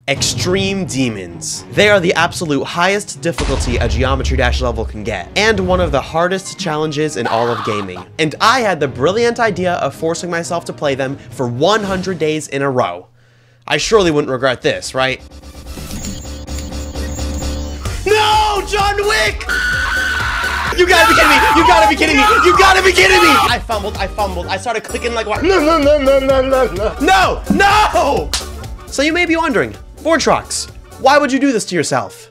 Extreme Demons. They are the absolute highest difficulty a Geometry Dash level can get, and one of the hardest challenges in all of gaming. And I had the brilliant idea of forcing myself to play them for 100 days in a row. I surely wouldn't regret this, right? No! John Wick! You gotta be kidding me! You gotta be kidding me! You gotta be kidding me! I fumbled, I started clicking like what? No! No! So you may be wondering, Vortrox, why would you do this to yourself?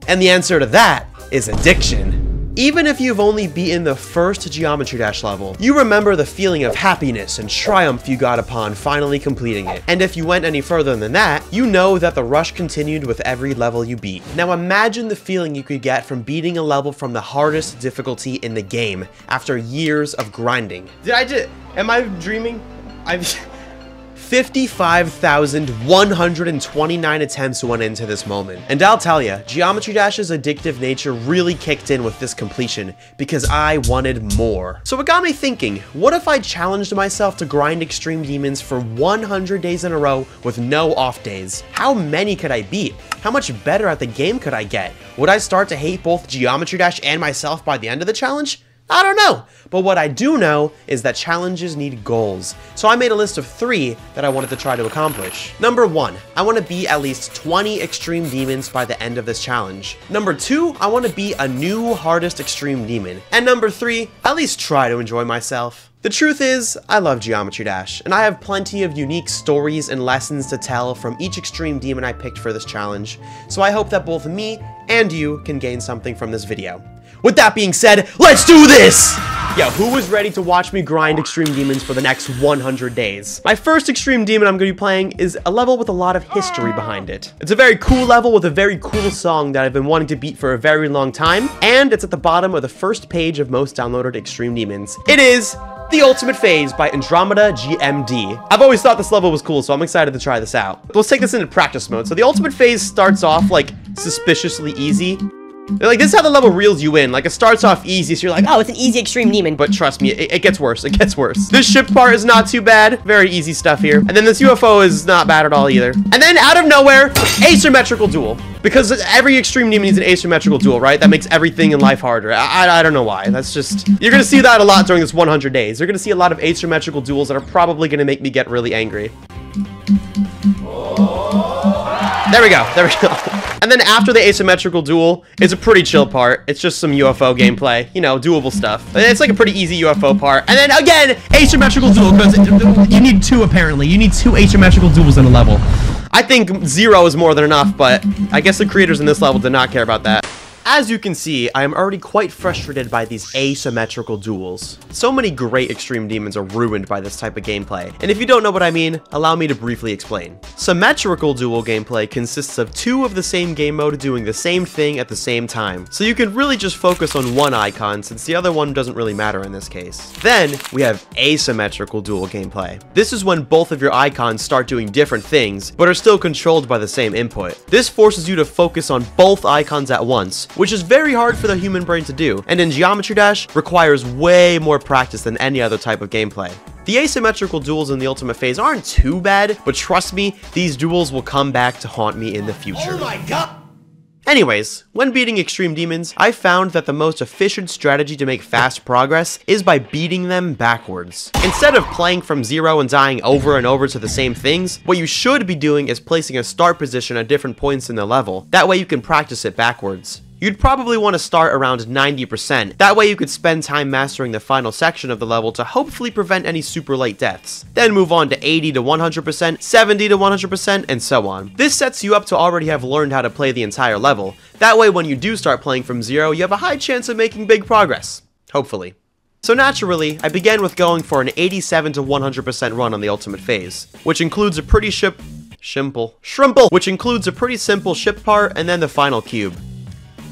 And the answer to that is addiction. Even if you've only beaten the first Geometry Dash level, you remember the feeling of happiness and triumph you got upon finally completing it. And if you went any further than that, you know that the rush continued with every level you beat. Now imagine the feeling you could get from beating a level from the hardest difficulty in the game after years of grinding. Am I dreaming? 55,129 attempts went into this moment. And I'll tell ya, Geometry Dash's addictive nature really kicked in with this completion because I wanted more. So it got me thinking, what if I challenged myself to grind Extreme Demons for 100 days in a row with no off days? How many could I beat? How much better at the game could I get? Would I start to hate both Geometry Dash and myself by the end of the challenge? I don't know, but what I do know is that challenges need goals. So I made a list of 3 that I wanted to try to accomplish. Number 1, I want to beat at least 20 Extreme Demons by the end of this challenge. Number 2, I want to beat a new hardest Extreme Demon. And number 3, at least try to enjoy myself. The truth is, I love Geometry Dash, and I have plenty of unique stories and lessons to tell from each Extreme Demon I picked for this challenge, so I hope that both me and you can gain something from this video. With that being said, let's do this! Yo, who is ready to watch me grind Extreme Demons for the next 100 days? My first Extreme Demon I'm going to be playing is a level with a lot of history behind it. It's a very cool level with a very cool song that I've been wanting to beat for a very long time, and it's at the bottom of the first page of most downloaded Extreme Demons. It is The Ultimate Phase by Andromeda GMD. I've always thought this level was cool, so I'm excited to try this out. Let's take this into practice mode. So the Ultimate Phase starts off like suspiciously easy. Like, this is how the level reels you in. Like, it starts off easy, so you're like, oh, it's an easy Extreme Demon. But trust me, it gets worse. It gets worse. This ship part is not too bad. Very easy stuff here. And then this UFO is not bad at all either. And then, out of nowhere, asymmetrical duel. Because every Extreme Demon needs an asymmetrical duel, right? That makes everything in life harder. I don't know why. That's just... You're gonna see that a lot during this 100 days. You're gonna see a lot of asymmetrical duels that are probably gonna make me get really angry. There we go. There we go. And then after the asymmetrical duel, it's a pretty chill part. It's just some UFO gameplay, you know, doable stuff. It's like a pretty easy UFO part. And then again, asymmetrical duel, because you need 2 apparently. You need 2 asymmetrical duels in a level. I think 0 is more than enough, but I guess the creators in this level did not care about that. As you can see, I am already quite frustrated by these asymmetrical duels. So many great Extreme Demons are ruined by this type of gameplay, and if you don't know what I mean, allow me to briefly explain. Symmetrical duel gameplay consists of 2 of the same game mode doing the same thing at the same time, so you can really just focus on one icon since the other one doesn't really matter in this case. Then, we have asymmetrical duel gameplay. This is when both of your icons start doing different things, but are still controlled by the same input. This forces you to focus on both icons at once, which is very hard for the human brain to do, and in Geometry Dash, requires way more practice than any other type of gameplay. The asymmetrical duels in the Ultimate Phase aren't too bad, but trust me, these duels will come back to haunt me in the future. Oh my god! Anyways, when beating Extreme Demons, I found that the most efficient strategy to make fast progress is by beating them backwards. Instead of playing from 0 and dying over and over to the same things, what you should be doing is placing a start position at different points in the level. That way you can practice it backwards. You'd probably want to start around 90%. That way you could spend time mastering the final section of the level to hopefully prevent any super late deaths. Then move on to 80 to 100%, 70 to 100%, and so on. This sets you up to already have learned how to play the entire level. That way when you do start playing from 0, you have a high chance of making big progress. Hopefully. So naturally, I began with going for an 87 to 100% run on the Ultimate Phase, which includes a pretty which includes a pretty simple ship part and then the final cube.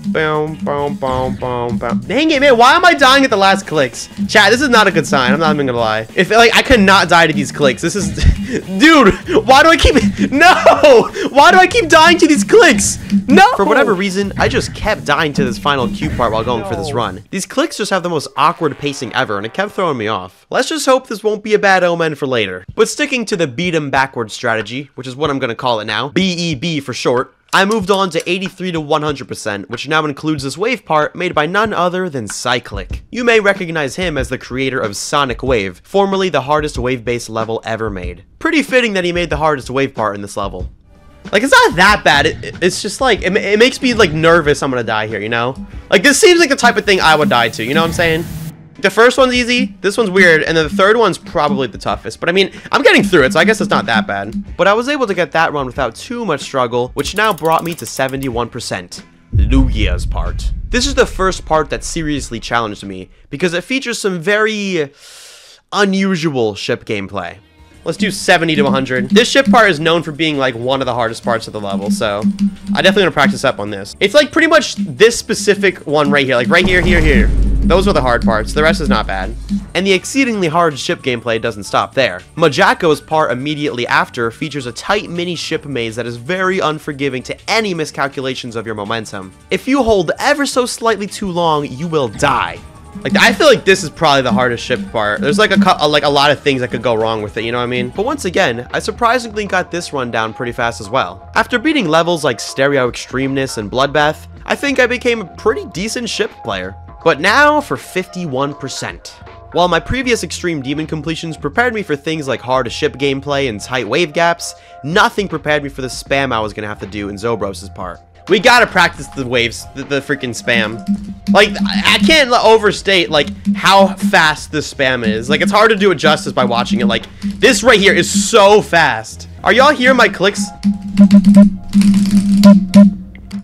Boom, boom, boom, boom, boom. Dang it, man. Why am I dying at the last clicks? Chat, this is not a good sign. I'm not even gonna lie. If, like, I could not die to these clicks. This is... Dude, why do I keep... No! Why do I keep dying to these clicks? No! For whatever reason, I just kept dying to this final Q part while going for this run. These clicks just have the most awkward pacing ever, and it kept throwing me off. Let's just hope this won't be a bad omen for later. But sticking to the beat 'em backwards strategy, which is what I'm gonna call it now, BEB for short, I moved on to 83 to 100%, which now includes this wave part made by none other than Cyclic. You may recognize him as the creator of Sonic Wave, formerly the hardest wave-based level ever made. Pretty fitting that he made the hardest wave part in this level. Like, it's not that bad, it's just like, it makes me like nervous I'm gonna die here, you know? Like, this seems like the type of thing I would die to, you know what I'm saying? The first one's easy, this one's weird, and then the third one's probably the toughest. But I mean, I'm getting through it, so I guess it's not that bad. But I was able to get that run without too much struggle, which now brought me to 71%. Lugia's part. This is the first part that seriously challenged me, because it features some very unusual ship gameplay. Let's do 70 to 100. This ship part is known for being like one of the hardest parts of the level, so I definitely want to practice up on this. It's like pretty much this specific one right here, like right here, here. Those are the hard parts. The rest is not bad. And the exceedingly hard ship gameplay doesn't stop there. Majako's part immediately after features a tight mini ship maze that is very unforgiving to any miscalculations of your momentum. If you hold ever so slightly too long, you will die. Like, I feel like this is probably the hardest ship part. There's like a lot of things that could go wrong with it, you know what I mean? But once again, I surprisingly got this run down pretty fast as well. After beating levels like Stereo Extremeness and Bloodbath, I think I became a pretty decent ship player. But now for 51%. While my previous Extreme Demon completions prepared me for things like hard ship gameplay and tight wave gaps, nothing prepared me for the spam I was gonna have to do in Zobros' part. We gotta practice the waves, the freaking spam. Like, I can't overstate, like, how fast this spam is. Like, it's hard to do it justice by watching it. Like, this right here is so fast. Are y'all hearing my clicks?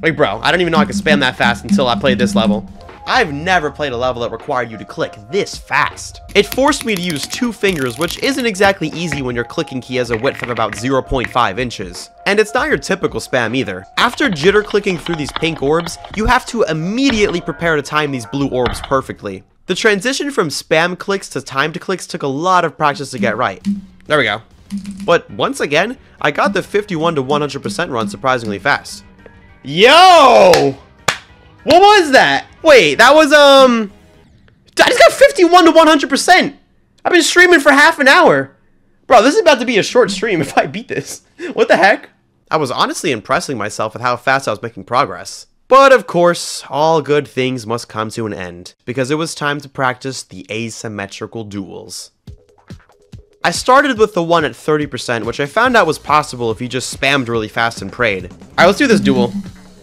Like, bro, I don't even know I can spam that fast until I played this level. I've never played a level that required you to click this fast. It forced me to use 2 fingers, which isn't exactly easy when your clicking key has a width of about 0.5 inches. And it's not your typical spam either. After jitter clicking through these pink orbs, you have to immediately prepare to time these blue orbs perfectly. The transition from spam clicks to timed clicks took a lot of practice to get right. There we go. But once again, I got the 51 to 100% run surprisingly fast. Yo! What was that? Wait, that was, I just got 51 to 100%. I've been streaming for half an hour. Bro, this is about to be a short stream if I beat this. What the heck? I was honestly impressing myself with how fast I was making progress. But of course, all good things must come to an end, because it was time to practice the asymmetrical duels. I started with the one at 30%, which I found out was possible if you just spammed really fast and prayed. Alright, let's do this duel.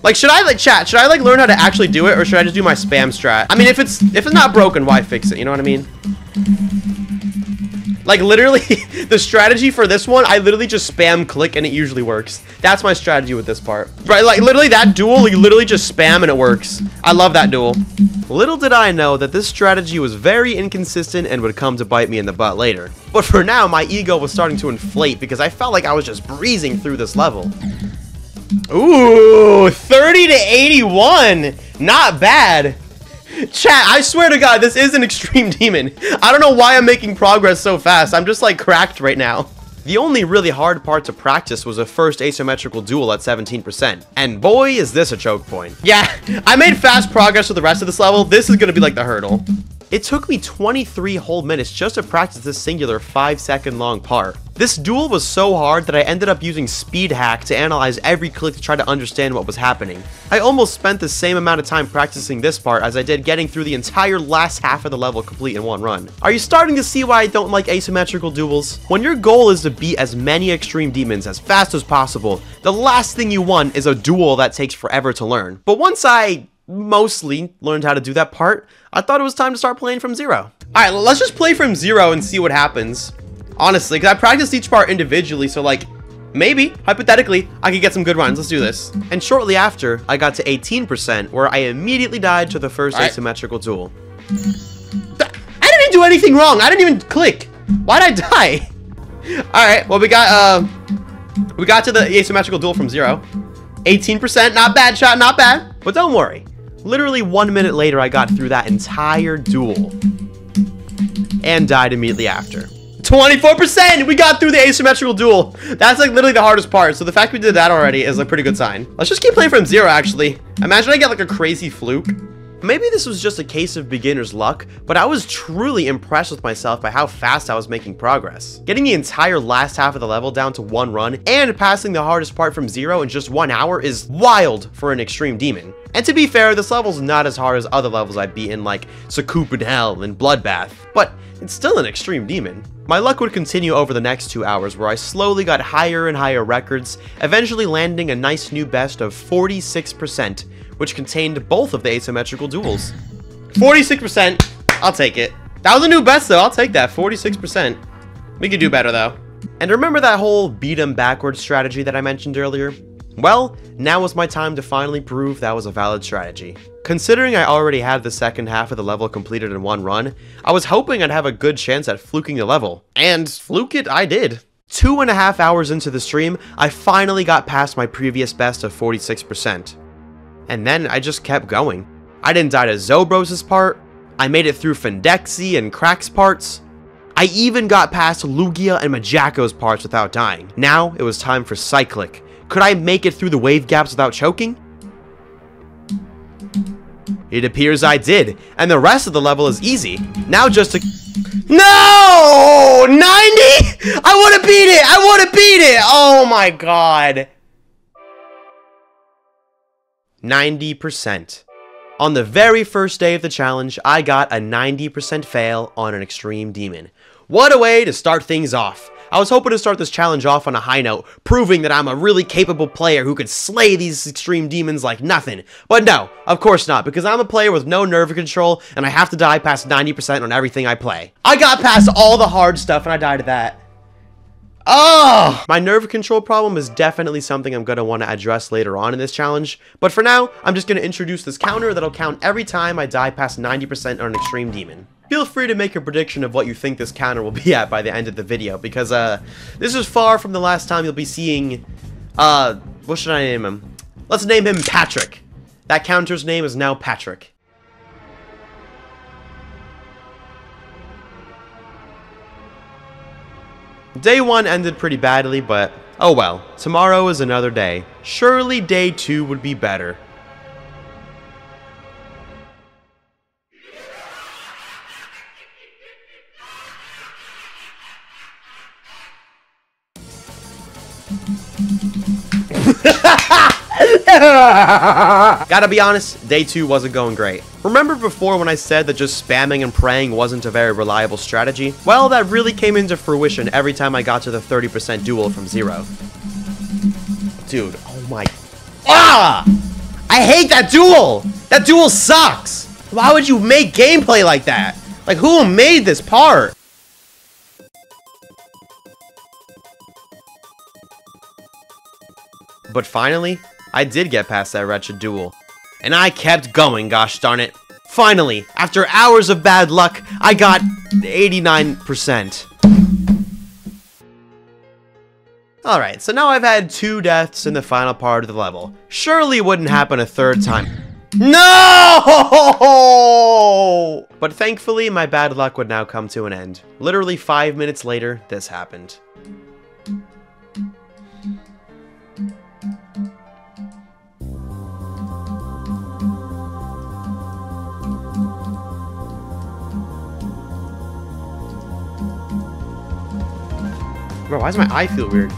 Like, should I, like, chat, should I, like, learn how to actually do it, or should I just do my spam strat? I mean, if it's not broken, why fix it, you know what I mean? Like, literally, the strategy for this one, I literally just spam click, and it usually works. That's my strategy with this part. Right, like, literally, that duel, you literally just spam, and it works. I love that duel. Little did I know that this strategy was very inconsistent and would come to bite me in the butt later. But for now, my ego was starting to inflate, because I felt like I was just breezing through this level. Ooh, 30 to 81. Not bad. Chat, I swear to God, this is an Extreme Demon. I don't know why I'm making progress so fast. I'm just, like, cracked right now. The only really hard part to practice was the first asymmetrical duel at 17%. And boy, is this a choke point. Yeah, I made fast progress with the rest of this level. This is gonna be, like, the hurdle. It took me 23 whole minutes just to practice this singular 5-second long part. This duel was so hard that I ended up using speed hack to analyze every click to try to understand what was happening. I almost spent the same amount of time practicing this part as I did getting through the entire last half of the level complete in one run. Are you starting to see why I don't like asymmetrical duels? When your goal is to beat as many extreme demons as fast as possible, the last thing you want is a duel that takes forever to learn. But once I mostly learned how to do that part, I thought it was time to start playing from zero. Alright, let's just play from zero and see what happens. Honestly, because I practiced each part individually, so like, maybe, hypothetically, I could get some good runs. Let's do this. And shortly after, I got to 18%, where I immediately died to the first asymmetrical duel. I didn't do anything wrong. I didn't even click. Why'd I die? Alright, well, we got to the asymmetrical duel from zero. 18%, not bad shot, not bad. But don't worry. Literally 1 minute later, I got through that entire duel. And died immediately after. 24%! We got through the asymmetrical duel. That's like literally the hardest part. So the fact we did that already is a pretty good sign. Let's just keep playing from zero, actually. Imagine I get like a crazy fluke. Maybe this was just a case of beginner's luck, but I was truly impressed with myself by how fast I was making progress. Getting the entire last half of the level down to 1 run and passing the hardest part from 0 in just 1 hour is wild for an extreme demon. And to be fair, this level's not as hard as other levels I've beaten like Sakup in Hell and Bloodbath, but it's still an extreme demon. My luck would continue over the next 2 hours where I slowly got higher and higher records, eventually landing a nice new best of 46%, which contained both of the asymmetrical duels. 46%, I'll take it. That was a new best though, I'll take that, 46%. We could do better though. And remember that whole beat 'em backwards strategy that I mentioned earlier? Well, now was my time to finally prove that was a valid strategy. Considering I already had the second half of the level completed in 1 run, I was hoping I'd have a good chance at fluking the level. And fluke it I did. 2.5 hours into the stream, I finally got past my previous best of 46%. And then I just kept going. I didn't die to Zobros' part, I made it through Fendexi and Crack's parts, I even got past Lugia and Majako's parts without dying. Now it was time for Cyclic. Could I make it through the wave gaps without choking? It appears I did, and the rest of the level is easy. Now just to... No! 90? I want to beat it! I want to beat it! Oh my god. 90%. On the very first day of the challenge, I got a 90% fail on an extreme demon. What a way to start things off. I was hoping to start this challenge off on a high note, proving that I'm a really capable player who could slay these extreme demons like nothing. But no, of course not, because I'm a player with no nerve control, and I have to die past 90% on everything I play. I got past all the hard stuff, and I died to that. Oh! My nerve control problem is definitely something I'm going to want to address later on in this challenge, but for now, I'm just going to introduce this counter that'll count every time I die past 90% on an extreme demon. Feel free to make a prediction of what you think this counter will be at by the end of the video, because this is far from the last time you'll be seeing, what should I name him? Let's name him Patrick. That counter's name is now Patrick. Day 1 ended pretty badly, but oh well. Tomorrow is another day. Surely day 2 would be better. Gotta be honest, day 2 wasn't going great. Remember before when I said that just spamming and praying wasn't a very reliable strategy? Well, that really came into fruition every time I got to the 30% duel from 0. Dude, oh my... Ah! I hate that duel! That duel sucks! Why would you make gameplay like that? Like, who made this part? But finally, I did get past that wretched duel. And I kept going, gosh darn it. Finally, after hours of bad luck, I got 89%. Alright, so now I've had 2 deaths in the final part of the level. Surely it wouldn't happen a 3rd time. No! But thankfully, my bad luck would now come to an end. Literally 5 minutes later, this happened. Bro, why does my eye feel weird?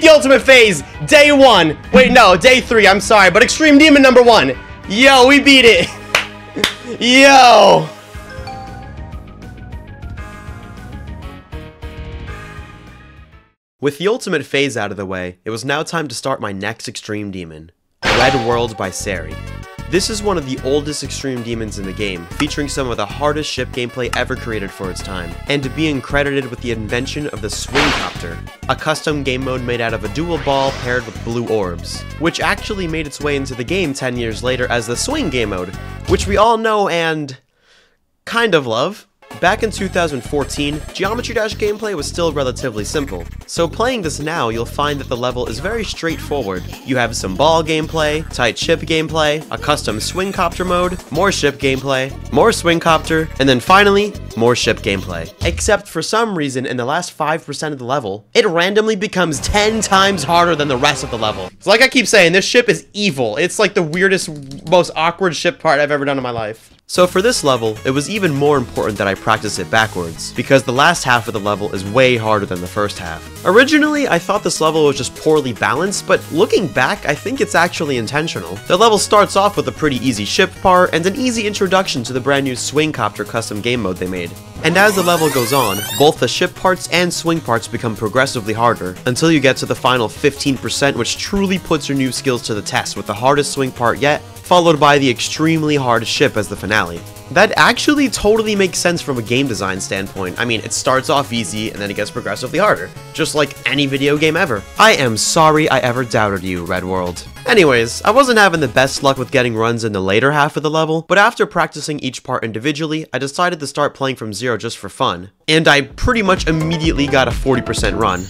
beat the ultimate phase, day 1. Wait, no, day 3, I'm sorry, but Extreme Demon number 1. Yo, we beat it. Yo. With the ultimate phase out of the way, it was now time to start my next Extreme Demon, Red World by Cerulity. This is one of the oldest Extreme Demons in the game, featuring some of the hardest ship gameplay ever created for its time, and being credited with the invention of the Swingcopter, a custom game mode made out of a dual ball paired with blue orbs, which actually made its way into the game 10 years later as the Swing game mode, which we all know and kind of love. Back in 2014, Geometry Dash gameplay was still relatively simple, so playing this now you'll find that the level is very straightforward. You have some ball gameplay, tight ship gameplay, a custom Swingcopter mode, more ship gameplay, more Swingcopter, and then finally, more ship gameplay. Except for some reason in the last 5% of the level, it randomly becomes 10 times harder than the rest of the level. So like I keep saying, this ship is evil. It's like the weirdest, most awkward ship part I've ever done in my life. So for this level, it was even more important that I practice it backwards, because the last half of the level is way harder than the first half. Originally, I thought this level was just poorly balanced, but looking back, I think it's actually intentional. The level starts off with a pretty easy ship part, and an easy introduction to the brand new Swingcopter custom game mode they made. And as the level goes on, both the ship parts and swing parts become progressively harder, until you get to the final 15%, which truly puts your new skills to the test with the hardest swing part yet, followed by the extremely hard ship as the finale. That actually totally makes sense from a game design standpoint. I mean, it starts off easy and then it gets progressively harder, just like any video game ever. I am sorry I ever doubted you, Red World. Anyways, I wasn't having the best luck with getting runs in the later half of the level, but after practicing each part individually, I decided to start playing from zero just for fun. And I pretty much immediately got a 40% run.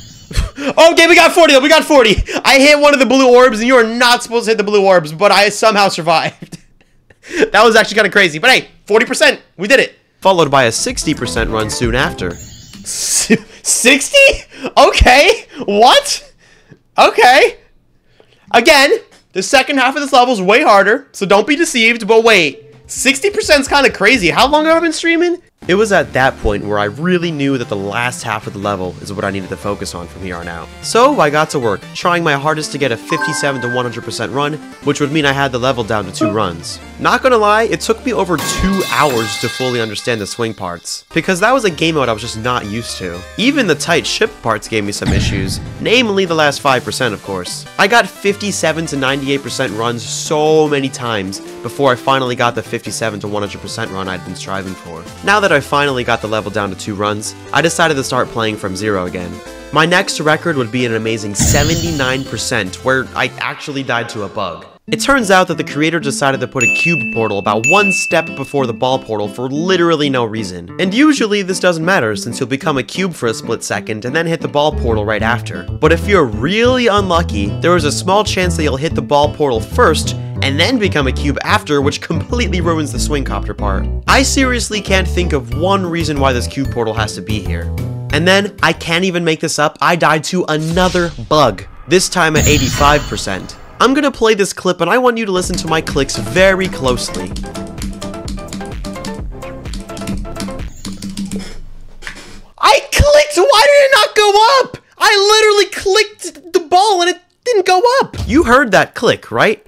Okay, we got 40 though, we got 40! I hit one of the blue orbs, and you are not supposed to hit the blue orbs, but I somehow survived. That was actually kind of crazy, but hey, 40%! We did it! Followed by a 60% run soon after. 60? Okay, what? Okay. Again, the second half of this level is way harder, so don't be deceived, but wait. 60% is kind of crazy. How long have I been streaming? It was at that point where I really knew that the last half of the level is what I needed to focus on from here on out. So I got to work, trying my hardest to get a 57 to 100% run, which would mean I had the level down to 2 runs. Not gonna lie, it took me over 2 hours to fully understand the swing parts, because that was a game mode I was just not used to. Even the tight ship parts gave me some issues, namely the last 5% of course. I got 57 to 98% runs so many times before I finally got the 57 to 100% run I'd been striving for. Now that I finally got the level down to 2 runs, I decided to start playing from zero again. My next record would be an amazing 79%, where I actually died to a bug. It turns out that the creator decided to put a cube portal about 1 step before the ball portal for literally no reason. And usually this doesn't matter, since you'll become a cube for a split second and then hit the ball portal right after. But if you're really unlucky, there is a small chance that you'll hit the ball portal first and then become a cube after, which completely ruins the Swingcopter part. I seriously can't think of one reason why this cube portal has to be here. And then, I can't even make this up, I died to another bug, this time at 85%. I'm gonna play this clip and I want you to listen to my clicks very closely. I clicked! Why did it not go up? I literally clicked the ball and it didn't go up. You heard that click, right?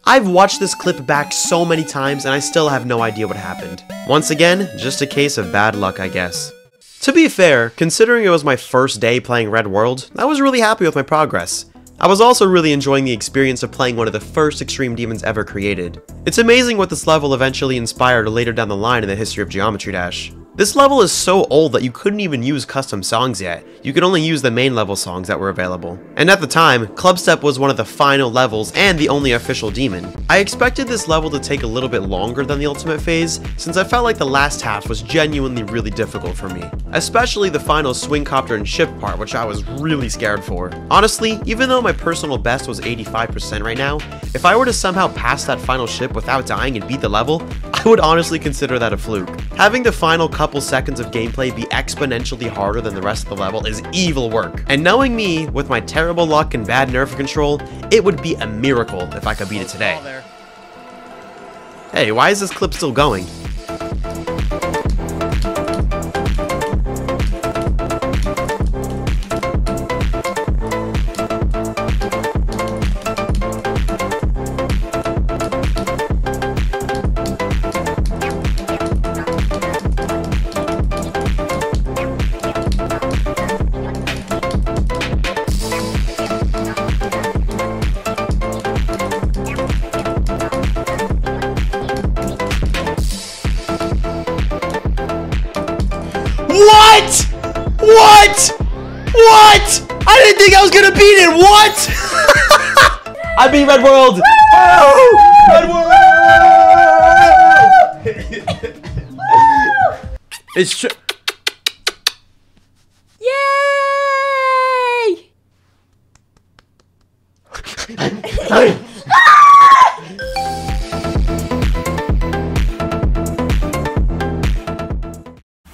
I've watched this clip back so many times and I still have no idea what happened. Once again, just a case of bad luck, I guess. To be fair, considering it was my first day playing Red World, I was really happy with my progress. I was also really enjoying the experience of playing one of the first Extreme Demons ever created. It's amazing what this level eventually inspired later down the line in the history of Geometry Dash. This level is so old that you couldn't even use custom songs yet. You could only use the main level songs that were available. And at the time, Clubstep was one of the final levels and the only official demon. I expected this level to take a little bit longer than the ultimate phase, since I felt like the last half was genuinely really difficult for me. Especially the final Swingcopter and ship part, which I was really scared for. Honestly, even though my personal best was 85% right now, if I were to somehow pass that final ship without dying and beat the level, I would honestly consider that a fluke. Having the final couple seconds of gameplay be exponentially harder than the rest of the level is evil work. And knowing me, with my terrible luck and bad nerf control, it would be a miracle if I could beat it today. Hey, why is this clip still going? What? What? What? I didn't think I was gonna beat it. What? I beat Red World. Red World. It's true. Yay!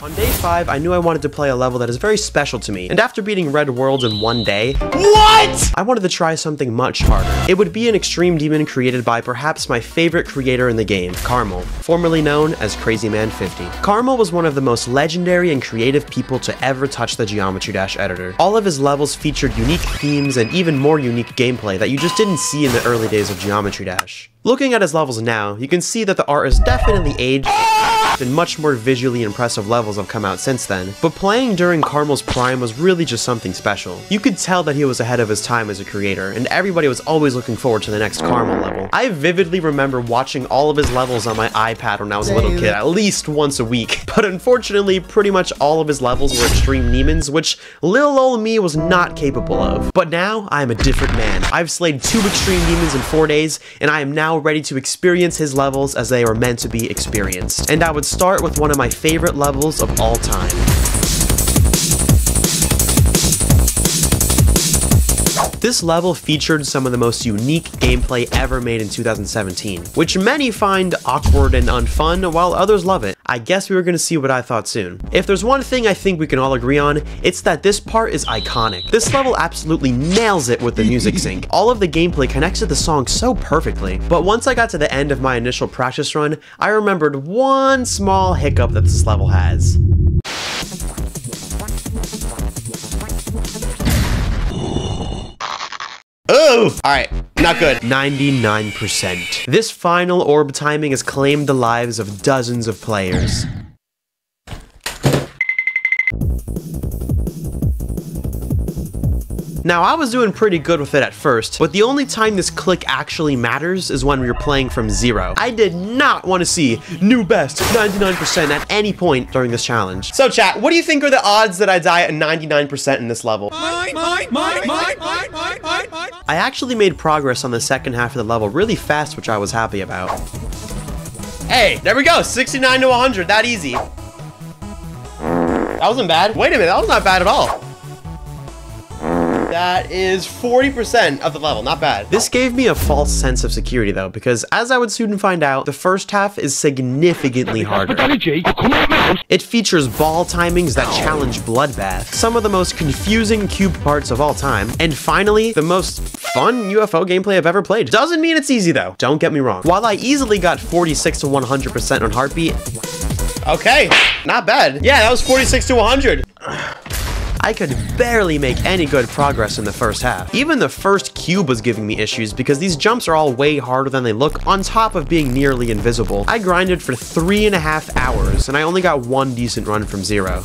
On day 5, I knew I wanted to play a level that is very special to me, and after beating Red World in one day, what? I wanted to try something much harder. It would be an extreme demon created by perhaps my favorite creator in the game, Carmel, formerly known as Crazyman50. Carmel was one of the most legendary and creative people to ever touch the Geometry Dash editor. All of his levels featured unique themes and even more unique gameplay that you just didn't see in the early days of Geometry Dash. Looking at his levels now, you can see that the art is definitely aged, and much more visually impressive levels have come out since then, but playing during Carmel's prime was really just something special. You could tell that he was ahead of his time as a creator, and everybody was always looking forward to the next Carmel level. I vividly remember watching all of his levels on my iPad when I was a little kid, at least once a week, but unfortunately, pretty much all of his levels were extreme demons, which little old me was not capable of. But now, I am a different man. I've slayed 2 extreme demons in 4 days, and I am now ready to experience his levels as they are meant to be experienced. And I would start with one of my favorite levels of all time. This level featured some of the most unique gameplay ever made in 2017, which many find awkward and unfun, while others love it. I guess we were gonna see what I thought soon. If there's one thing I think we can all agree on, it's that this part is iconic. This level absolutely nails it with the music sync. All of the gameplay connects to the song so perfectly. But once I got to the end of my initial practice run, I remembered one small hiccup that this level has. Oh! Alright, not good. 99%. This final orb timing has claimed the lives of dozens of players. Now, I was doing pretty good with it at first, but the only time this click actually matters is when we were playing from 0. I did not want to see new best 99% at any point during this challenge. So chat, what do you think are the odds that I die at 99% in this level? I actually made progress on the second half of the level really fast, which I was happy about. Hey, there we go, 69 to 100, that easy. That wasn't bad. Wait a minute, that was not bad at all. That is 40% of the level, not bad. This gave me a false sense of security though, because as I would soon find out, the first half is significantly harder. It features ball timings that challenge Bloodbath, some of the most confusing cube parts of all time, and finally, the most fun UFO gameplay I've ever played. Doesn't mean it's easy though, don't get me wrong. While I easily got 46 to 100% on Heartbeat, okay, not bad. Yeah, that was 46 to 100. I could barely make any good progress in the first half. Even the first cube was giving me issues because these jumps are all way harder than they look on top of being nearly invisible. I grinded for 3.5 hours and I only got 1 decent run from 0.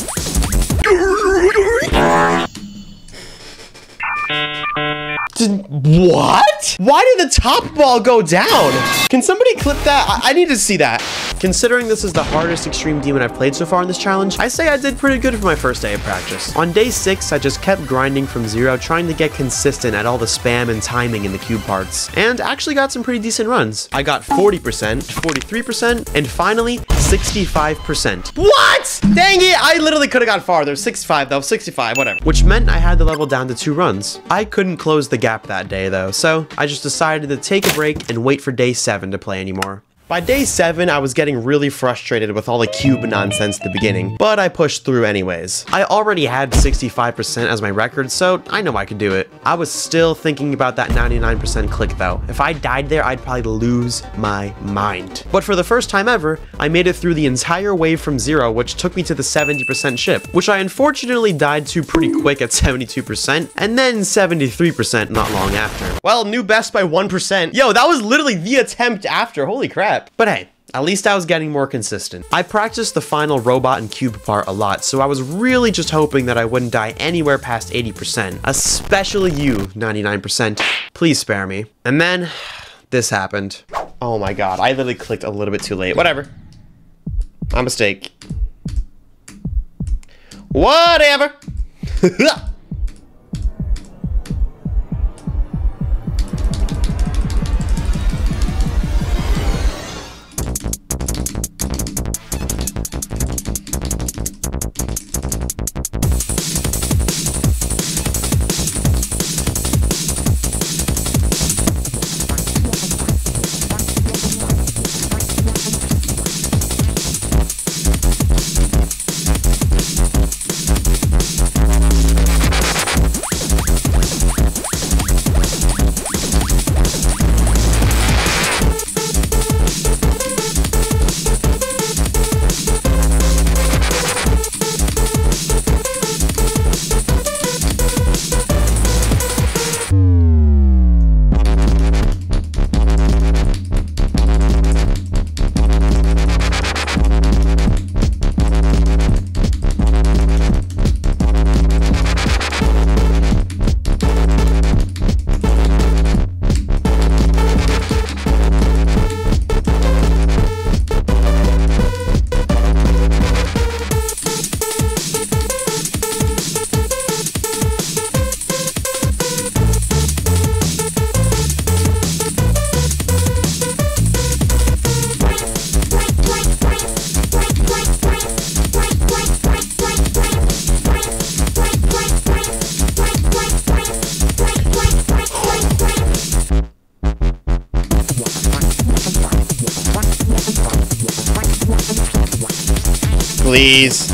What? Why did the top ball go down? Can somebody clip that? I need to see that. Considering this is the hardest extreme demon I've played so far in this challenge, I say I did pretty good for my first day of practice. On day 6, I just kept grinding from 0, trying to get consistent at all the spam and timing in the cube parts, and actually got some pretty decent runs. I got 40%, 43%, and finally, 65%. What? Dang it, I literally could have got farther. 65 though, 65, whatever. Which meant I had the level down to 2 runs. I couldn't close the gap that day though, so I just decided to take a break and wait for day 7 to play anymore. By day 7, I was getting really frustrated with all the cube nonsense at the beginning, but I pushed through anyways. I already had 65% as my record, so I know I could do it. I was still thinking about that 99% click though. If I died there, I'd probably lose my mind. But for the first time ever, I made it through the entire wave from 0, which took me to the 70% ship, which I unfortunately died to pretty quick at 72%, and then 73% not long after. Well, new best by 1%. Yo, that was literally the attempt after, holy crap. But hey, at least I was getting more consistent. I practiced the final robot and cube part a lot, so I was really just hoping that I wouldn't die anywhere past 80%, especially you, 99%. Please spare me. And then, this happened. Oh my god, I literally clicked a little bit too late. Whatever. My mistake. Whatever. Please.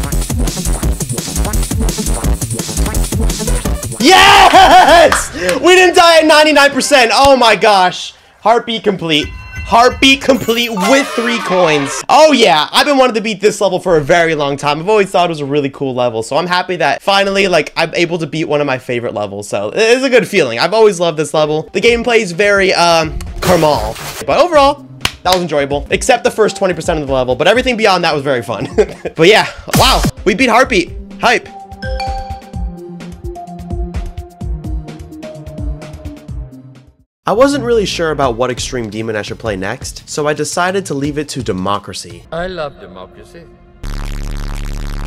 Yes! We didn't die at 99%. Oh my gosh. Heartbeat complete. Heartbeat complete with 3 coins. Oh yeah, I've been wanting to beat this level for a very long time. I've always thought it was a really cool level, so I'm happy that finally, like, I'm able to beat one of my favorite levels, so it's a good feeling. I've always loved this level. The gameplay is very, Carmal. But overall, that was enjoyable, except the first 20% of the level, but everything beyond that was very fun. But yeah, wow, we beat Heartbeat. Hype. I wasn't really sure about what Extreme Demon I should play next, so I decided to leave it to Democracy. I love democracy.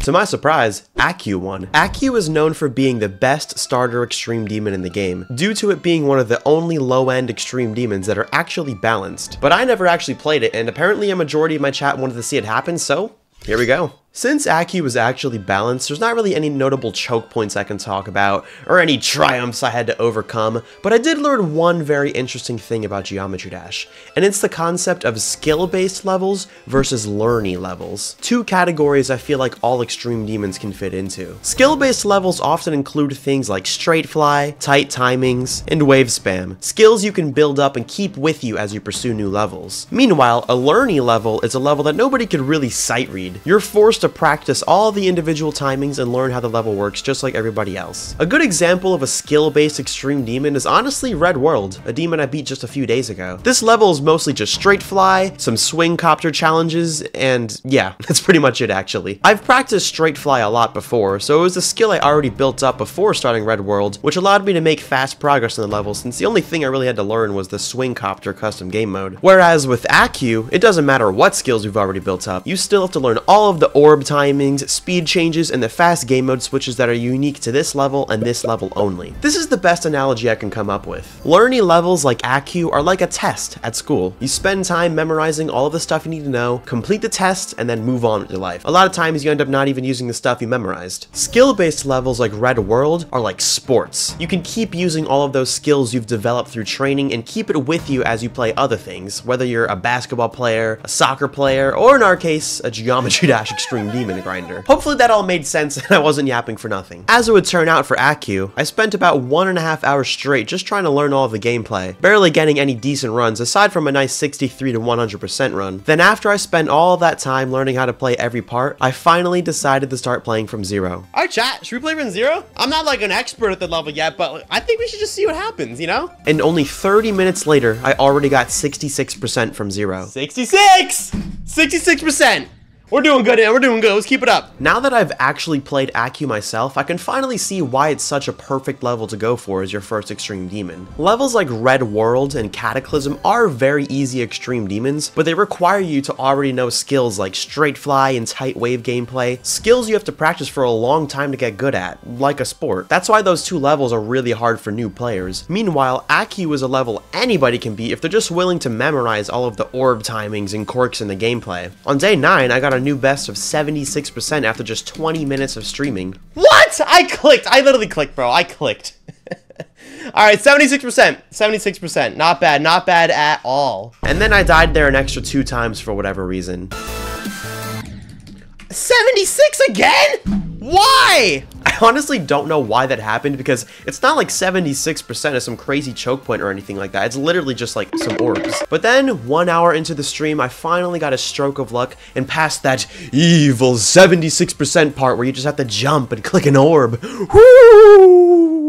To my surprise, Accu won. Accu is known for being the best starter Extreme Demon in the game, due to it being one of the only low-end Extreme Demons that are actually balanced. But I never actually played it, and apparently a majority of my chat wanted to see it happen, so here we go. Since Accu was actually balanced, there's not really any notable choke points I can talk about, or any triumphs I had to overcome, but I did learn one very interesting thing about Geometry Dash, and it's the concept of skill-based levels versus learny levels. 2 categories I feel like all Extreme Demons can fit into. Skill-based levels often include things like straight fly, tight timings, and wave spam, skills you can build up and keep with you as you pursue new levels. Meanwhile, a learny level is a level that nobody could really sight read. You're forced to practice all the individual timings and learn how the level works just like everybody else. A good example of a skill-based Extreme Demon is honestly Red World, a demon I beat just a few days ago. This level is mostly just straight fly, some swing copter challenges, and yeah, that's pretty much it actually. I've practiced straight fly a lot before, so it was a skill I already built up before starting Red World, which allowed me to make fast progress in the level since the only thing I really had to learn was the swing copter custom game mode. Whereas with Accu, it doesn't matter what skills you've already built up, you still have to learn all of the orbs orb timings, speed changes, and the fast game mode switches that are unique to this level and this level only. This is the best analogy I can come up with. Learning levels like Accu are like a test at school. You spend time memorizing all of the stuff you need to know, complete the test, and then move on with your life. A lot of times you end up not even using the stuff you memorized. Skill-based levels like Red World are like sports. You can keep using all of those skills you've developed through training and keep it with you as you play other things, whether you're a basketball player, a soccer player, or in our case, a Geometry Dash Extreme Demon Grinder. Hopefully that all made sense and I wasn't yapping for nothing. As it would turn out for Accu, I spent about 1.5 hours straight just trying to learn all of the gameplay, barely getting any decent runs aside from a nice 63 to 100% run. Then after I spent all of that time learning how to play every part, I finally decided to start playing from zero. Alright chat, should we play from zero? I'm not like an expert at the level yet, but I think we should just see what happens, you know? And only 30 minutes later, I already got 66% from zero. 66! 66%! We're doing good, we're doing good, let's keep it up. Now that I've actually played Accu myself, I can finally see why it's such a perfect level to go for as your first Extreme Demon. Levels like Red World and Cataclysm are very easy Extreme Demons, but they require you to already know skills like Straight Fly and Tight Wave gameplay, skills you have to practice for a long time to get good at, like a sport. That's why those two levels are really hard for new players. Meanwhile, Accu is a level anybody can beat if they're just willing to memorize all of the orb timings and quirks in the gameplay. On day 9, I got a new best of 76% after just 20 minutes of streaming. What? I clicked. I literally clicked, bro. I clicked. Alright, 76%. 76%. Not bad. Not bad at all. And then I died there an extra 2 times for whatever reason. 76 again? Why? I honestly don't know why that happened because it's not like 76% is some crazy choke point or anything like that. It's literally just like some orbs. But then 1 hour into the stream, I finally got a stroke of luck and passed that evil 76% part where you just have to jump and click an orb. Woo!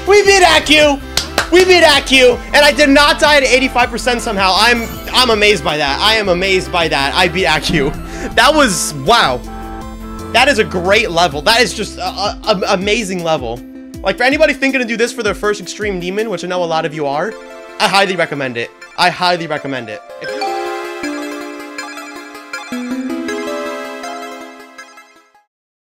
We beat Accu! We beat Accu! And I did not die at 85% somehow. I'm amazed by that. I am amazed by that. I beat Accu. That was, wow. That is a great level. That is just an amazing level. Like, for anybody thinking to do this for their first Extreme Demon, which I know a lot of you are, I highly recommend it. I highly recommend it.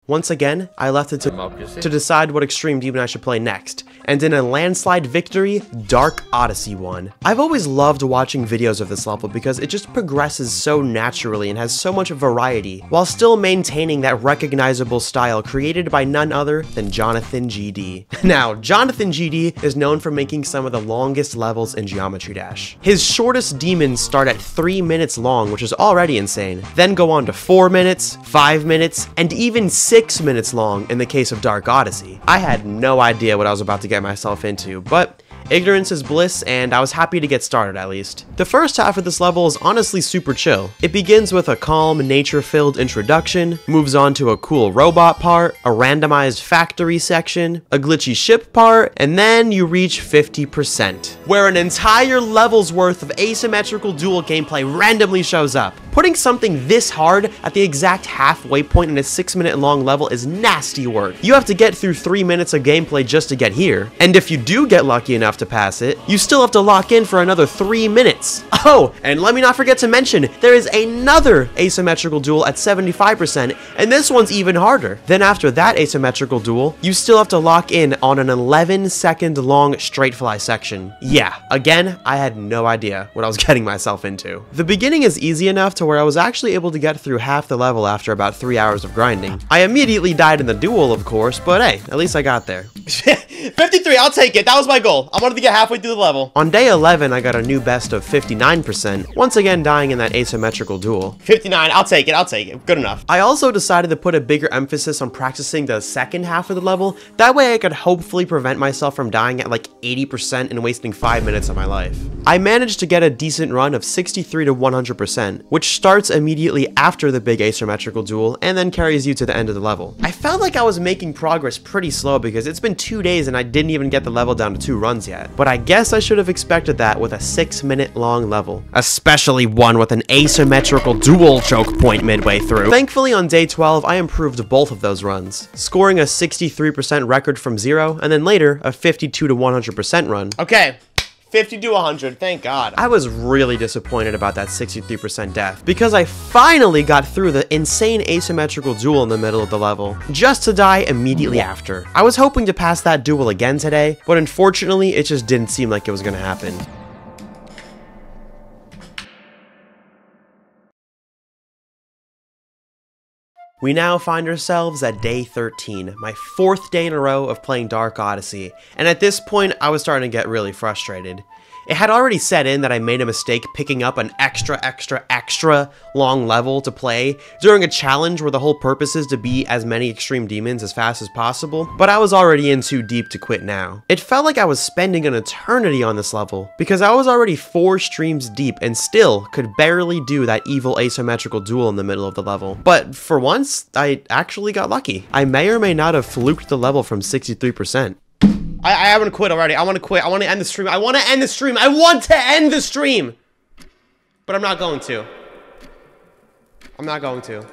Once again, I left it to decide what Extreme Demon I should play next, and in a landslide victory, Dark Odyssey won. I've always loved watching videos of this level because it just progresses so naturally and has so much variety, while still maintaining that recognizable style created by none other than Jonathan GD. Now, Jonathan GD is known for making some of the longest levels in Geometry Dash. His shortest demons start at 3 minutes long, which is already insane, then go on to 4 minutes, 5 minutes, and even 6 minutes long in the case of Dark Odyssey. I had no idea what I was about to get myself into, but ignorance is bliss, and I was happy to get started at least. The first half of this level is honestly super chill. It begins with a calm, nature-filled introduction, moves on to a cool robot part, a randomized factory section, a glitchy ship part, and then you reach 50%, where an entire level's worth of asymmetrical duel gameplay randomly shows up. Putting something this hard at the exact halfway point in a 6-minute long level is nasty work. You have to get through 3 minutes of gameplay just to get here, and if you do get lucky enough enough to pass it, you still have to lock in for another 3 minutes. Oh, and let me not forget to mention, there is another asymmetrical duel at 75%, and this one's even harder. Then after that asymmetrical duel, you still have to lock in on an 11-second long straight fly section. Yeah, again, I had no idea what I was getting myself into. The beginning is easy enough to where I was actually able to get through half the level after about 3 hours of grinding. I immediately died in the duel, of course, but hey, at least I got there. 53, I'll take it. That was my goal. I wanted to get halfway through the level. On day 11, I got a new best of 59%, once again dying in that asymmetrical duel. 59, I'll take it. Good enough. I also decided to put a bigger emphasis on practicing the second half of the level. That way I could hopefully prevent myself from dying at like 80% and wasting 5 minutes of my life. I managed to get a decent run of 63 to 100%, which starts immediately after the big asymmetrical duel and then carries you to the end of the level. I felt like I was making progress pretty slow because it's been 2 days and I didn't even get the level down to 2 runs yet. But I guess I should have expected that with a 6-minute long level. Especially one with an asymmetrical duel choke point midway through. Thankfully on day 12, I improved both of those runs, scoring a 63% record from 0 and then later a 52 to 100% run. Okay. 50 to 100, thank God. I was really disappointed about that 63% death because I finally got through the insane asymmetrical duel in the middle of the level, just to die immediately after. I was hoping to pass that duel again today, but unfortunately it just didn't seem like it was gonna happen. We now find ourselves at day 13, my 4th day in a row of playing Dark Odyssey, and at this point I was starting to get really frustrated. It had already set in that I made a mistake picking up an extra long level to play during a challenge where the whole purpose is to beat as many extreme demons as fast as possible, but I was already in too deep to quit now. It felt like I was spending an eternity on this level, because I was already 4 streams deep and still could barely do that evil asymmetrical duel in the middle of the level. But for once, I actually got lucky. I may or may not have fluked the level from 63%. I want to quit already. I want to quit. I want to end the stream. I want to end the stream. I want to end the stream. But I'm not going to. I'm not going to.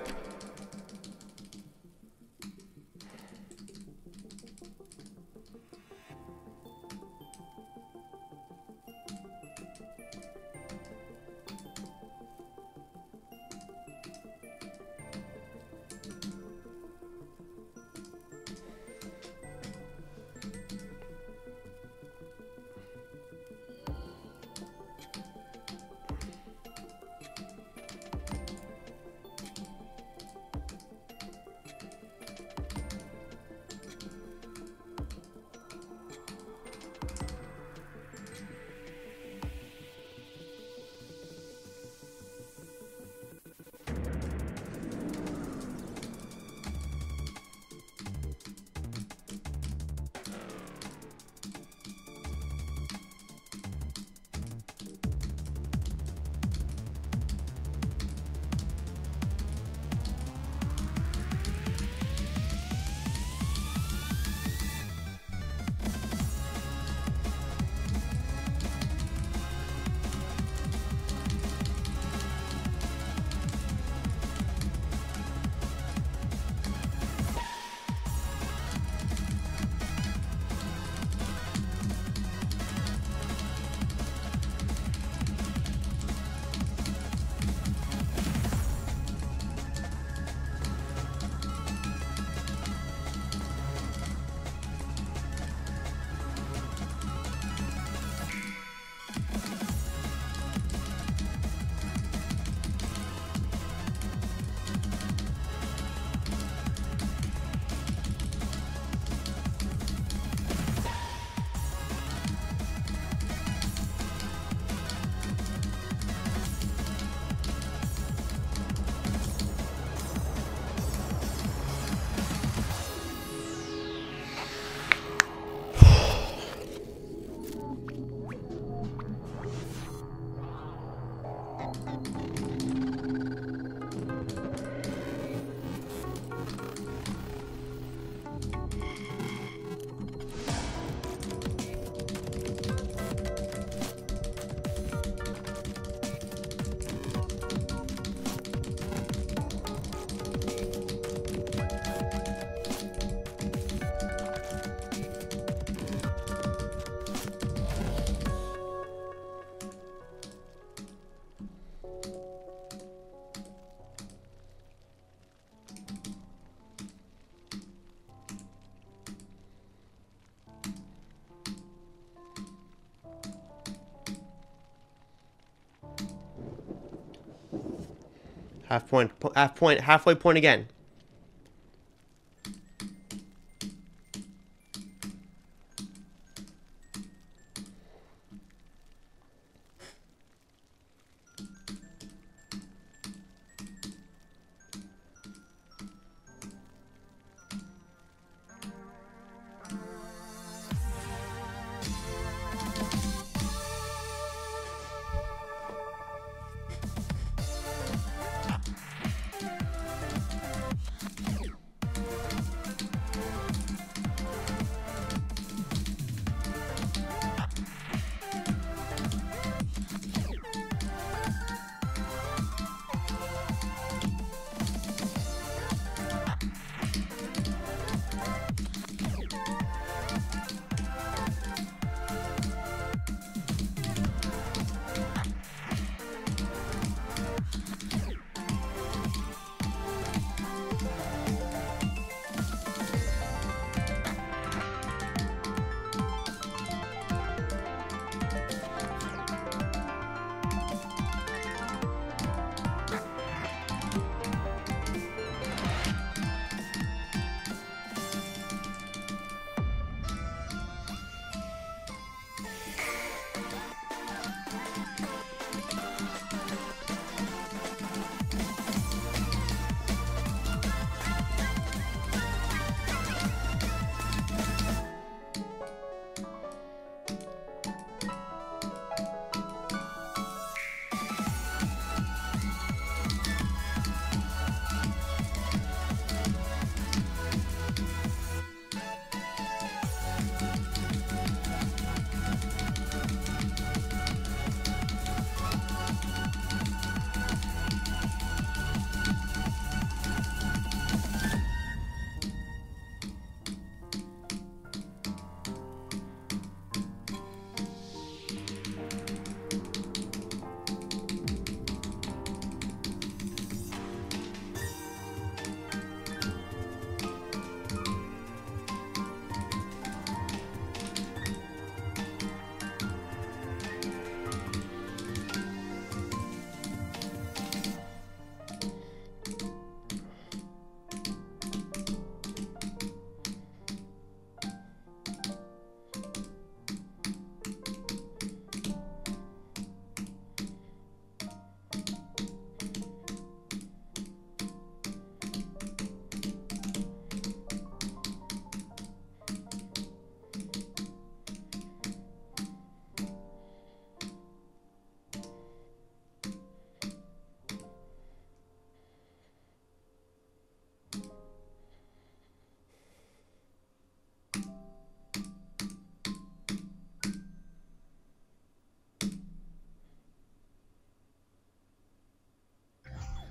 Halfway point again.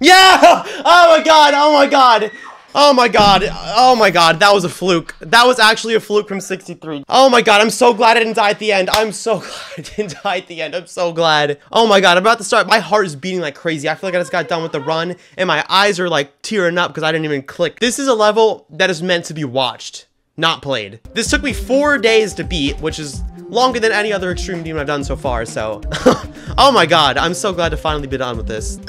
Yeah! Oh my god! Oh my god! Oh my god! Oh my god! That was a fluke. That was actually a fluke from 63. Oh my god! I'm so glad I didn't die at the end. I'm so glad I didn't die at the end. I'm so glad. Oh my god! I'm about to start. My heart is beating like crazy. I feel like I just got done with the run, and my eyes are like tearing up because I didn't even click. This is a level that is meant to be watched, not played. This took me 4 days to beat, which is longer than any other extreme demon I've done so far. So, oh my god! I'm so glad to finally be done with this.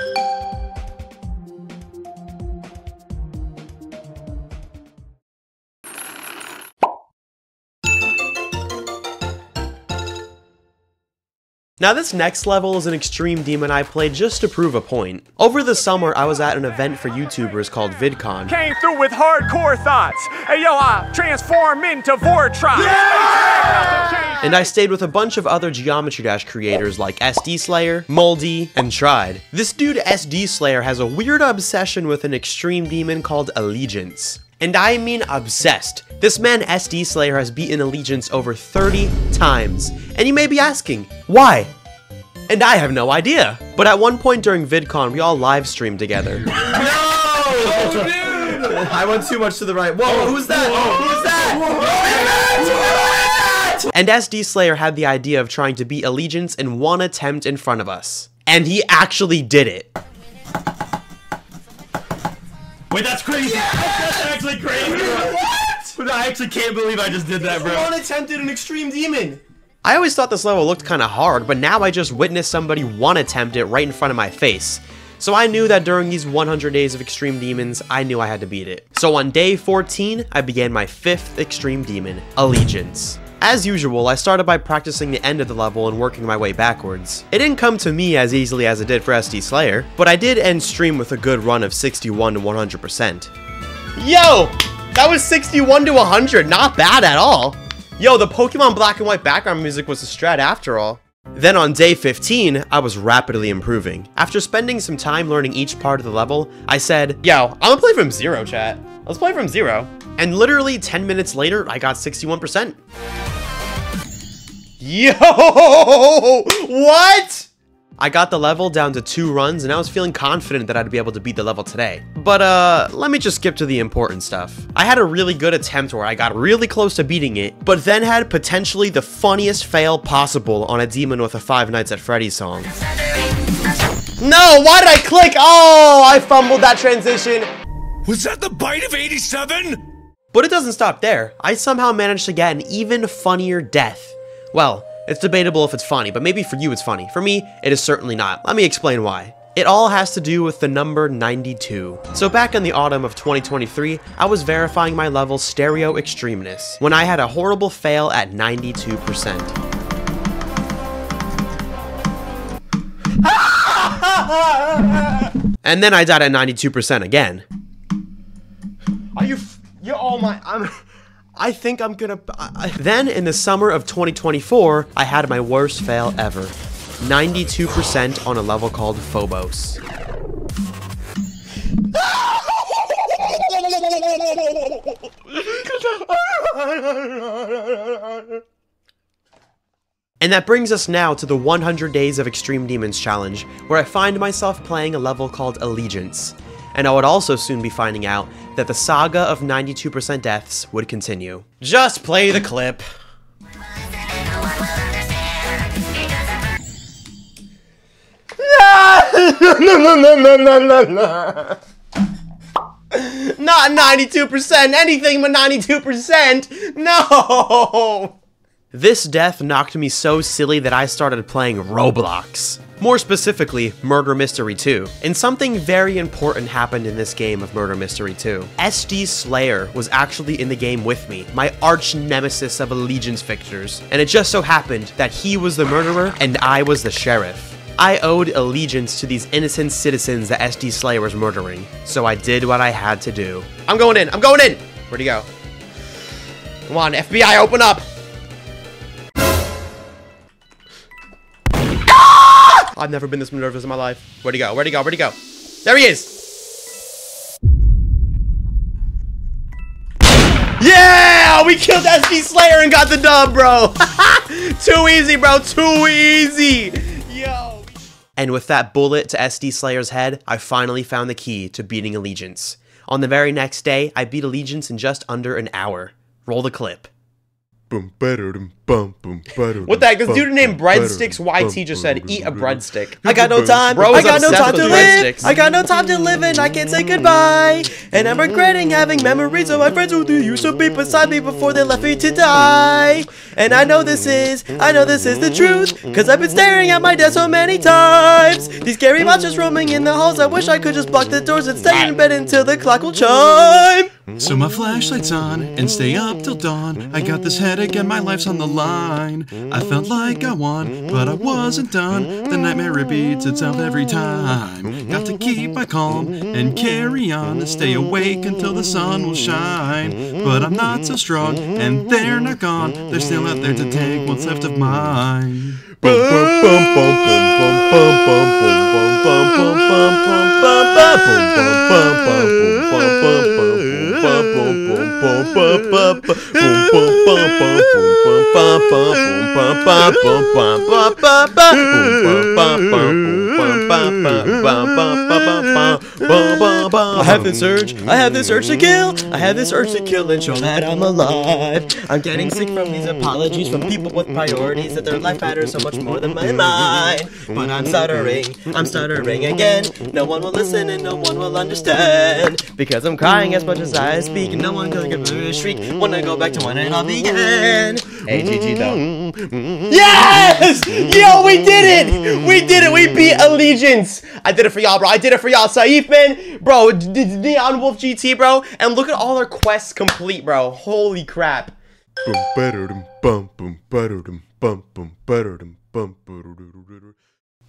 Now this next level is an extreme demon I played just to prove a point. Over the summer, I was at an event for YouTubers called VidCon. Came through with hardcore thoughts. Hey yo, I transform into Vortrox. Yeah! And I stayed with a bunch of other Geometry Dash creators like Sdslayer, Moldy, and Tried. This dude Sdslayer has a weird obsession with an extreme demon called Allegiance. And I mean obsessed. This man Sdslayer has beaten Allegiance over 30 times. And you may be asking, why? And I have no idea. But at one point during VidCon, we all live streamed together. No! Oh, dude! I went too much to the right. Whoa, who's that? Who's that? And Sdslayer had the idea of trying to beat Allegiance in one attempt in front of us. And he actually did it. Wait, that's crazy! Yeah! That's actually crazy! What? But I actually can't believe I just did that, bro. One attempted an extreme demon! I always thought this level looked kinda hard, but now I just witnessed somebody one attempt it right in front of my face. So I knew that during these 100 days of Extreme Demons, I knew I had to beat it. So on day 14, I began my 5th Extreme Demon, Allegiance. As usual, I started by practicing the end of the level and working my way backwards. It didn't come to me as easily as it did for Sdslayer, but I did end stream with a good run of 61 to 100%. Yo! That was 61 to 100, not bad at all. Yo, the Pokemon Black and White background music was a strat after all. Then on day 15, I was rapidly improving. After spending some time learning each part of the level, I said, yo, I'm gonna play from zero, chat. Let's play from zero. And literally 10 minutes later, I got 61%. Yo, what? I got the level down to 2 runs and I was feeling confident that I'd be able to beat the level today. But let me just skip to the important stuff. I had a really good attempt where I got really close to beating it, but then had potentially the funniest fail possible on a demon with a Five Nights at Freddy's song. No, why did I click? Oh, I fumbled that transition. Was that the bite of 87? But it doesn't stop there. I somehow managed to get an even funnier death. Well, it's debatable if it's funny, but maybe for you it's funny. For me, it is certainly not. Let me explain why. It all has to do with the number 92. So back in the autumn of 2023, I was verifying my level's stereo extremeness when I had a horrible fail at 92%. And then I died at 92% again. Are you oh my, I think I'm gonna... Then, in the summer of 2024, I had my worst fail ever. 92% on a level called Phobos. And that brings us now to the 100 Days of Extreme Demons challenge, where I find myself playing a level called Allegiance. And I would also soon be finding out that the saga of 92% deaths would continue. Just play the clip. Not 92%, anything but 92%, no! This death knocked me so silly that I started playing Roblox. More specifically, Murder Mystery 2. And something very important happened in this game of Murder Mystery 2. Sdslayer was actually in the game with me, my arch nemesis of Allegiance victors. And it just so happened that he was the murderer and I was the sheriff. I owed allegiance to these innocent citizens that Sdslayer was murdering, so I did what I had to do. I'm going in! Where'd he go? Come on, FBI, open up! I've never been this nervous in my life. Where'd he go? There he is! Yeah! We killed Sdslayer and got the dub, bro! Too easy, bro, too easy! Yo! And with that bullet to Sdslayer's head, I finally found the key to beating Allegiance. On the very next day, I beat Allegiance in just under an hour. Roll the clip. What the heck? This dude named Breadsticks YT just said, eat a breadstick. I got no time. Bro, I got no obsessed time with to live. breadsticks. I got no time to live and I can't say goodbye. And I'm regretting having memories of my friends who used to be beside me before they left me to die. And I know this is the truth, cause I've been staring at my desk so many times. These scary monsters roaming in the halls. I wish I could just block the doors and stay in bed until the clock will chime. So my flashlight's on and stay up till dawn. I got this headache and my life's on the line. I felt like I won, but I wasn't done. The nightmare repeats itself every time. Got to keep my calm and carry on and stay awake until the sun will shine. But I'm not so strong and they're not gone. They're still out there to take what's left of mine. I have this urge to kill. I have this urge to kill and show that I'm alive. I'm getting sick from these apologies from people with priorities that their life matters so much more than my mind. But I'm stuttering again. No one will listen and no one will understand. Because I'm crying as much as I speak and no one can give me a shriek when I go back to when it all began. AGG though. Yes! Yo, we did it! We did it! We beat Allegiance! I did it for y'all, bro. I did it for y'all. Saif, man. Bro, Neon Wolf GT, bro. And look at all our quests complete, bro. Holy crap.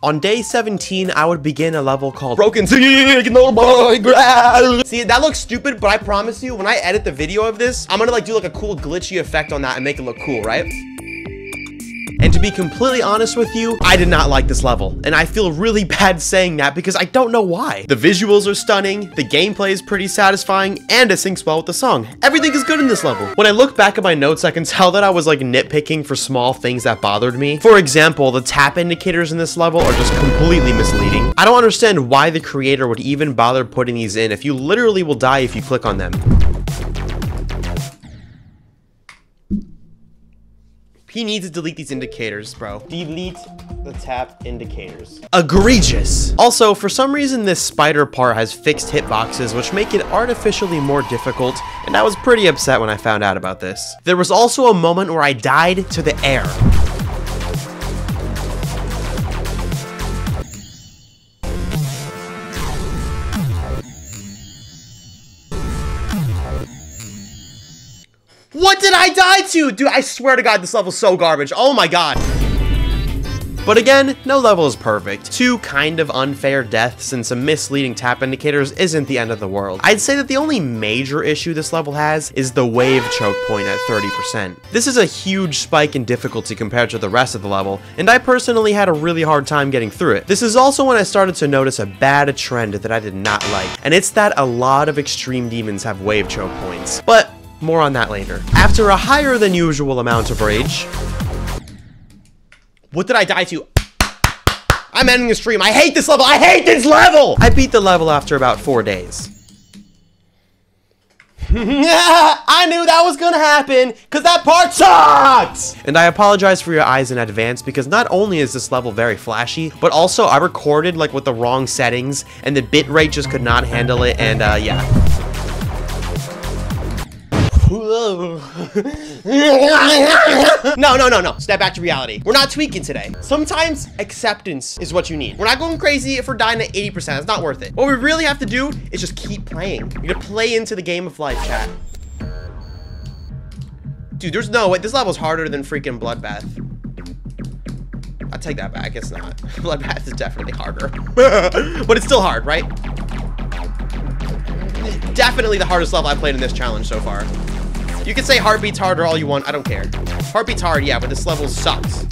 On day 17, I would begin a level called Broken Signal by Grass. See, that looks stupid, but I promise you, when I edit the video of this, I'm gonna like do like a cool glitchy effect on that and make it look cool, right? And to be completely honest with you, I did not like this level, and I feel really bad saying that because I don't know why. The visuals are stunning, the gameplay is pretty satisfying, and it syncs well with the song. Everything is good in this level. When I look back at my notes, I can tell that I was like nitpicking for small things that bothered me. For example, the tap indicators in this level are just completely misleading. I don't understand why the creator would even bother putting these in if you literally will die if you click on them. He needs to delete these indicators, bro. Delete the tap indicators. Egregious. Also, for some reason, this spider part has fixed hitboxes, which make it artificially more difficult, and I was pretty upset when I found out about this. There was also a moment where I died to the air. What did I die to? Dude, I swear to God, this level's so garbage. Oh my God. But again, no level is perfect. 2 kind of unfair deaths and some misleading tap indicators isn't the end of the world. I'd say that the only major issue this level has is the wave choke point at 30%. This is a huge spike in difficulty compared to the rest of the level, and I personally had a really hard time getting through it. This is also when I started to notice a bad trend that I did not like, and it's that a lot of extreme demons have wave choke points. But more on that later. After a higher than usual amount of rage... What did I die to? I'm ending the stream. I hate this level. I hate this level! I beat the level after about 4 days. I knew that was gonna happen, because that part sucks! And I apologize for your eyes in advance, because not only is this level very flashy, but also I recorded like with the wrong settings, and the bitrate just could not handle it, and yeah. No. Step back to reality. We're not tweaking today. Sometimes acceptance is what you need. We're not going crazy if we're dying at 80%. It's not worth it. What we really have to do is just keep playing. You gotta play into the game of life, chat. Dude, there's no way. This level's harder than freaking Bloodbath. I'll take that back. It's not. Bloodbath is definitely harder. But it's still hard, right? Definitely the hardest level I've played in this challenge so far. You can say Heartbeat's harder all you want, I don't care. Heartbeat's hard, yeah, but this level sucks.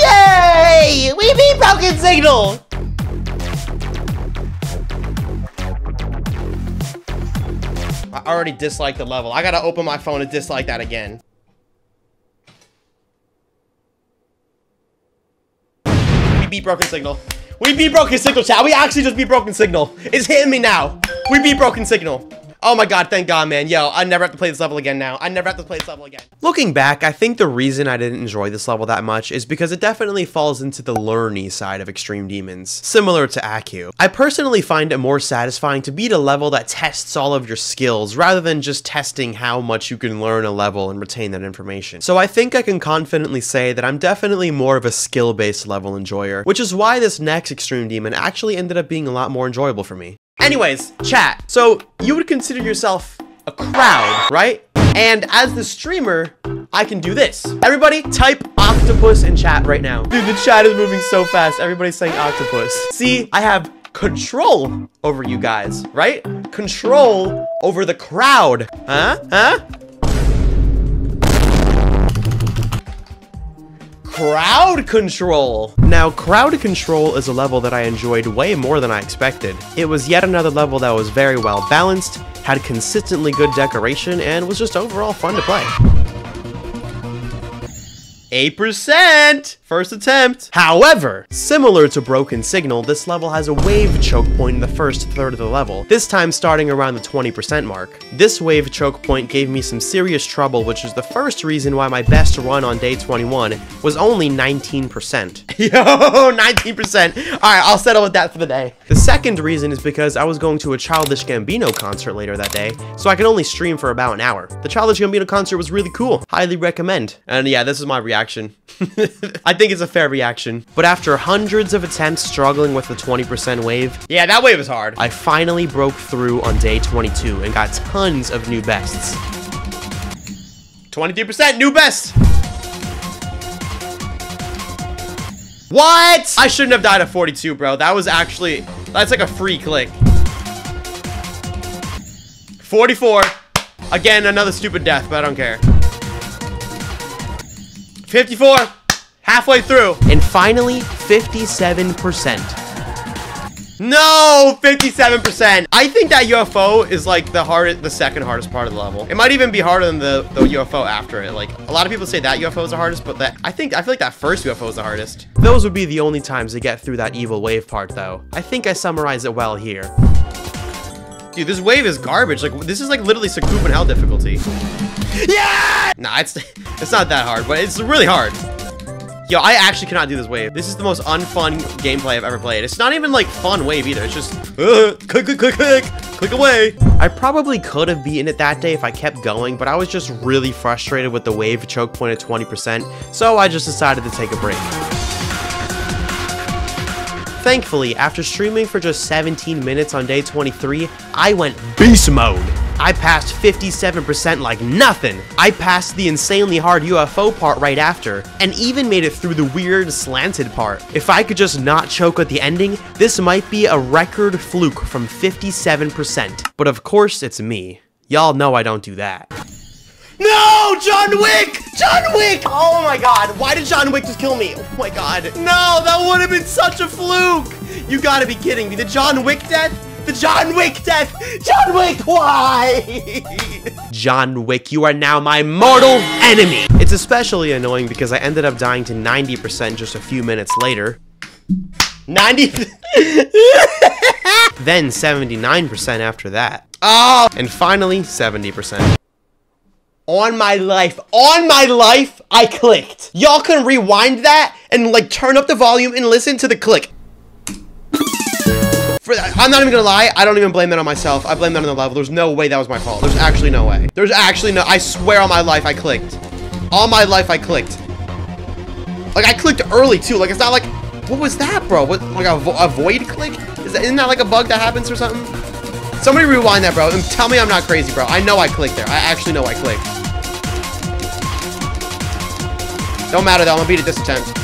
Yay! We beat Broken Signal! I already disliked the level. I gotta open my phone and dislike that again. We beat Broken Signal. We beat Broken Signal, chat. We actually just beat Broken Signal. It's hitting me now. We beat Broken Signal. Oh my god, thank god, man. Yo, I never have to play this level again now. I never have to play this level again. Looking back, I think the reason I didn't enjoy this level that much is because it definitely falls into the learny side of Extreme Demons, similar to Acu. I personally find it more satisfying to beat a level that tests all of your skills rather than just testing how much you can learn a level and retain that information. So I think I can confidently say that I'm definitely more of a skill-based level enjoyer, which is why this next Extreme Demon actually ended up being a lot more enjoyable for me. Anyways, chat. So you would consider yourself a crowd, right? And as the streamer, I can do this. Everybody type octopus in chat right now. Dude, the chat is moving so fast. Everybody's saying octopus. See, I have control over you guys, right? Control over the crowd. Huh? Crowd control. Now, crowd control is a level that I enjoyed way more than I expected. It was yet another level that was very well balanced, had consistently good decoration, and was just overall fun to play. 8%! First attempt! However, similar to Broken Signal, this level has a wave choke point in the first third of the level, this time starting around the 20% mark. This wave choke point gave me some serious trouble, which is the first reason why my best run on day 21 was only 19%. Yo, 19%! Alright, I'll settle with that for the day. The second reason is because I was going to a Childish Gambino concert later that day, so I could only stream for about an hour. The Childish Gambino concert was really cool. Highly recommend. And yeah, this is my reaction. I think it's a fair reaction. But after hundreds of attempts struggling with the 20% wave, yeah, that wave is hard, I finally broke through on day 22 and got tons of new bests. 23% new best! What? I shouldn't have died at 42, bro. That was actually, that's like a free click. 44. Again, another stupid death, but I don't care. 54, halfway through. And finally, 57%. No, 57%. I think that UFO is like the second hardest part of the level. It might even be harder than the UFO after it. Like, a lot of people say that UFO is the hardest, but I feel like that first UFO is the hardest. Those would be the only times to get through that evil wave part, though. I think I summarized it well here. Dude, this wave is garbage. Like, this is like literally Sakup in hell difficulty. Yeah! Nah, it's not that hard, but it's really hard. Yo, I actually cannot do this wave. This is the most unfun gameplay I've ever played. It's not even like fun wave either. It's just click away. I probably could have beaten it that day if I kept going, but I was just really frustrated with the wave choke point at 20%, so I just decided to take a break. Thankfully, after streaming for just 17 minutes on day 23, I went beast mode. I passed 57% like nothing. I passed the insanely hard UFO part right after, and even made it through the weird slanted part. If I could just not choke at the ending, this might be a record fluke from 57%. But of course, it's me. Y'all know I don't do that. No! John Wick! John Wick! Oh my god, why did John Wick just kill me? Oh my god. No, that would have been such a fluke! You gotta be kidding me. The John Wick death? The John Wick death! John Wick, why? John Wick, you are now my mortal enemy! It's especially annoying because I ended up dying to 90% just a few minutes later. 90? Then 79% after that. Oh! And finally, 70%. On my life, I clicked. Y'all can rewind that and like turn up the volume and listen to the click. I'm not even gonna lie, I don't even blame that on myself. I blame that on the level. There's no way that was my fault. There's actually no way. There's actually no, I swear on my life I clicked. On my life I clicked. Like I clicked early too. Like it's not like, what was that, bro? What, like a void click? Isn't that like a bug that happens or something? Somebody rewind that, bro, and tell me I'm not crazy, bro. I know I clicked there. I actually know I clicked. Don't matter, though. I'm gonna beat it this attempt.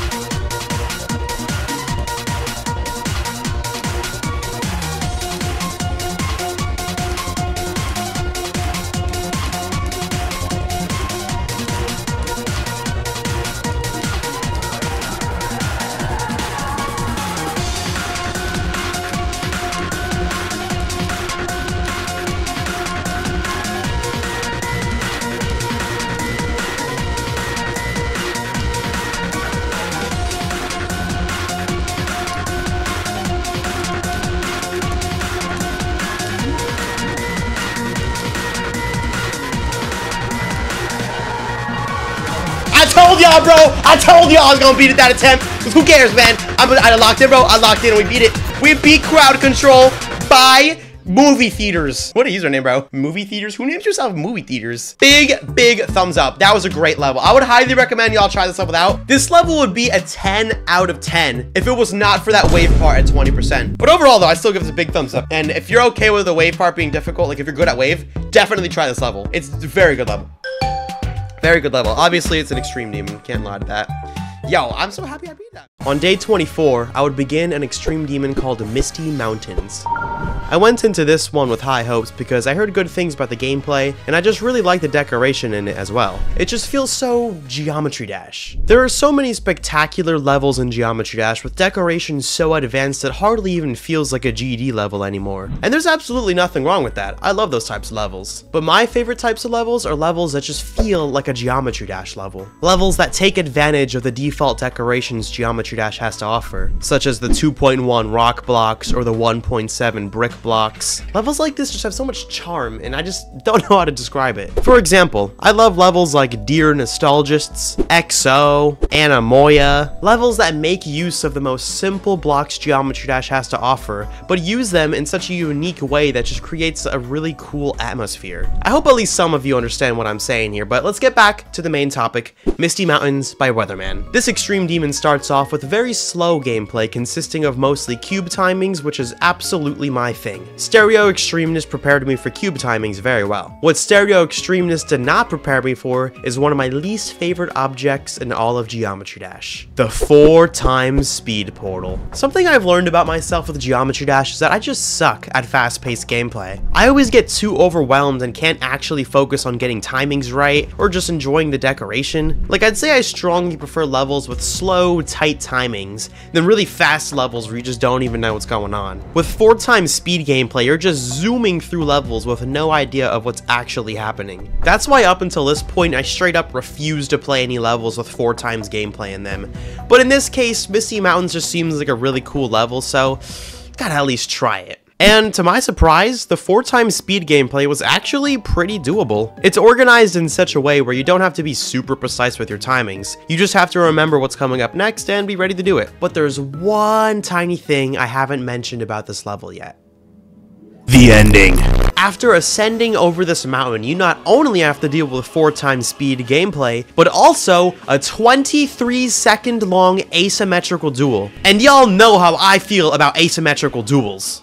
told y'all, bro. I told y'all I was gonna beat it that attempt. Who cares, man? I locked in, bro. I locked in and we beat it. We beat crowd control by movie theaters. What a username, bro. Movie theaters? Who names yourself movie theaters? Big thumbs up. That was a great level. I would highly recommend y'all try this level out. This level would be a 10 out of 10 if it was not for that wave part at 20%. But overall, though, I still give this a big thumbs up. And if you're okay with the wave part being difficult, like if you're good at wave, definitely try this level. It's a very good level. Very good level. Obviously, it's an extreme demon. Can't lie to that. Yo, I'm so happy I beat that. On day 24, I would begin an extreme demon called Misty Mountains. I went into this one with high hopes because I heard good things about the gameplay, and I just really like the decoration in it as well. It just feels so Geometry Dash. There are so many spectacular levels in Geometry Dash with decorations so advanced it hardly even feels like a GD level anymore. And there's absolutely nothing wrong with that. I love those types of levels. But my favorite types of levels are levels that just feel like a Geometry Dash level. Levels that take advantage of the default decorations Geometry Dash has to offer, such as the 2.1 rock blocks or the 1.7 brick blocks. Levels like this just have so much charm, and I just don't know how to describe it. For example, I love levels like Dear Nostalgists, XO, Anamoya, levels that make use of the most simple blocks Geometry Dash has to offer, but use them in such a unique way that just creates a really cool atmosphere. I hope at least some of you understand what I'm saying here, but let's get back to the main topic, Misty Mountains by Weatherman. This extreme demon starts off with very slow gameplay consisting of mostly cube timings, which is absolutely my thing. Stereo Extremeness prepared me for cube timings very well. What Stereo Extremeness did not prepare me for is one of my least favorite objects in all of Geometry Dash. The 4x speed portal. Something I've learned about myself with Geometry Dash is that I just suck at fast-paced gameplay. I always get too overwhelmed and can't actually focus on getting timings right or just enjoying the decoration. Like, I'd say I strongly prefer levels with slow, tight timings than really fast levels where you just don't even know what's going on. With 4x speed gameplay, you're just zooming through levels with no idea of what's actually happening. That's why up until this point, I straight up refuse to play any levels with 4x gameplay in them. But in this case, Misty Mountains just seems like a really cool level, so gotta at least try it. And to my surprise, the 4x speed gameplay was actually pretty doable. It's organized in such a way where you don't have to be super precise with your timings. You just have to remember what's coming up next and be ready to do it. But there's one tiny thing I haven't mentioned about this level yet. The ending. After ascending over this mountain, you not only have to deal with 4x speed gameplay, but also a 23-second long asymmetrical duel. And y'all know how I feel about asymmetrical duels.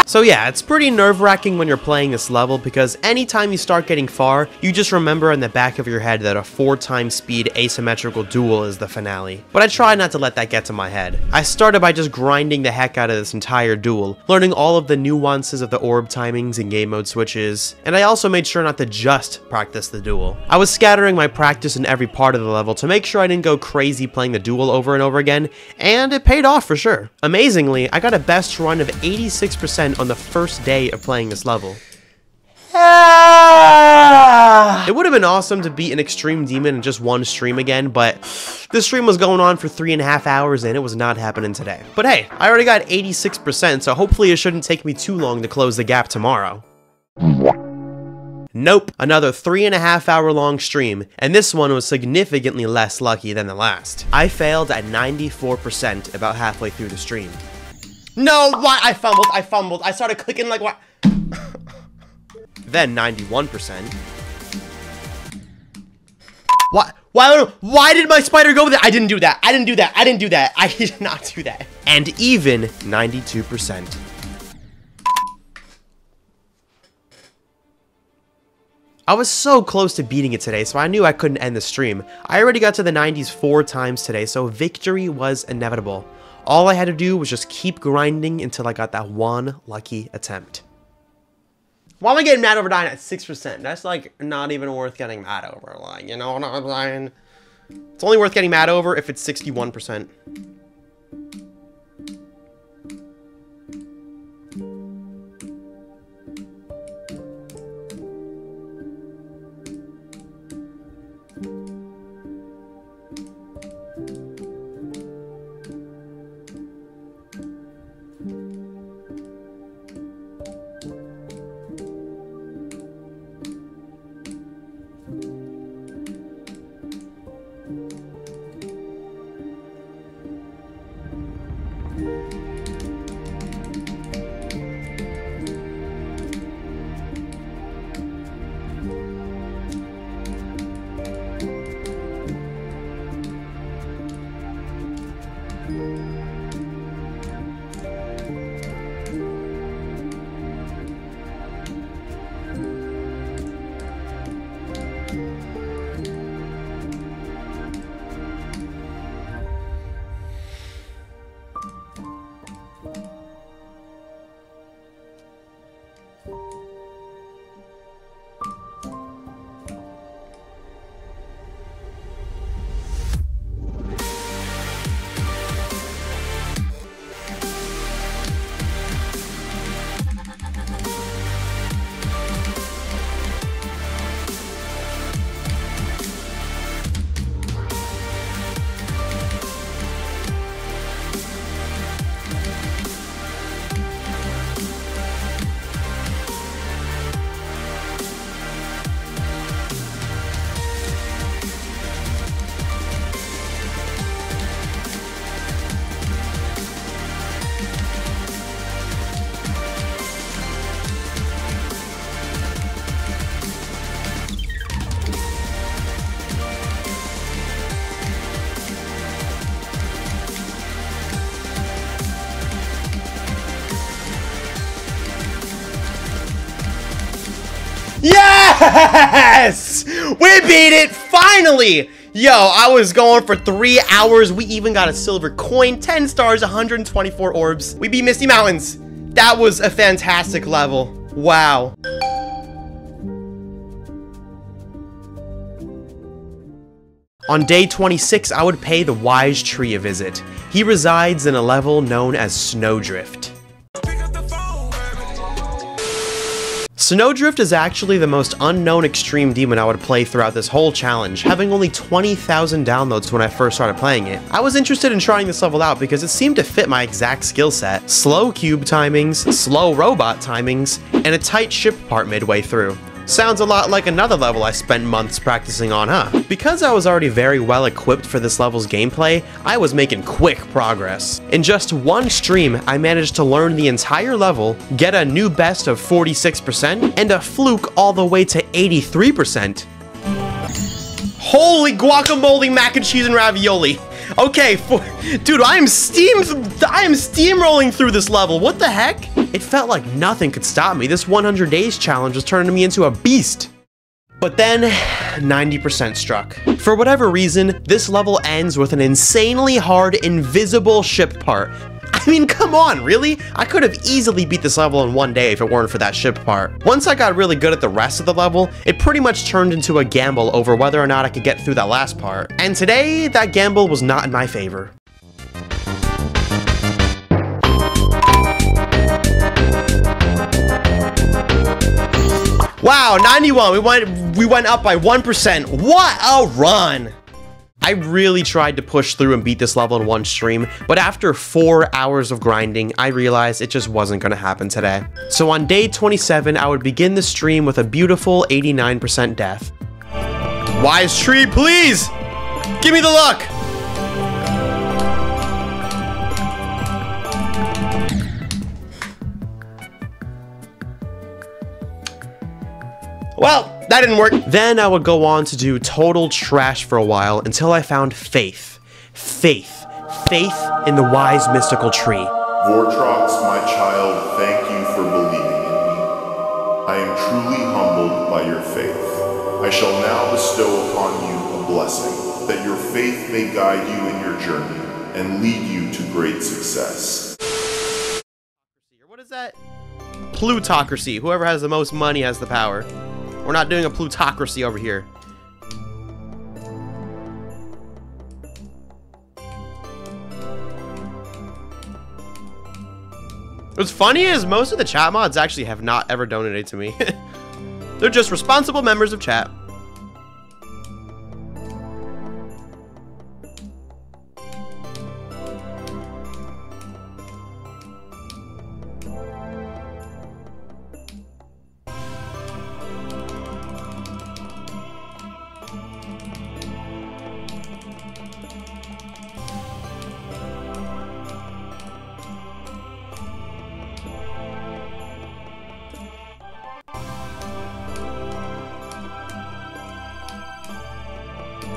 So yeah, it's pretty nerve-wracking when you're playing this level because anytime you start getting far, you just remember in the back of your head that a 4x speed asymmetrical duel is the finale. But I try not to let that get to my head. I started by just grinding the heck out of this entire duel, learning all of the nuances of the orb timings and game mode switches, and I also made sure not to just practice the duel. I was scattering my practice in every part of the level to make sure I didn't go crazy playing the duel over and over again, and it paid off for sure. Amazingly, I got a best run of 86% on the first day of playing this level. It would have been awesome to beat an extreme demon in just one stream again, but this stream was going on for 3.5 hours and it was not happening today. But hey, I already got 86%, so hopefully it shouldn't take me too long to close the gap tomorrow. Nope, another 3.5 hour long stream, and this one was significantly less lucky than the last. I failed at 94% about halfway through the stream. No, why? I fumbled. I started clicking like what? Then 91%. What? Why did my spider go there? I didn't do that. I did not do that. And even 92%. I was so close to beating it today, so I knew I couldn't end the stream. I already got to the 90s 4 times today, so victory was inevitable. All I had to do was just keep grinding until I got that one lucky attempt. Why am I getting mad over dying at 6%? That's like not even worth getting mad over. Like, you know what I'm saying? It's only worth getting mad over if it's 61%. Yes! We beat it, finally! Yo, I was going for 3 hours. We even got a silver coin, 10 stars, 124 orbs. We beat Misty Mountains. That was a fantastic level. Wow. On day 26, I would pay the Wise Tree a visit. He resides in a level known as Snowdrift. Snowdrift is actually the most unknown extreme demon I would play throughout this whole challenge, having only 20,000 downloads when I first started playing it. I was interested in trying this level out because it seemed to fit my exact skill set: slow cube timings, slow robot timings, and a tight ship part midway through. Sounds a lot like another level I spent months practicing on, huh? Because I was already very well equipped for this level's gameplay, I was making quick progress. In just one stream, I managed to learn the entire level, get a new best of 46%, and a fluke all the way to 83%. Holy guacamole, mac and cheese, and ravioli. Okay, dude, I am steamrolling through this level. What the heck? It felt like nothing could stop me. This 100 days challenge was turning me into a beast. But then, 90% struck. For whatever reason, this level ends with an insanely hard invisible ship part. I mean, come on, really? I could have easily beat this level in one day if it weren't for that ship part. Once I got really good at the rest of the level, it pretty much turned into a gamble over whether or not I could get through that last part. And today, that gamble was not in my favor. Wow, 91, we went up by 1%. What a run! I really tried to push through and beat this level in one stream, but after 4 hours of grinding, I realized it just wasn't gonna happen today. So on day 27, I would begin the stream with a beautiful 89% death. Wise Tree, please! Give me the luck! Well, that didn't work. Then I would go on to do total trash for a while until I found faith. Faith in the wise mystical tree. Vortrox, my child, thank you for believing in me. I am truly humbled by your faith. I shall now bestow upon you a blessing, that your faith may guide you in your journey and lead you to great success. What is that? Plutocracy. Whoever has the most money has the power. We're not doing a plutocracy over here. What's funny is most of the chat mods actually have not ever donated to me. They're just responsible members of chat.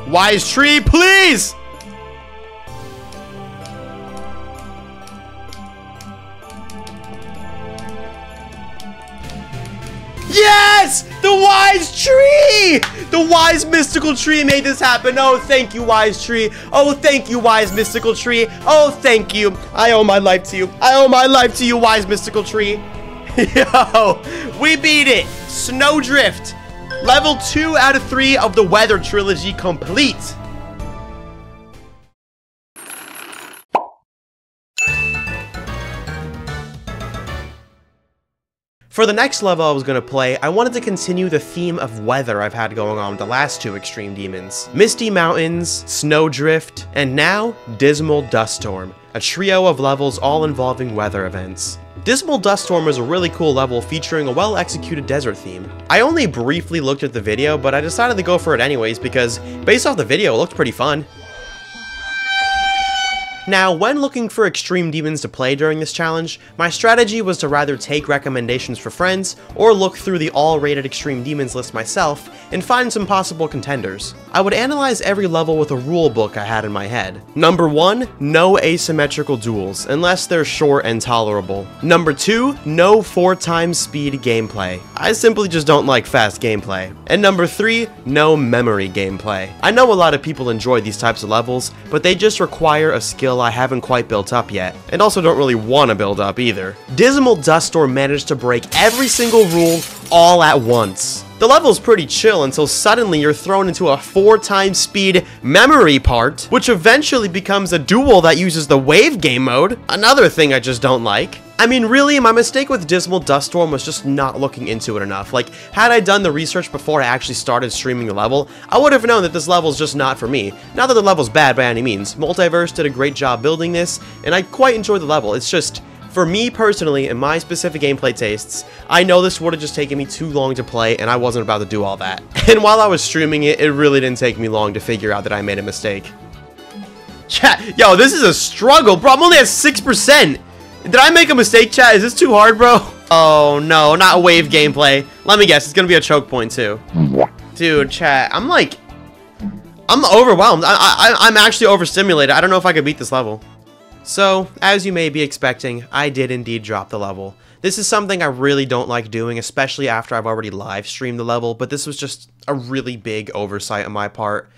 Wise Tree, please! Yes! The Wise Tree! The Wise Mystical Tree made this happen. Oh, thank you, Wise Tree. Oh, thank you, Wise Mystical Tree. Oh, thank you. I owe my life to you. I owe my life to you, Wise Mystical Tree. Yo, we beat it. Snowdrift. Level 2 out of 3 of the Weather Trilogy complete. For the next level I was going to play, I wanted to continue the theme of weather I've had going on with the last two extreme demons. Misty Mountains, Snowdrift, and now Dismal Duststorm, a trio of levels all involving weather events. Dismal Duststorm is a really cool level featuring a well-executed desert theme. I only briefly looked at the video, but I decided to go for it anyways because, based off the video, it looked pretty fun. Now, when looking for extreme demons to play during this challenge, my strategy was to rather take recommendations for friends or look through the all-rated extreme demons list myself and find some possible contenders. I would analyze every level with a rule book I had in my head. Number 1, no asymmetrical duels, unless they're short and tolerable. Number 2, no 4x speed gameplay. I simply just don't like fast gameplay. And number 3, no memory gameplay. I know a lot of people enjoy these types of levels, but they just require a skill I haven't quite built up yet, and also don't really want to build up either. Dismal Dust Storm managed to break every single rule all at once. The level's pretty chill until suddenly you're thrown into a 4x speed memory part, which eventually becomes a duel that uses the wave game mode, another thing I just don't like. I mean, really, my mistake with Dismal Dust Storm was just not looking into it enough. Like, had I done the research before I actually started streaming the level, I would have known that this level's just not for me. Not that the level's bad by any means. Multiverse did a great job building this, and I quite enjoyed the level. It's just, for me personally, and my specific gameplay tastes, I know this would have just taken me too long to play, and I wasn't about to do all that. And while I was streaming it, it really didn't take me long to figure out that I made a mistake. Chat, yo, this is a struggle, bro. I'm only at 6%. Did I make a mistake, chat? Is this too hard, bro? Oh, no, not wave gameplay. Let me guess, it's gonna be a choke point, too. Dude, chat, I'm overwhelmed. I'm actually overstimulated. I don't know if I could beat this level. So, as you may be expecting, I did indeed drop the level. This is something I really don't like doing, especially after I've already live streamed the level, but this was just a really big oversight on my part.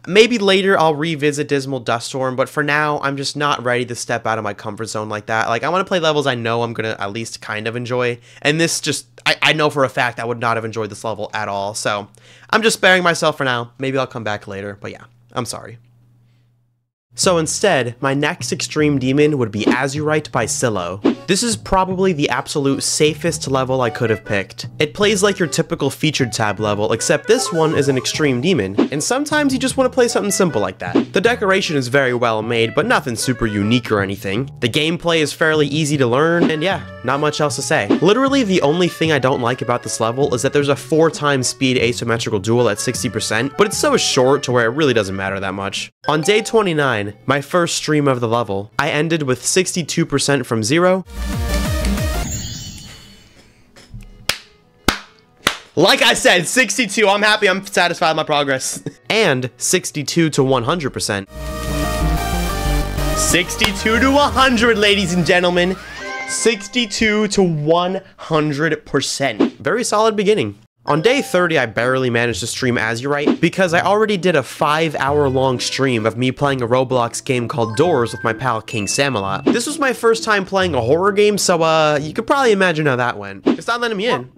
Maybe later I'll revisit Dismal Dust Storm, but for now, I'm just not ready to step out of my comfort zone like that. Like, I want to play levels I know I'm going to at least kind of enjoy, and this just, I know for a fact I would not have enjoyed this level at all, so I'm just sparing myself for now. Maybe I'll come back later, but yeah, I'm sorry. So instead, my next extreme demon would be Azurite by Silo. This is probably the absolute safest level I could have picked. It plays like your typical featured tab level, except this one is an extreme demon, and sometimes you just want to play something simple like that. The decoration is very well made, but nothing super unique or anything. The gameplay is fairly easy to learn, and yeah, not much else to say. Literally, the only thing I don't like about this level is that there's a 4x speed asymmetrical duel at 60%, but it's so short to where it really doesn't matter that much. On day 29, my first stream of the level, I ended with 62% from 0. Like I said, 62, I'm happy, I'm satisfied with my progress. And 62 to 100%. 62 to 100, ladies and gentlemen. 62 to 100%. Very solid beginning. On day 30, I barely managed to stream Azurite because I already did a 5-hour-long stream of me playing a Roblox game called Doors with my pal King Samalot. This was my first time playing a horror game, so you could probably imagine how that went. It's not letting me in.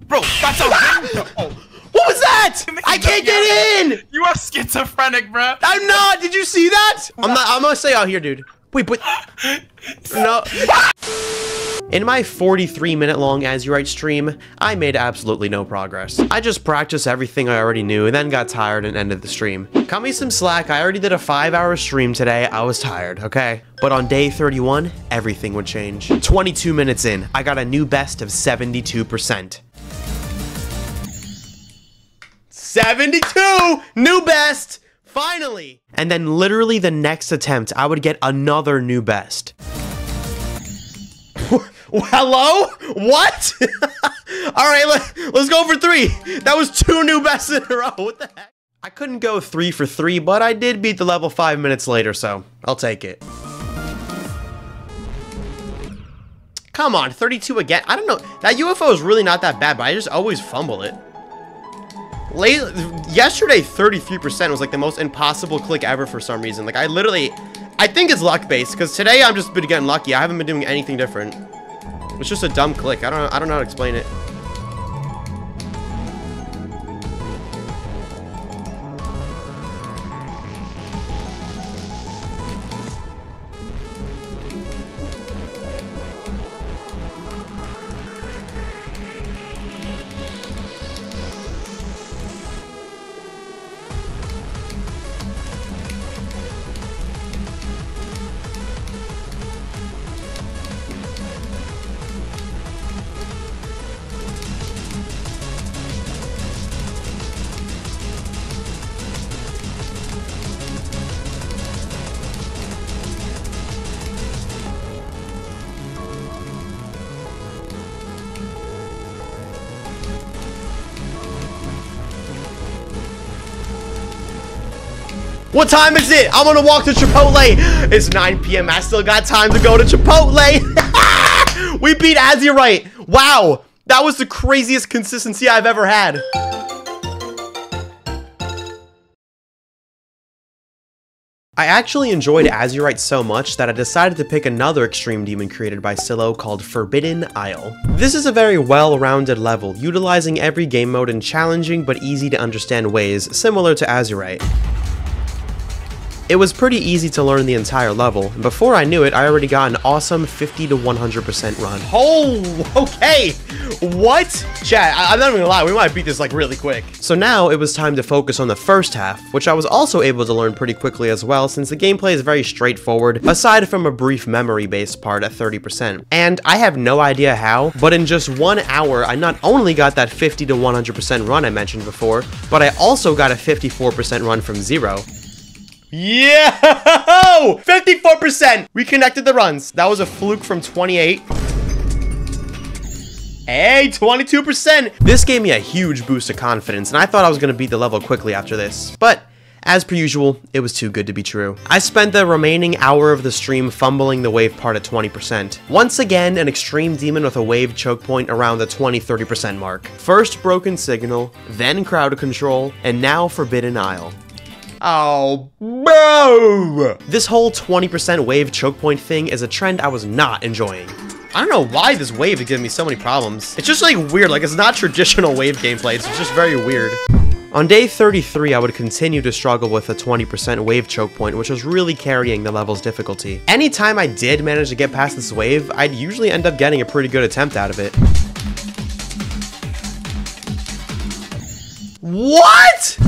Bro, that's a What was that? I can't get in! You are schizophrenic, bro. I'm not! Did you see that? I'm gonna stay out here, dude. Wait, but... No. In my 43-minute long Azurite stream, I made absolutely no progress. I just practiced everything I already knew and then got tired and ended the stream. Cut me some slack, I already did a 5-hour stream today, I was tired, okay? But on day 31, everything would change. 22 minutes in, I got a new best of 72%. 72! New best! Finally! And then literally the next attempt, I would get another new best. Hello? What? Alright, let's go for 3. That was 2 new bests in a row. What the heck? I couldn't go 3 for 3, but I did beat the level 5 minutes later, so I'll take it. Come on, 32 again. I don't know. That UFO is really not that bad, but I just always fumble it. Yesterday, 33% was like the most impossible click ever for some reason. Like, I think it's luck-based, because today I've just been getting lucky. I haven't been doing anything different. It's just a dumb click. I don't know how to explain it. What time is it? I'm gonna walk to Chipotle. It's 9 p.m. I still got time to go to Chipotle. We beat Azurite. Wow, that was the craziest consistency I've ever had. I actually enjoyed Azurite so much that I decided to pick another extreme demon created by Silo called Forbidden Isle. This is a very well-rounded level, utilizing every game mode in challenging but easy to understand ways, similar to Azurite. It was pretty easy to learn the entire level, and before I knew it, I already got an awesome 50 to 100% run. Oh, okay! What? Chat, I'm not even gonna lie, we might beat this like really quick. So now it was time to focus on the first half, which I was also able to learn pretty quickly as well, since the gameplay is very straightforward, aside from a brief memory-based part at 30%. And I have no idea how, but in just 1 hour, I not only got that 50 to 100% run I mentioned before, but I also got a 54% run from 0. Yeah! 54%! We connected the runs. That was a fluke from 28. Hey, 22%! This gave me a huge boost of confidence, and I thought I was going to beat the level quickly after this. But, as per usual, it was too good to be true. I spent the remaining hour of the stream fumbling the wave part at 20%. Once again, an extreme demon with a wave choke point around the 20-30% mark. First Broken Signal, then Crowd Control, and now Forbidden Isle. Oh, bro! This whole 20% wave choke point thing is a trend I was not enjoying. I don't know why this wave is giving me so many problems. It's just like weird, like it's not traditional wave gameplay, it's just very weird. On day 33, I would continue to struggle with a 20% wave choke point, which was really carrying the level's difficulty. Anytime I did manage to get past this wave, I'd usually end up getting a pretty good attempt out of it. What?!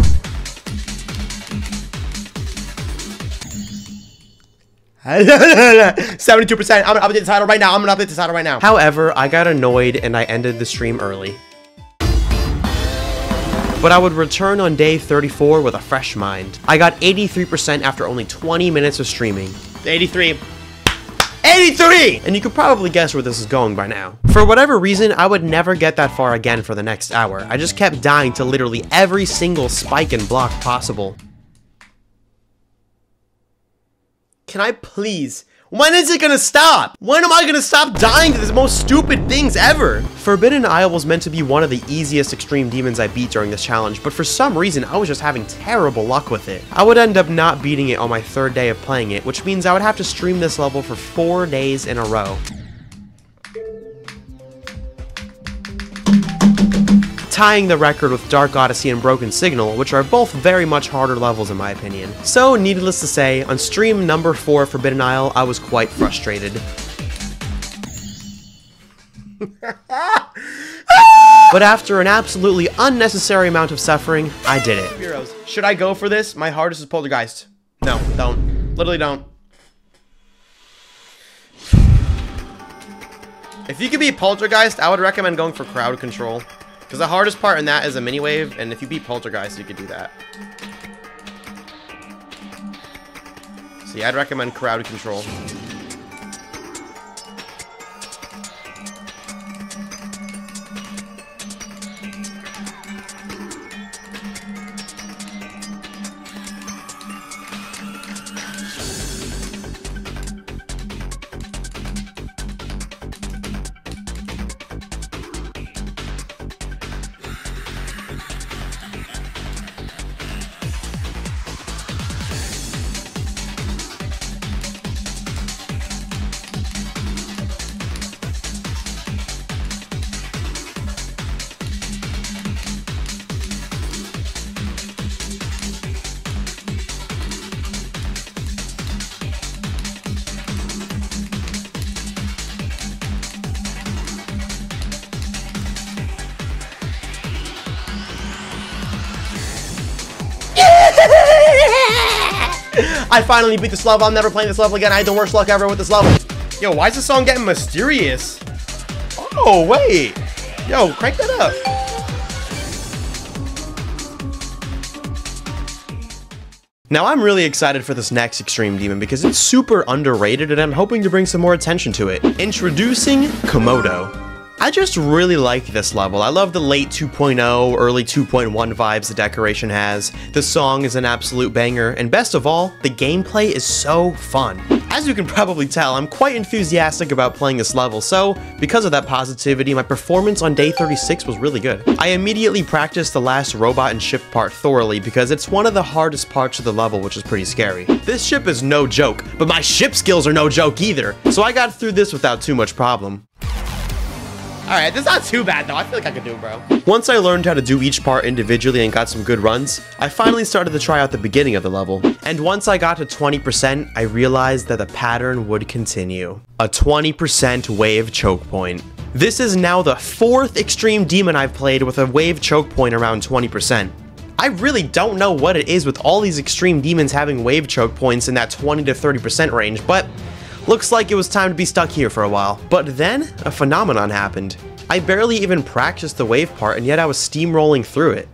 72%. I'm gonna update the title right now. However, I got annoyed and I ended the stream early. But I would return on day 34 with a fresh mind. I got 83% after only 20 minutes of streaming. 83. 83! And you could probably guess where this is going by now. For whatever reason, I would never get that far again for the next hour. I just kept dying to literally every single spike and block possible. Can I please? When is it gonna stop? When am I gonna stop dying to the most stupid things ever? Forbidden Isle was meant to be one of the easiest extreme demons I beat during this challenge, but for some reason I was just having terrible luck with it. I would end up not beating it on my 3rd day of playing it, which means I would have to stream this level for 4 days in a row. Tying the record with Dark Odyssey and Broken Signal, which are both very much harder levels in my opinion. So, needless to say, on stream number 4 of Forbidden Isle, I was quite frustrated. But after an absolutely unnecessary amount of suffering, I did it. Heroes, should I go for this? My hardest is Poltergeist. No, don't. Literally don't. If you could beat Poltergeist, I would recommend going for Crowd Control. Because the hardest part in that is a mini wave, and if you beat Poltergeist, you could do that. So yeah, I'd recommend Crowd Control. I finally beat this level. I'm never playing this level again. I had the worst luck ever with this level. Yo, why is this song getting mysterious? Oh, wait. Yo, crank that up. Now, I'm really excited for this next extreme demon because it's super underrated and I'm hoping to bring some more attention to it. Introducing Komodo. I just really like this level. I love the late 2.0, early 2.1 vibes the decoration has. The song is an absolute banger, and best of all, the gameplay is so fun. As you can probably tell, I'm quite enthusiastic about playing this level, so because of that positivity, my performance on day 36 was really good. I immediately practiced the last robot and ship part thoroughly because it's one of the hardest parts of the level, which is pretty scary. This ship is no joke, but my ship skills are no joke either, so I got through this without too much problem. Alright, that's not too bad though. I feel like I could do it, bro. Once I learned how to do each part individually and got some good runs, I finally started to try out the beginning of the level. And once I got to 20%, I realized that the pattern would continue. A 20% wave choke point. This is now the 4th extreme demon I've played with a wave choke point around 20%. I really don't know what it is with all these extreme demons having wave choke points in that 20 to 30% range, but looks like it was time to be stuck here for a while. But then, a phenomenon happened. I barely even practiced the wave part, and yet I was steamrolling through it.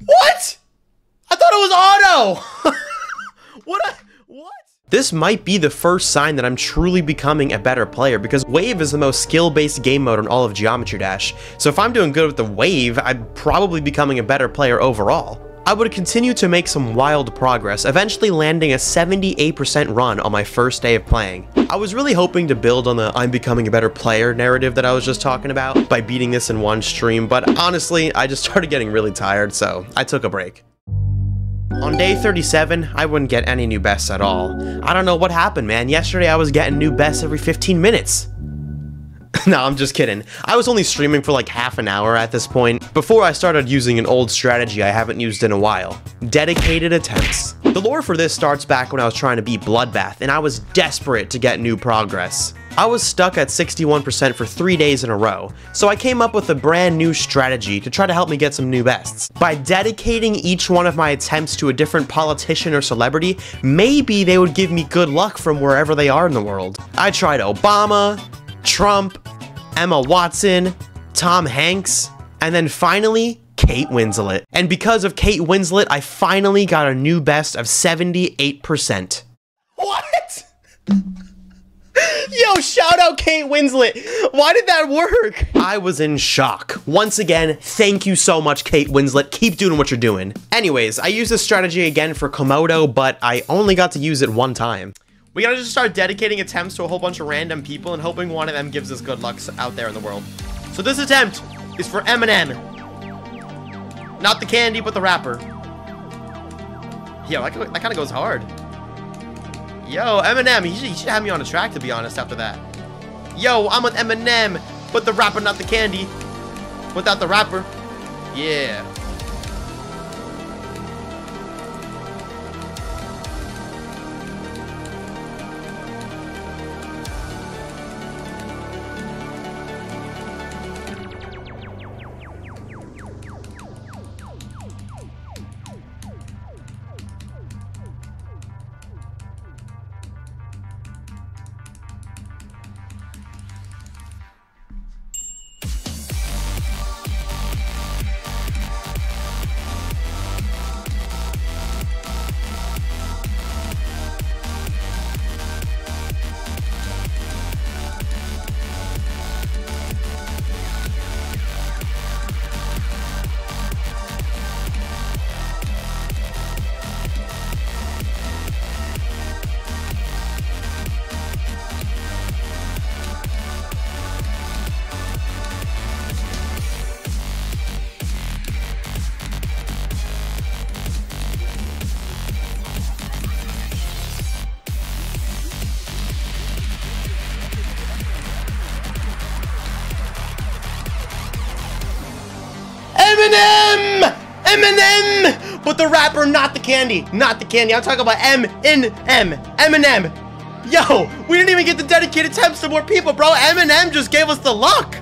What? I thought it was auto! What? This might be the first sign that I'm truly becoming a better player, because Wave is the most skill-based game mode in all of Geometry Dash. So if I'm doing good with the Wave, I'm probably becoming a better player overall. I would continue to make some wild progress, eventually landing a 78% run on my first day of playing. I was really hoping to build on the I'm becoming a better player narrative that I was just talking about by beating this in one stream, but honestly, I just started getting really tired, so I took a break. On day 37, I wouldn't get any new bests at all. I don't know what happened, man. Yesterday I was getting new bests every 15 minutes. No, I'm just kidding. I was only streaming for like half an hour at this point, before I started using an old strategy I haven't used in a while. Dedicated attempts. The lore for this starts back when I was trying to beat Bloodbath, and I was desperate to get new progress. I was stuck at 61% for 3 days in a row, so I came up with a brand new strategy to try to help me get some new bests. By dedicating each one of my attempts to a different politician or celebrity, maybe they would give me good luck from wherever they are in the world. I tried Obama, Trump, Emma Watson, Tom Hanks, and then finally, Kate Winslet. And because of Kate Winslet, I finally got a new best of 78%. What? Yo, shout out Kate Winslet. Why did that work? I was in shock. Once again, thank you so much, Kate Winslet. Keep doing what you're doing. Anyways, I used this strategy again for Komodo, but I only got to use it one time. We gotta just start dedicating attempts to a whole bunch of random people and hoping one of them gives us good luck out there in the world. So this attempt is for Eminem. Not the candy, but the rapper. Yo, that kind of goes hard. Yo, Eminem, he should have me on a track, to be honest, after that. Yo, I'm with Eminem, but the rapper, not the candy. Without the rapper. Yeah. Eminem! But the rapper, not the candy. Not the candy. I'm talking about Eminem. Yo, we didn't even get the dedicated attempts to more people, bro. Eminem just gave us the luck.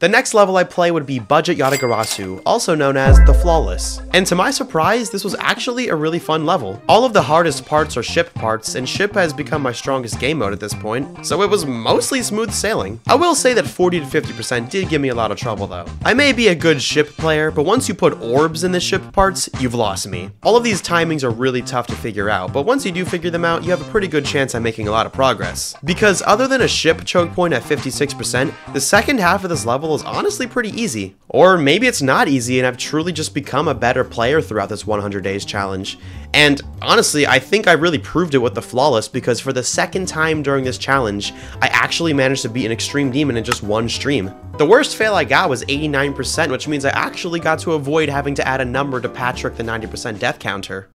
The next level I play would be Budget Yatagarasu, also known as the Flawless. And to my surprise, this was actually a really fun level. All of the hardest parts are ship parts, and ship has become my strongest game mode at this point, so it was mostly smooth sailing. I will say that 40 to 50% did give me a lot of trouble though. I may be a good ship player, but once you put orbs in the ship parts, you've lost me. All of these timings are really tough to figure out, but once you do figure them out, you have a pretty good chance at making a lot of progress. Because other than a ship choke point at 56%, the second half of this level is honestly pretty easy. Or maybe it's not easy and I've truly just become a better player throughout this 100 days challenge. And honestly, I think I really proved it with the Flawless, because for the second time during this challenge, I actually managed to beat an Extreme Demon in just one stream. The worst fail I got was 89%, which means I actually got to avoid having to add a number to Patrick the 90% death counter.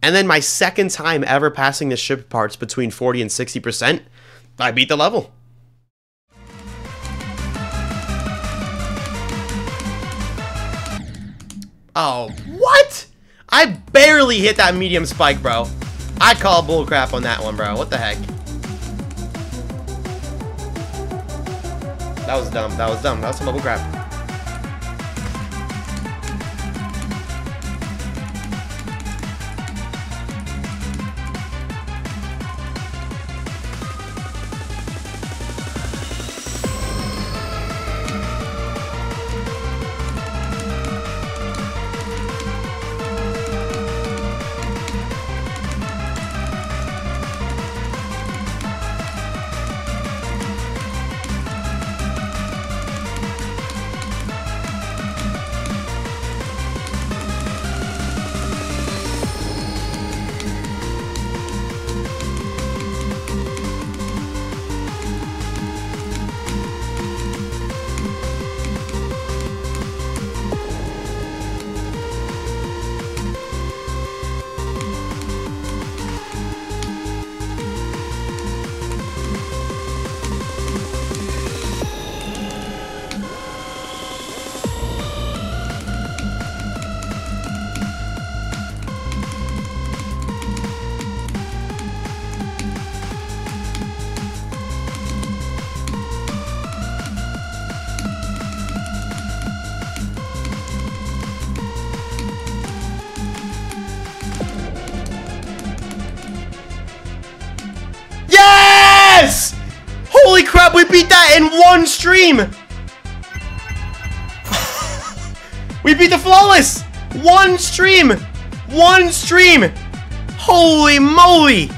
And then my second time ever passing the ship parts between 40 and 60%, I beat the level. Oh, what? I barely hit that medium spike, bro. I call bullcrap on that one, bro. What the heck? That was dumb. That was dumb. That was some bullcrap. Yes! Holy crap, we beat that in one stream! We beat the Flawless! One stream! One stream! Holy moly!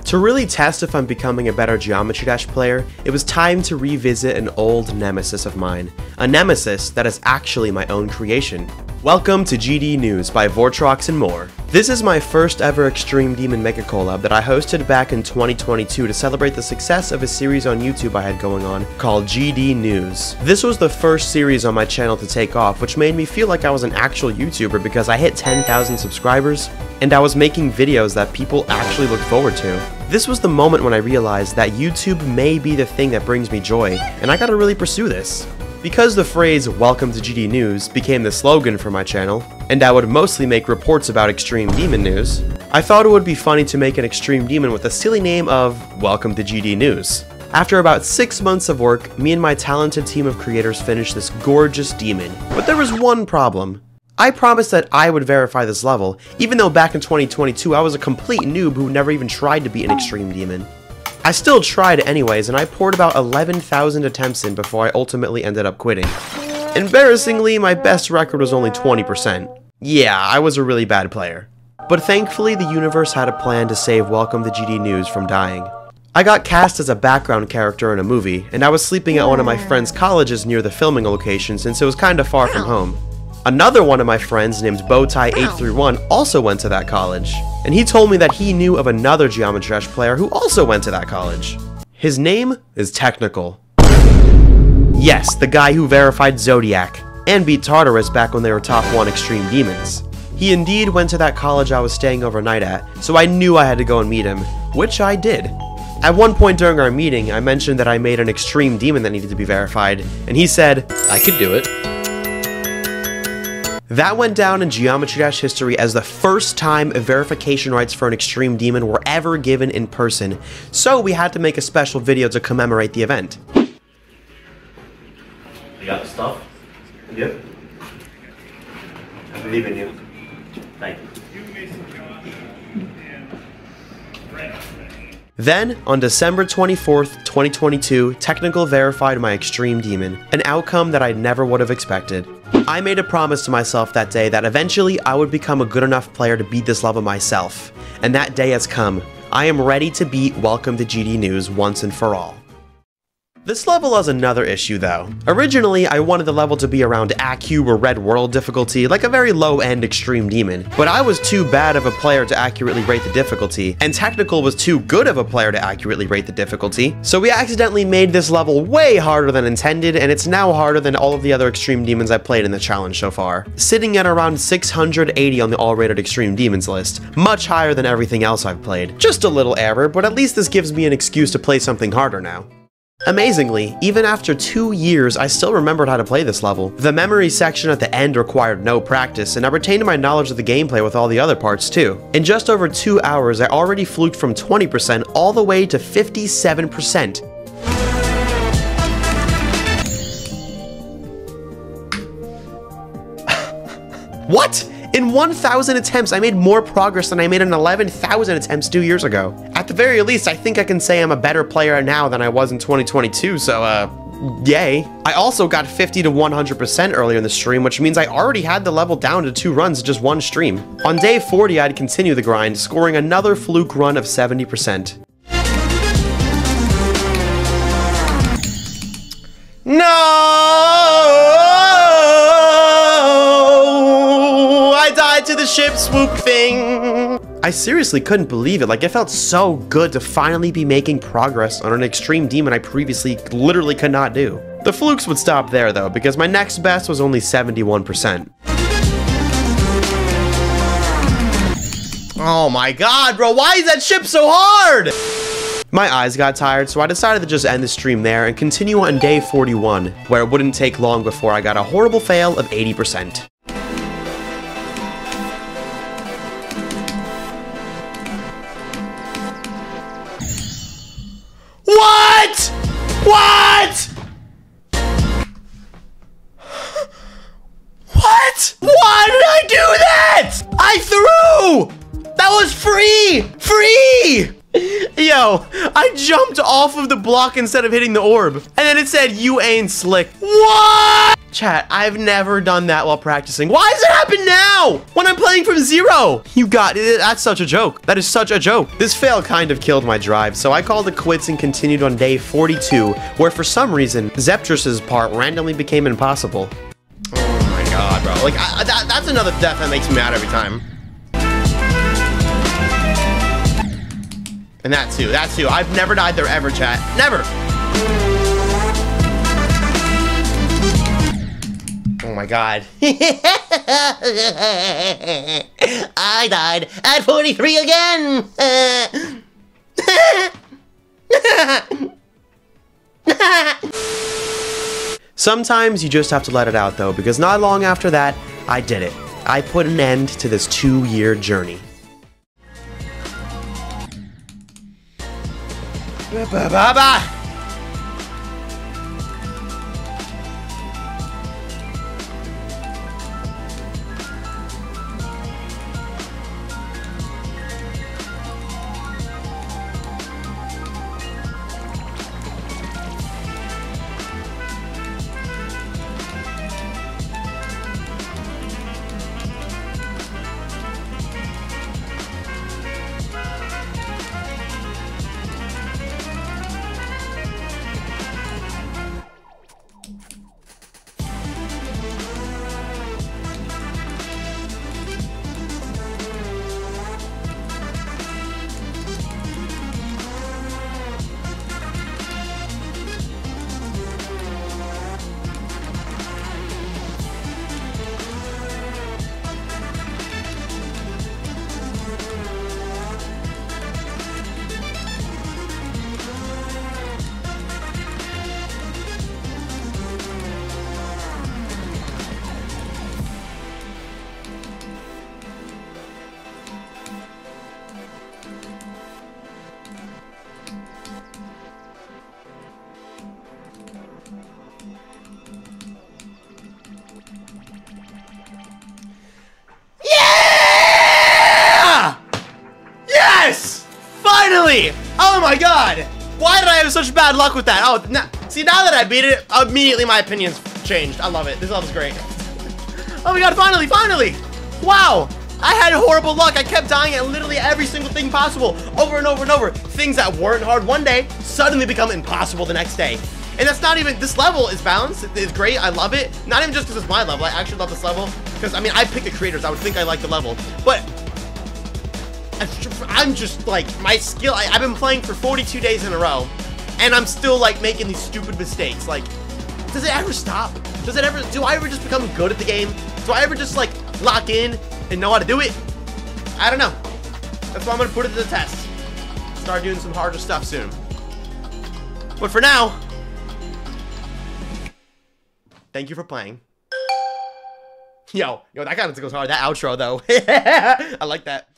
To really test if I'm becoming a better Geometry Dash player, it was time to revisit an old nemesis of mine. A nemesis that is actually my own creation. Welcome to GD News by Vortrox and more. This is my first ever Extreme Demon Mega Collab that I hosted back in 2022 to celebrate the success of a series on YouTube I had going on called GD News. This was the first series on my channel to take off, which made me feel like I was an actual YouTuber because I hit 10,000 subscribers and I was making videos that people actually look forward to. This was the moment when I realized that YouTube may be the thing that brings me joy, and I gotta really pursue this. Because the phrase "Welcome to GD News" became the slogan for my channel, and I would mostly make reports about Extreme Demon news, I thought it would be funny to make an Extreme Demon with the silly name of Welcome to GD News. After about 6 months of work, me and my talented team of creators finished this gorgeous demon. But there was one problem. I promised that I would verify this level, even though back in 2022 I was a complete noob who never even tried to beat an Extreme Demon. I still tried anyways, and I poured about 11,000 attempts in before I ultimately ended up quitting. Embarrassingly, my best record was only 20%. Yeah, I was a really bad player. But thankfully, the universe had a plan to save Welcome to GD News from dying. I got cast as a background character in a movie, and I was sleeping at one of my friend's colleges near the filming location since it was kinda far from home. Another one of my friends named Bowtie831 also went to that college, and he told me that he knew of another Geometry Dash player who also went to that college. His name is Technical. Yes, the guy who verified Zodiac, and beat Tartarus back when they were top 1 Extreme Demons. He indeed went to that college I was staying overnight at, so I knew I had to go and meet him, which I did. At one point during our meeting, I mentioned that I made an Extreme Demon that needed to be verified, and he said, "I could do it." That went down in Geometry Dash history as the first time verification rights for an Extreme Demon were ever given in person, so we had to make a special video to commemorate the event. You got the stuff? Yep. I believe in you. Thank you. Then, on December 24th, 2022, Technical verified my Extreme Demon, an outcome that I never would have expected. I made a promise to myself that day that eventually I would become a good enough player to beat this level myself, and that day has come. I am ready to beat Welcome to GD News once and for all. This level has another issue though. Originally, I wanted the level to be around AQ or Red World difficulty, like a very low-end Extreme Demon, but I was too bad of a player to accurately rate the difficulty, and Technical was too good of a player to accurately rate the difficulty, so we accidentally made this level way harder than intended, and it's now harder than all of the other Extreme Demons I've played in the challenge so far, sitting at around 680 on the all-rated Extreme Demons list, much higher than everything else I've played. Just a little error, but at least this gives me an excuse to play something harder now. Amazingly, even after 2 years, I still remembered how to play this level. The memory section at the end required no practice, and I retained my knowledge of the gameplay with all the other parts too. In just over 2 hours, I already fluked from 20% all the way to 57%. What? In 1,000 attempts, I made more progress than I made in 11,000 attempts 2 years ago. At the very least, I think I can say I'm a better player now than I was in 2022, so, yay. I also got 50 to 100% earlier in the stream, which means I already had the level down to 2 runs in just 1 stream. On day 40, I'd continue the grind, scoring another fluke run of 70%. No! I died to the ship swoop thing. I seriously couldn't believe it. Like, it felt so good to finally be making progress on an Extreme Demon I previously literally could not do. The flukes would stop there though, because my next best was only 71%. Oh my god, bro, why is that ship so hard? My eyes got tired, so I decided to just end the stream there and continue on day 41, where it wouldn't take long before I got a horrible fail of 80%. What? What? What? Why did I do that? I threw! That was free! Free! Yo, I jumped off of the block instead of hitting the orb. And then it said, you ain't slick. What? Chat, I've never done that while practicing. Why does it happen now? When I'm playing from 0? You got it. That's such a joke. That is such a joke. This fail kind of killed my drive, so I called it quits and continued on day 42, where for some reason, Zeptrus's part randomly became impossible. Oh my god, bro. Like, that's another death that makes me mad every time. And that too. I've never died there ever, chat. Never. Oh my god. I died at 43 again. Sometimes you just have to let it out though, because not long after that, I did it. I put an end to this 2-year journey. Ba-ba-ba-ba. my god! Why did I have such bad luck with that? Oh, see, now that I beat it, immediately my opinion's changed. I love it. This level's great. Oh my god, finally! Wow! I had horrible luck. I kept dying at literally every single thing possible, over and over and over. Things that weren't hard one day suddenly become impossible the next day. And that's not even, this level is balanced. It's great. I love it. Not even just because it's my level. I actually love this level. Because, I mean, I picked the creators. I would think I like the level. But I'm just like, my skill, I've been playing for 42 days in a row. And I'm still like making these stupid mistakes. Like, does it ever stop? Do I ever just become good at the game? Do I ever just like lock in and know how to do it? I don't know. That's why I'm gonna put it to the test. Start doing some harder stuff soon. But for now, thank you for playing. Yo, that kind of goes hard. That outro though. I like that.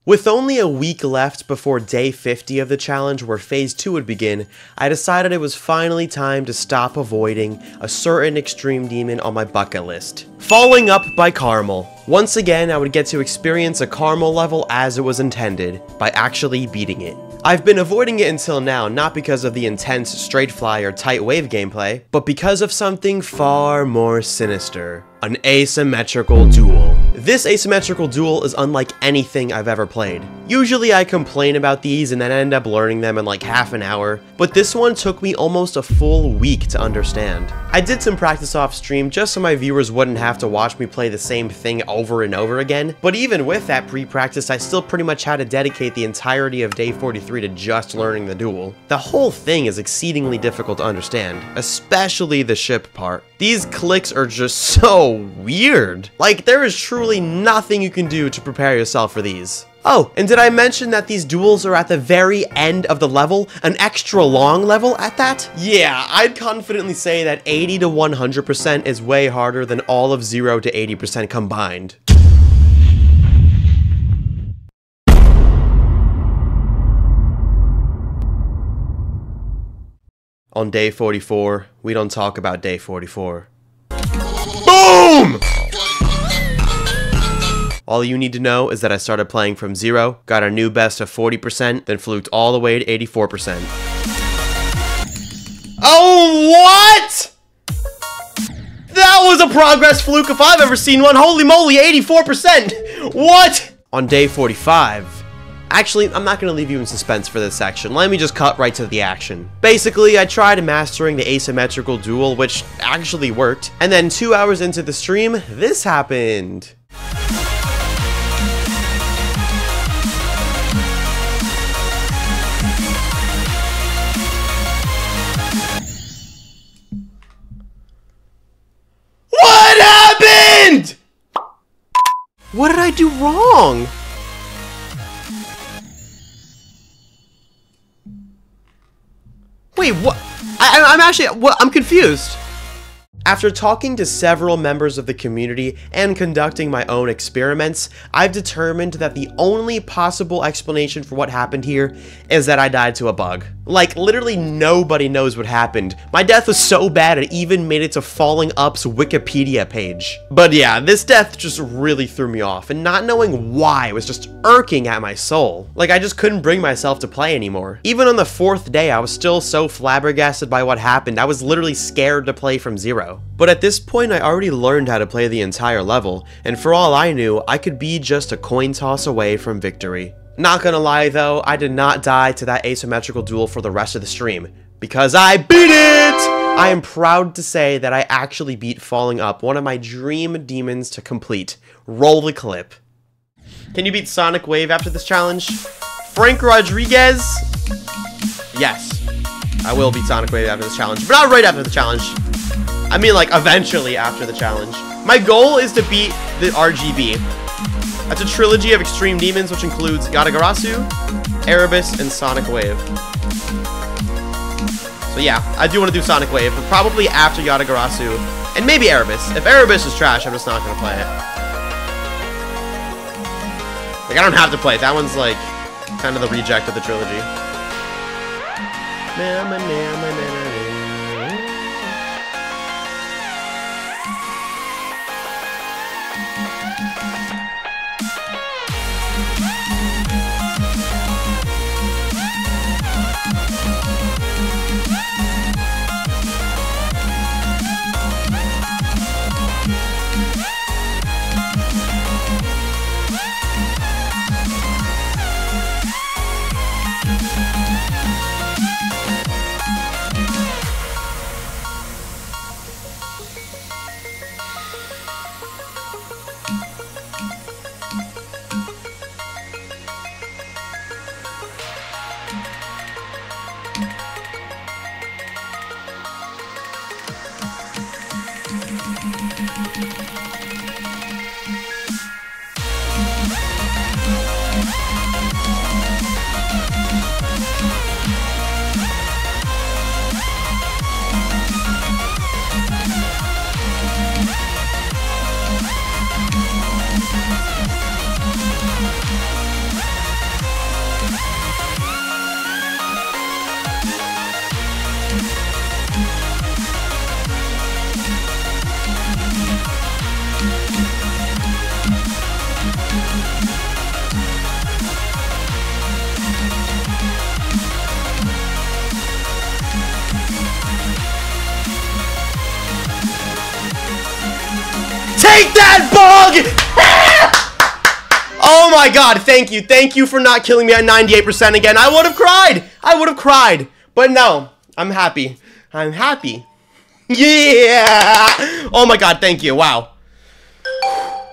With only a week left before day 50 of the challenge where phase 2 would begin, I decided it was finally time to stop avoiding a certain extreme demon on my bucket list. Falling Up by Caramel. Once again, I would get to experience a Caramel level as it was intended, by actually beating it. I've been avoiding it until now, not because of the intense straight fly or tight wave gameplay, but because of something far more sinister. An asymmetrical duel. This asymmetrical duel is unlike anything I've ever played. Usually I complain about these and then end up learning them in like half an hour, but this one took me almost a full week to understand. I did some practice off stream just so my viewers wouldn't have to watch me play the same thing over and over again, but even with that pre-practice I still pretty much had to dedicate the entirety of day 43 to just learning the duel. The whole thing is exceedingly difficult to understand, especially the ship part. These clicks are just so weird. Like, there is truly nothing you can do to prepare yourself for these. Oh, and did I mention that these duels are at the very end of the level? An extra long level at that? Yeah, I'd confidently say that 80 to 100% is way harder than all of 0 to 80% combined. On day 44, we don't talk about day 44. Boom! All you need to know is that I started playing from 0, got a new best of 40%, then fluked all the way to 84%. Oh, what? That was a progress fluke if I've ever seen one. Holy moly, 84%! What? On day 45... Actually, I'm not going to leave you in suspense for this section. Let me just cut right to the action. Basically, I tried mastering the asymmetrical duel, which actually worked. And then 2 hours into the stream, this happened. What happened? What did I do wrong? Wait, what? I'm confused. After talking to several members of the community and conducting my own experiments, I've determined that the only possible explanation for what happened here is that I died to a bug. Like, literally nobody knows what happened. My death was so bad it even made it to Falling Up's Wikipedia page. But yeah, this death just really threw me off, and not knowing why was just irking at my soul. Like, I just couldn't bring myself to play anymore. Even on the 4th day, I was still so flabbergasted by what happened, I was literally scared to play from 0. But at this point, I already learned how to play the entire level, and for all I knew, I could be just a coin toss away from victory. Not gonna lie though, I did not die to that asymmetrical duel for the rest of the stream, because I beat it! I am proud to say that I actually beat Falling Up, one of my dream demons to complete. Roll the clip. Can you beat Sonic Wave after this challenge? Frank Rodriguez? Yes, I will beat Sonic Wave after this challenge, but not right after the challenge. I mean, like, eventually after the challenge. My goal is to beat the RGB. That's a trilogy of extreme demons, which includes Yatagarasu, Erebus, and Sonic Wave. So yeah, I do want to do Sonic Wave, but probably after Yatagarasu, and maybe Erebus. If Erebus is trash, I'm just not going to play it. Like, I don't have to play it. That one's, like, kind of the reject of the trilogy. Take that, bug! Oh my god, thank you. Thank you for not killing me at 98% again. I would have cried. I would have cried. But no, I'm happy. I'm happy. Yeah! Oh my god, thank you. Wow.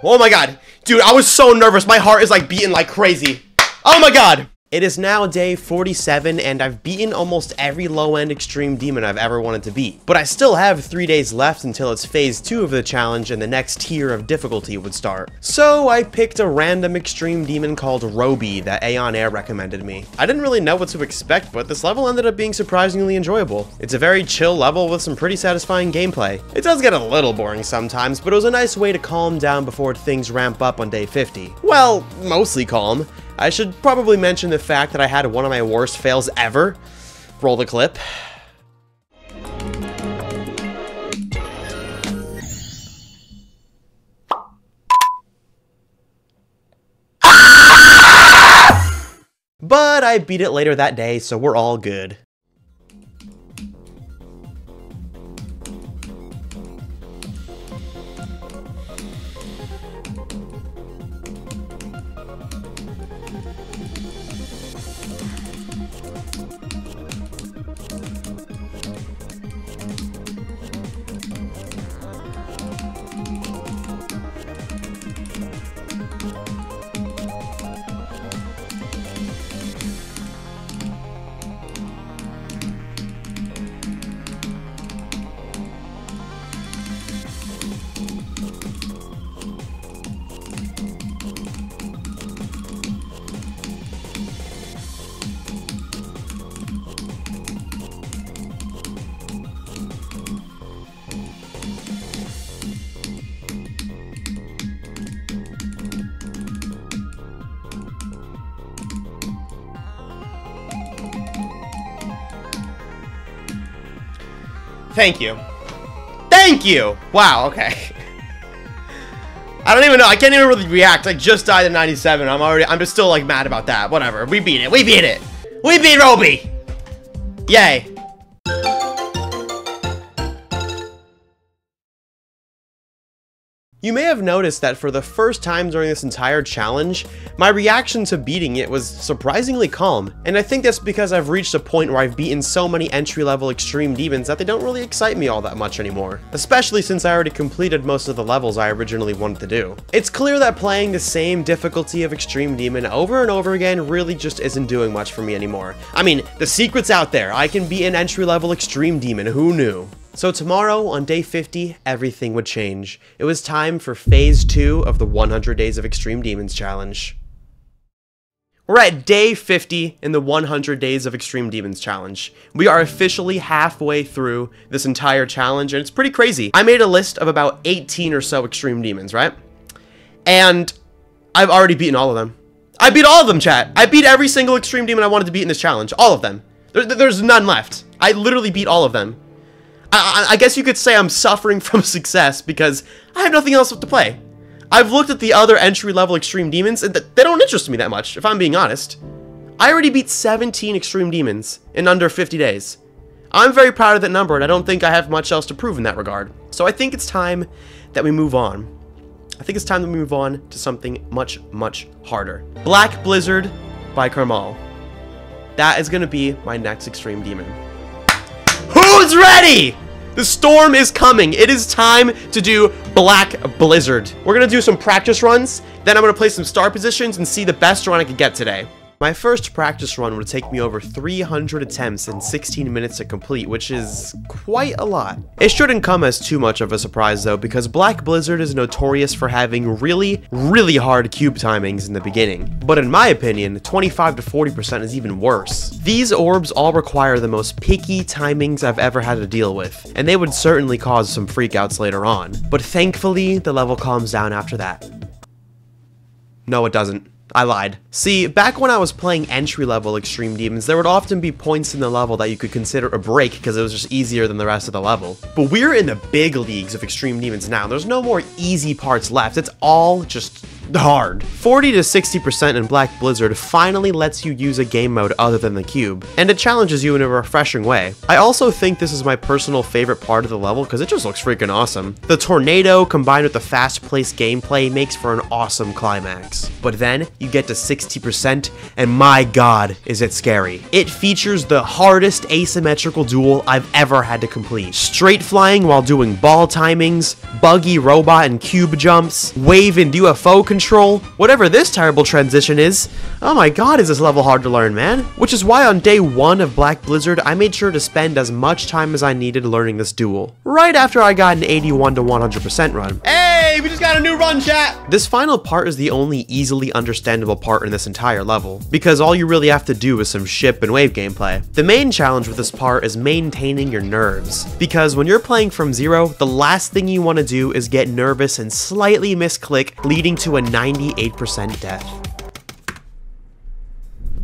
Oh my god. Dude, I was so nervous. My heart is like beating like crazy. Oh my god. It is now day 47, and I've beaten almost every low-end extreme demon I've ever wanted to beat. But I still have 3 days left until it's phase 2 of the challenge and the next tier of difficulty would start. So I picked a random extreme demon called Roby that Aeon Air recommended me. I didn't really know what to expect, but this level ended up being surprisingly enjoyable. It's a very chill level with some pretty satisfying gameplay. It does get a little boring sometimes, but it was a nice way to calm down before things ramp up on day 50. Well, mostly calm. I should probably mention the fact that I had one of my worst fails ever. Roll the clip. But I beat it later that day, so we're all good. Thank you. Thank you! Wow, okay. I don't even know. I can't even really react. I just died at 97. I'm just still like mad about that. Whatever. We beat it. We beat it. We beat Roby! Yay. You may have noticed that for the first time during this entire challenge, my reaction to beating it was surprisingly calm, and I think that's because I've reached a point where I've beaten so many entry-level extreme demons that they don't really excite me all that much anymore, especially since I already completed most of the levels I originally wanted to do. It's clear that playing the same difficulty of extreme demon over and over again really just isn't doing much for me anymore. I mean, the secret's out there. I can be an entry-level extreme demon, who knew? So tomorrow, on day 50, everything would change. It was time for phase 2 of the 100 Days of Extreme Demons challenge. We're at day 50 in the 100 Days of Extreme Demons challenge. We are officially halfway through this entire challenge, and it's pretty crazy. I made a list of about 18 or so extreme demons, right? And I've already beaten all of them. I beat all of them, chat. I beat every single extreme demon I wanted to beat in this challenge. All of them. There's none left. I literally beat all of them. I guess you could say I'm suffering from success because I have nothing else to play. I've looked at the other entry-level extreme demons, and they don't interest me that much, if I'm being honest. I already beat 17 extreme demons in under 50 days. I'm very proud of that number, and I don't think I have much else to prove in that regard. So I think it's time that we move on. I think it's time that we move on to something much, much harder. Black Blizzard by Cannibal. That is going to be my next extreme demon. Who's ready? The storm is coming. It is time to do Black Blizzard. We're gonna do some practice runs, then I'm gonna play some star positions and see the best run I could get today. My first practice run would take me over 300 attempts and 16 minutes to complete, which is quite a lot. It shouldn't come as too much of a surprise though, because Black Blizzard is notorious for having really, really hard cube timings in the beginning. But in my opinion, 25 to 40% is even worse. These orbs all require the most picky timings I've ever had to deal with, and they would certainly cause some freakouts later on. But thankfully, the level calms down after that. No, it doesn't. I lied. See, back when I was playing entry-level extreme demons, there would often be points in the level that you could consider a break because it was just easier than the rest of the level. But we're in the big leagues of extreme demons now. There's no more easy parts left. It's all just hard. 40 to 60% in Black Blizzard finally lets you use a game mode other than the cube, and it challenges you in a refreshing way. I also think this is my personal favorite part of the level because it just looks freaking awesome. The tornado combined with the fast-paced gameplay makes for an awesome climax. But then you get to 60% and my god is it scary. It features the hardest asymmetrical duel I've ever had to complete. Straight flying while doing ball timings, buggy robot and cube jumps, wave and UFO control, whatever this terrible transition is. Oh my god, is this level hard to learn, man. Which is why on day 1 of Black Blizzard, I made sure to spend as much time as I needed learning this duel. Right after I got an 81 to 100% run. Hey, we just got a new run, chat! This final part is the only easily understandable part in this entire level, because all you really have to do is some ship and wave gameplay. The main challenge with this part is maintaining your nerves, because when you're playing from zero, the last thing you want to do is get nervous and slightly misclick, leading to a 98% death.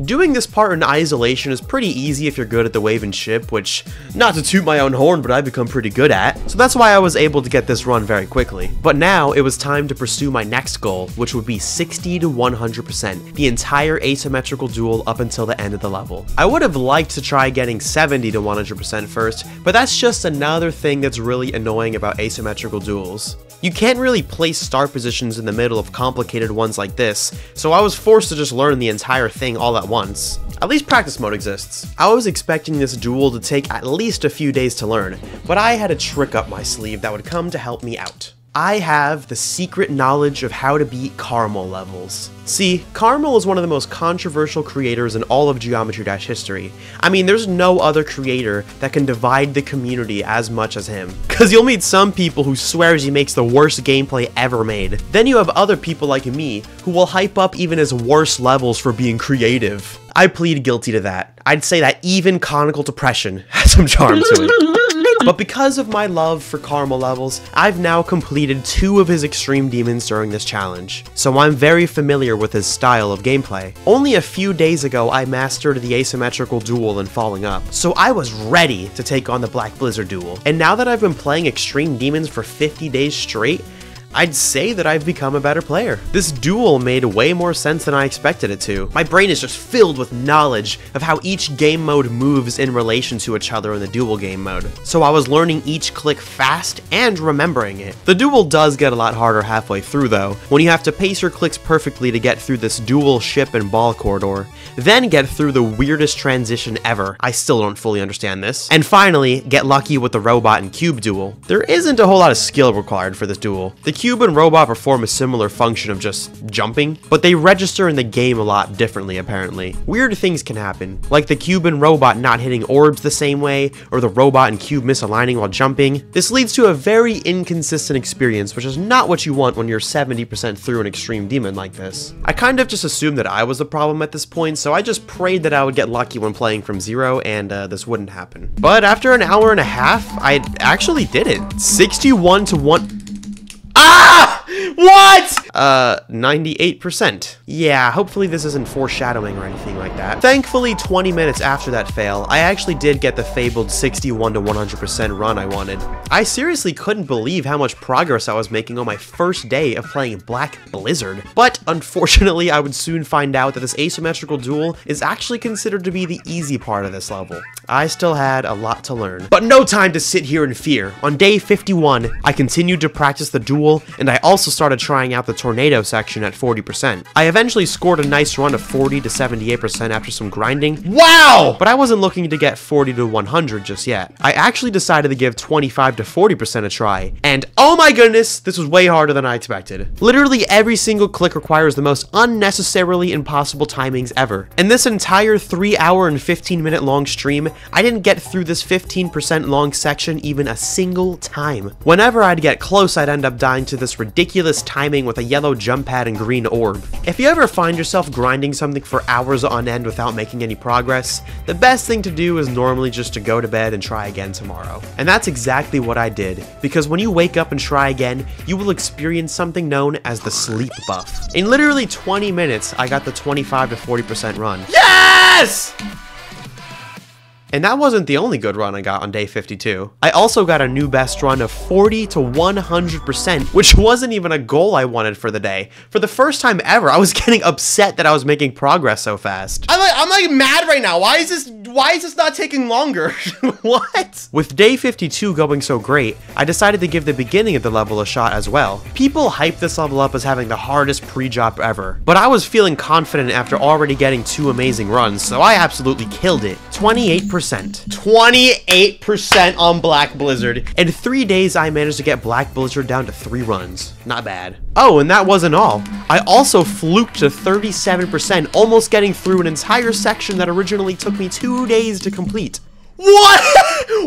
Doing this part in isolation is pretty easy if you're good at the wave and ship, which, not to toot my own horn, but I've become pretty good at, so that's why I was able to get this run very quickly. But now, it was time to pursue my next goal, which would be 60 to 100%, the entire asymmetrical duel up until the end of the level. I would have liked to try getting 70 to 100% first, but that's just another thing that's really annoying about asymmetrical duels. You can't really place start positions in the middle of complicated ones like this, so I was forced to just learn the entire thing all at once. At least practice mode exists. I was expecting this duel to take at least a few days to learn, but I had a trick up my sleeve that would come to help me out. I have the secret knowledge of how to beat Caramel levels. See, Caramel is one of the most controversial creators in all of Geometry Dash history. I mean, there's no other creator that can divide the community as much as him. Cause you'll meet some people who swears he makes the worst gameplay ever made. Then you have other people like me who will hype up even his worst levels for being creative. I plead guilty to that. I'd say that even Conical Depression has some charm to it. But because of my love for Caramel levels, I've now completed 2 of his extreme demons during this challenge, so I'm very familiar with his style of gameplay. Only a few days ago I mastered the asymmetrical duel in Falling Up, so I was ready to take on the Black Blizzard duel. And now that I've been playing extreme demons for 50 days straight, I'd say that I've become a better player. This duel made way more sense than I expected it to. My brain is just filled with knowledge of how each game mode moves in relation to each other in the duel game mode. So I was learning each click fast and remembering it. The duel does get a lot harder halfway through though, when you have to pace your clicks perfectly to get through this dual ship and ball corridor, then get through the weirdest transition ever. I still don't fully understand this. And finally, get lucky with the robot and cube duel. There isn't a whole lot of skill required for this duel. The cube and robot perform a similar function of just jumping, but they register in the game a lot differently apparently. Weird things can happen, like the cube and robot not hitting orbs the same way, or the robot and cube misaligning while jumping. This leads to a very inconsistent experience, which is not what you want when you're 70% through an extreme demon like this. I kind of just assumed that I was the problem at this point, so I just prayed that I would get lucky when playing from zero and this wouldn't happen. But after an hour and a half, I actually did it. 61 to 1... Ah! What? 98%. Yeah, hopefully this isn't foreshadowing or anything like that. Thankfully, 20 minutes after that fail, I actually did get the fabled 61 to 100% run I wanted. I seriously couldn't believe how much progress I was making on my first day of playing Black Blizzard. But unfortunately, I would soon find out that this asymmetrical duel is actually considered to be the easy part of this level. I still had a lot to learn. But no time to sit here in fear. On day 51, I continued to practice the duel, and I also started trying out the tornado section at 40%. I eventually scored a nice run of 40 to 78% after some grinding. Wow! But I wasn't looking to get 40 to 100 just yet. I actually decided to give 25 to 40% a try, and oh my goodness, this was way harder than I expected. Literally every single click requires the most unnecessarily impossible timings ever. In this entire 3 hour and 15 minute long stream, I didn't get through this 15% long section even a single time. Whenever I'd get close, I'd end up dying to this ridiculous timing with a yellow jump pad and green orb. If you ever find yourself grinding something for hours on end without making any progress, the best thing to do is normally just to go to bed and try again tomorrow. And that's exactly what I did, because when you wake up and try again, you will experience something known as the sleep buff. In literally 20 minutes, I got the 25 to 40% run. Yes! And that wasn't the only good run I got on day 52. I also got a new best run of 40 to 100%, which wasn't even a goal I wanted for the day. For the first time ever, I was getting upset that I was making progress so fast. I'm like mad right now. Why is this not taking longer? What? With day 52 going so great, I decided to give the beginning of the level a shot as well. People hype this level up as having the hardest pre-drop ever, but I was feeling confident after already getting 2 amazing runs, so I absolutely killed it. 28%. 28% on Black Blizzard. In 3 days, I managed to get Black Blizzard down to 3 runs. Not bad. Oh, and that wasn't all. I also fluked to 37%, almost getting through an entire section that originally took me 2 days to complete. What?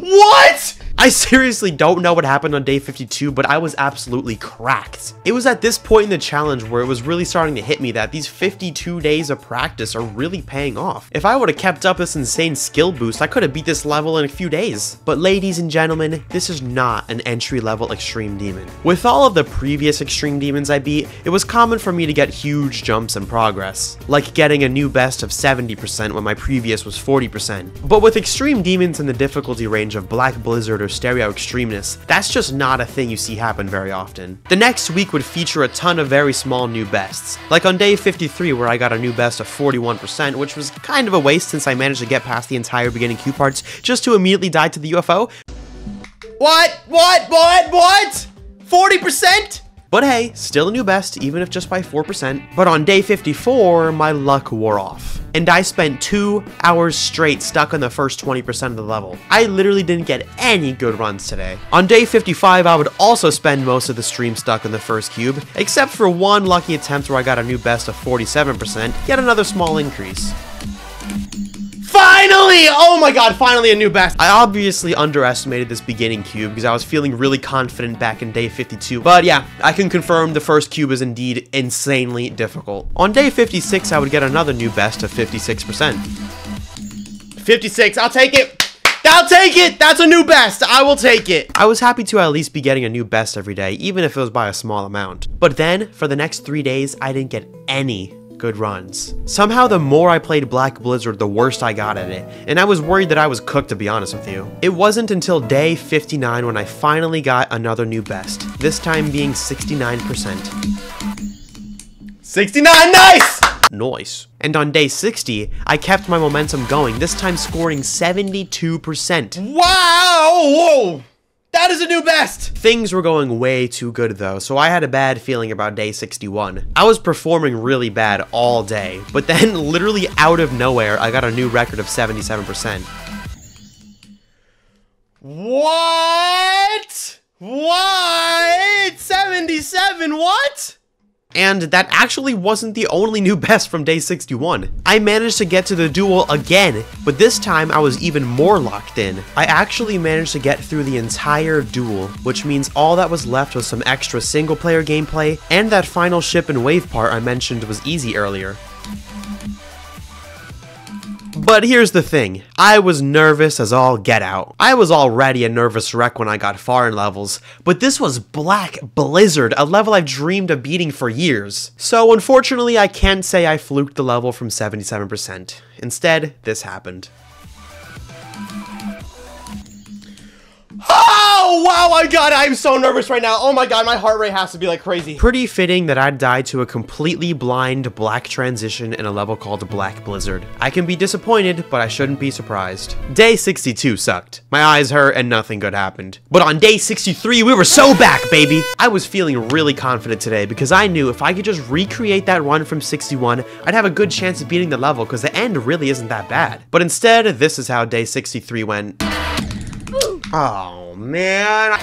What? I seriously don't know what happened on day 52, but I was absolutely cracked. It was at this point in the challenge where it was really starting to hit me that these 52 days of practice are really paying off. If I would have kept up this insane skill boost, I could have beat this level in a few days. But ladies and gentlemen, this is not an entry-level extreme demon. With all of the previous extreme demons I beat, it was common for me to get huge jumps in progress, like getting a new best of 70% when my previous was 40%. But with extreme demons in the difficulty range of Black Blizzard or Stereo Extremeness, that's just not a thing you see happen very often. The next week would feature a ton of very small new bests, like on day 53 where I got a new best of 41%, which was kind of a waste since I managed to get past the entire beginning cue parts just to immediately die to the UFO. What? 40%? But hey, still a new best, even if just by 4%. But on day 54, my luck wore off, and I spent 2 hours straight stuck on the first 20% of the level. I literally didn't get any good runs today. On day 55, I would also spend most of the stream stuck in the first cube, except for one lucky attempt where I got a new best of 47%, yet another small increase. Finally! Oh my god, finally a new best. I obviously underestimated this beginning cube because I was feeling really confident back in day 52. But yeah, I can confirm the first cube is indeed insanely difficult. On day 56, I would get another new best of 56%. 56, I'll take it! I'll take it! That's a new best! I will take it! I was happy to at least be getting a new best every day, even if it was by a small amount. But then, for the next 3 days, I didn't get any good runs. Somehow the more I played Black Blizzard, the worse I got at it, and I was worried that I was cooked, to be honest with you. It wasn't until day 59 when I finally got another new best, this time being 69%. 69, nice! Nice. And on day 60, I kept my momentum going, this time scoring 72%. Wow! Whoa! That is a new best! Things were going way too good though, so I had a bad feeling about day 61. I was performing really bad all day, but then literally out of nowhere, I got a new record of 77%. What? What? 77, what? And that actually wasn't the only new best from day 61. I managed to get to the duel again, but this time I was even more locked in. I actually managed to get through the entire duel, which means all that was left was some extra single player gameplay, and that final ship and wave part I mentioned was easy earlier. But here's the thing, I was nervous as all get out. I was already a nervous wreck when I got far in levels, but this was Black Blizzard, a level I've dreamed of beating for years. So unfortunately, I can't say I fluked the level from 77%. Instead, this happened. Oh, wow, my god, I'm so nervous right now. Oh my god, my heart rate has to be like crazy. Pretty fitting that I'd died to a completely blind black transition in a level called Black Blizzard. I can be disappointed, but I shouldn't be surprised. Day 62 sucked. My eyes hurt and nothing good happened. But on day 63, we were so back, baby. I was feeling really confident today because I knew if I could just recreate that run from 61, I'd have a good chance of beating the level because the end really isn't that bad. But instead, this is how day 63 went. Oh, man.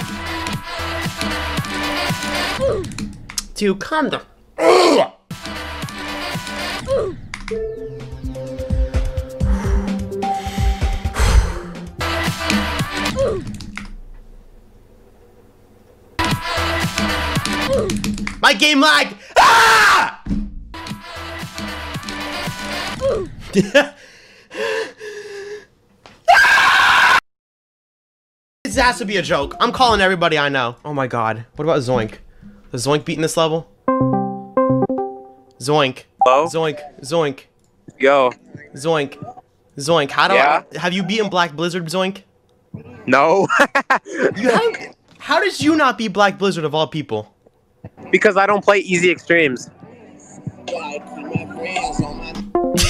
Dude, calm down. My game lagged. Ah! This has to be a joke. I'm calling everybody I know. Oh my god. What about Zoink? Is Zoink beating this level? Zoink. Hello? Zoink. Zoink. Yo. Zoink. Zoink, how do Yeah? have you beaten Black Blizzard, Zoink? No. You haven't? How did you not beat Black Blizzard of all people? Because I don't play easy extremes.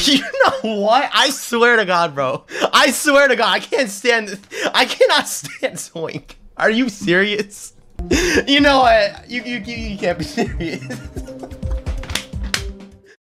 You know what? I swear to God, bro. I swear to God, I cannot stand Zoink. Are you serious? You know what? You can't be serious.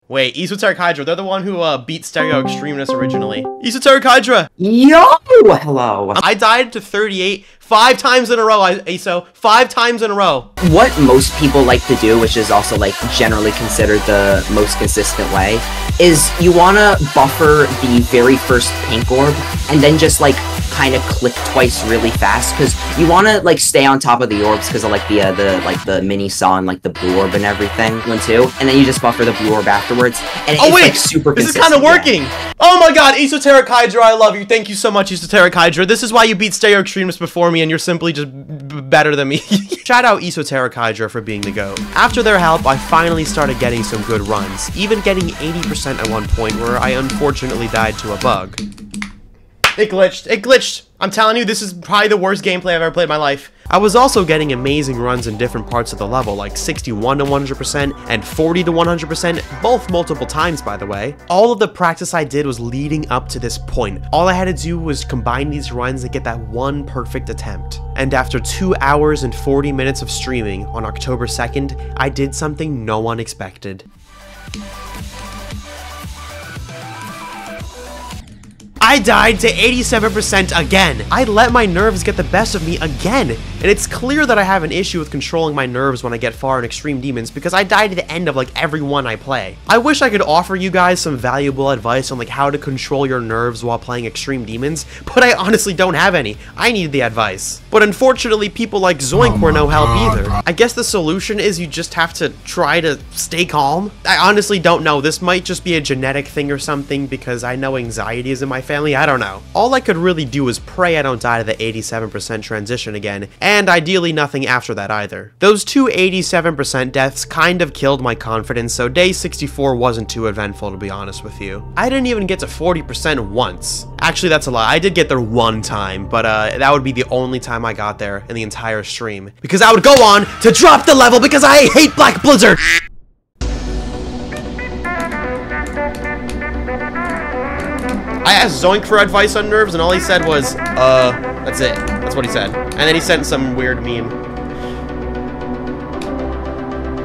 Wait, Esoteric Hydra, they're the one who beat Stereo Extremeness originally. Esoteric Hydra! Yo! Hello. I died to 38 5 times in a row, ESO. 5 times in a row. What most people like to do, which is also like generally considered the most consistent way, is you wanna buffer the very first pink orb and then just like kind of click twice really fast, because you want to like stay on top of the orbs because of like the mini saw and like the blue orb and everything too, and then you just buffer the blue orb afterwards, and it's like super this consistent. is kind of working. Yeah. Oh my God, Esoteric Hydra, I love you. Thank you so much, Esoteric Hydra. This is why you beat Stereo Extremeness before me, and you're simply just better than me. Shout out Esoteric Hydra for being the GOAT. After their help, I finally started getting some good runs, even getting 80% at one point where I unfortunately died to a bug. It glitched. It glitched. I'm telling you, this is probably the worst gameplay I've ever played in my life. I was also getting amazing runs in different parts of the level, like 61 to 100% and 40 to 100%, both multiple times, by the way. All of the practice I did was leading up to this point. All I had to do was combine these runs and get that one perfect attempt. And after 2 hours and 40 minutes of streaming on October 2nd, I did something no one expected. I died to 87% again. I let my nerves get the best of me again. And it's clear that I have an issue with controlling my nerves when I get far in Extreme Demons, because I die to the end of like every one I play. I wish I could offer you guys some valuable advice on like how to control your nerves while playing Extreme Demons, but I honestly don't have any. I need the advice. But unfortunately, people like Zoink were no help either. I guess the solution is you just have to try to stay calm. I honestly don't know. This might just be a genetic thing or something, because I know anxiety is in my family. I don't know. All I could really do is pray I don't die to the 87% transition again, and ideally nothing after that either. Those two 87% deaths kind of killed my confidence, so day 64 wasn't too eventful, to be honest with you. I didn't even get to 40% once. Actually, that's a lie. I did get there one time, but that would be the only time I got there in the entire stream, because I would go on to drop the level because I hate Black Blizzard! I asked Zoink for advice on nerves, and all he said was, that's it. That's what he said. And then he sent some weird meme.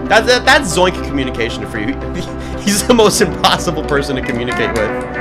That's Zoink communication for you. He's the most impossible person to communicate with.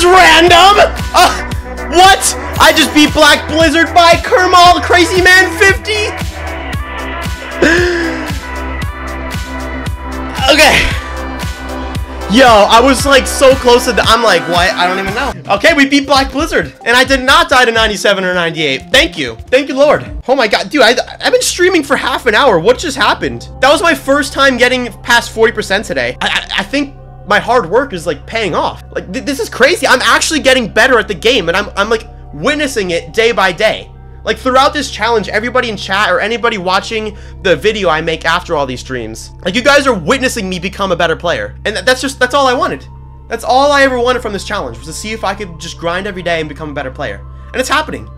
Random? What? I just beat Black Blizzard by Kermal Crazy Man 50? Okay. Yo, I was like so close to I'm like, what? I don't even know. Okay, we beat Black Blizzard. And I did not die to 97 or 98. Thank you. Thank you, Lord. Oh my God, dude, I've been streaming for half an hour. What just happened? That was my first time getting past 40% today. I think my hard work is like paying off. Like this is crazy. I'm actually getting better at the game, and I'm like witnessing it day by day. Like, throughout this challenge, everybody in chat or anybody watching the video I make after all these streams, like, you guys are witnessing me become a better player. And that's all I wanted. That's all I ever wanted from this challenge, was to see if I could just grind every day and become a better player. And it's happening.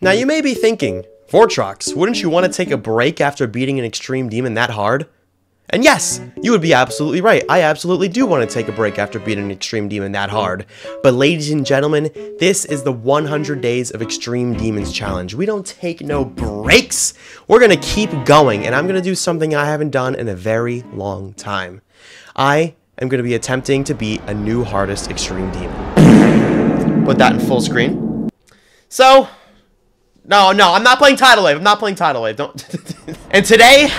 Now, you may be thinking, Vortrox, wouldn't you want to take a break after beating an extreme demon that hard? And yes, you would be absolutely right. I absolutely do want to take a break after beating an extreme demon that hard. But ladies and gentlemen, this is the 100 Days of Extreme Demons Challenge. We don't take no breaks. We're going to keep going, and I'm going to do something I haven't done in a very long time. I am going to be attempting to beat a new hardest extreme demon. Put that in full screen. So, no, I'm not playing Tidal Wave. I'm not playing Tidal Wave. Don't. And today,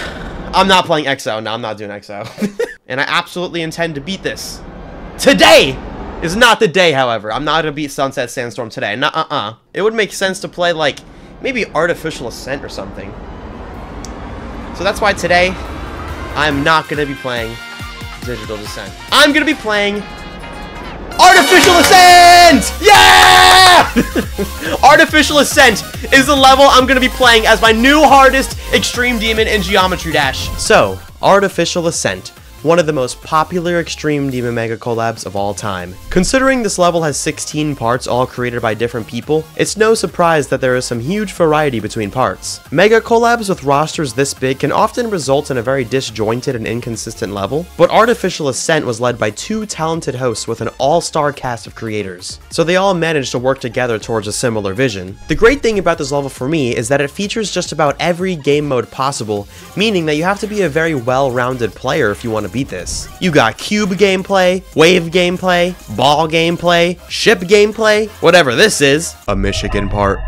I'm not playing EXO. No, I'm not doing EXO. And I absolutely intend to beat this. Today is not the day, however. I'm not going to beat Sunset Sandstorm today. Nuh-uh. It would make sense to play, like, maybe Artificial Ascent or something. So that's why today, I'm not going to be playing Digital Descent. I'm going to be playing Artificial Ascent! Yeah! Artificial Ascent is the level I'm going to be playing as my new hardest extreme demon in Geometry Dash. So, Artificial Ascent, one of the most popular extreme demon mega collabs of all time. Considering this level has 16 parts all created by different people, it's no surprise that there is some huge variety between parts. Mega collabs with rosters this big can often result in a very disjointed and inconsistent level, but Artificial Ascent was led by 2 talented hosts with an all-star cast of creators, so they all managed to work together towards a similar vision. The great thing about this level for me is that it features just about every game mode possible, meaning that you have to be a very well-rounded player if you want to beat this. You got cube gameplay, wave gameplay, ball gameplay, ship gameplay, whatever this is, a Michigan part,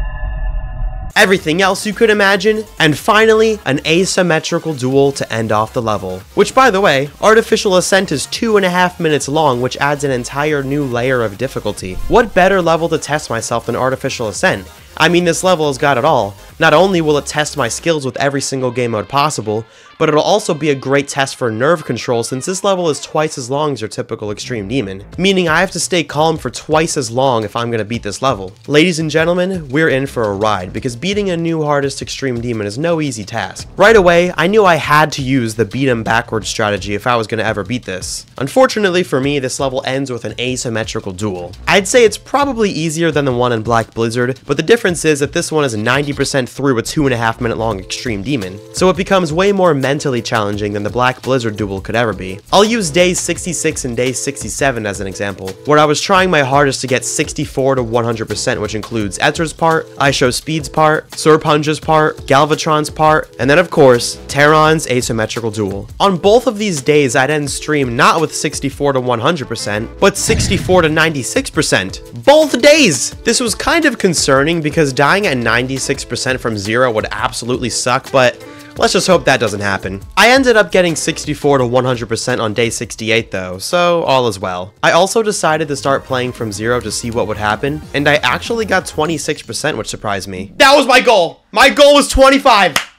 everything else you could imagine, and finally, an asymmetrical duel to end off the level. Which, by the way, Artificial Ascent is 2.5 minutes long, which adds an entire new layer of difficulty. What better level to test myself than Artificial Ascent? I mean, this level has got it all. Not only will it test my skills with every single game mode possible, but it'll also be a great test for nerve control since this level is twice as long as your typical extreme demon, meaning I have to stay calm for twice as long if I'm gonna beat this level. Ladies and gentlemen, we're in for a ride because beating a new hardest extreme demon is no easy task. Right away, I knew I had to use the beat 'em backwards strategy if I was gonna ever beat this. Unfortunately for me, this level ends with an asymmetrical duel. I'd say it's probably easier than the one in Black Blizzard, but the difference is that this one is 90% through a 2.5 minute long extreme demon, so it becomes way more mentally challenging than the Black Blizzard duel could ever be. I'll use days 66 and days 67 as an example, where I was trying my hardest to get 64 to 100%, which includes Ezra's part, IShowSpeed's part, Serpunja's part, Galvatron's part, and then of course, Terran's asymmetrical duel. On both of these days, I'd end stream not with 64 to 100%, but 64 to 96%. Both days! This was kind of concerning because dying at 96% from 0 would absolutely suck, but let's just hope that doesn't happen. I ended up getting 64 to 100% on day 68 though, so all is well. I also decided to start playing from 0 to see what would happen, and I actually got 26%, which surprised me. That was my goal! My goal was 25!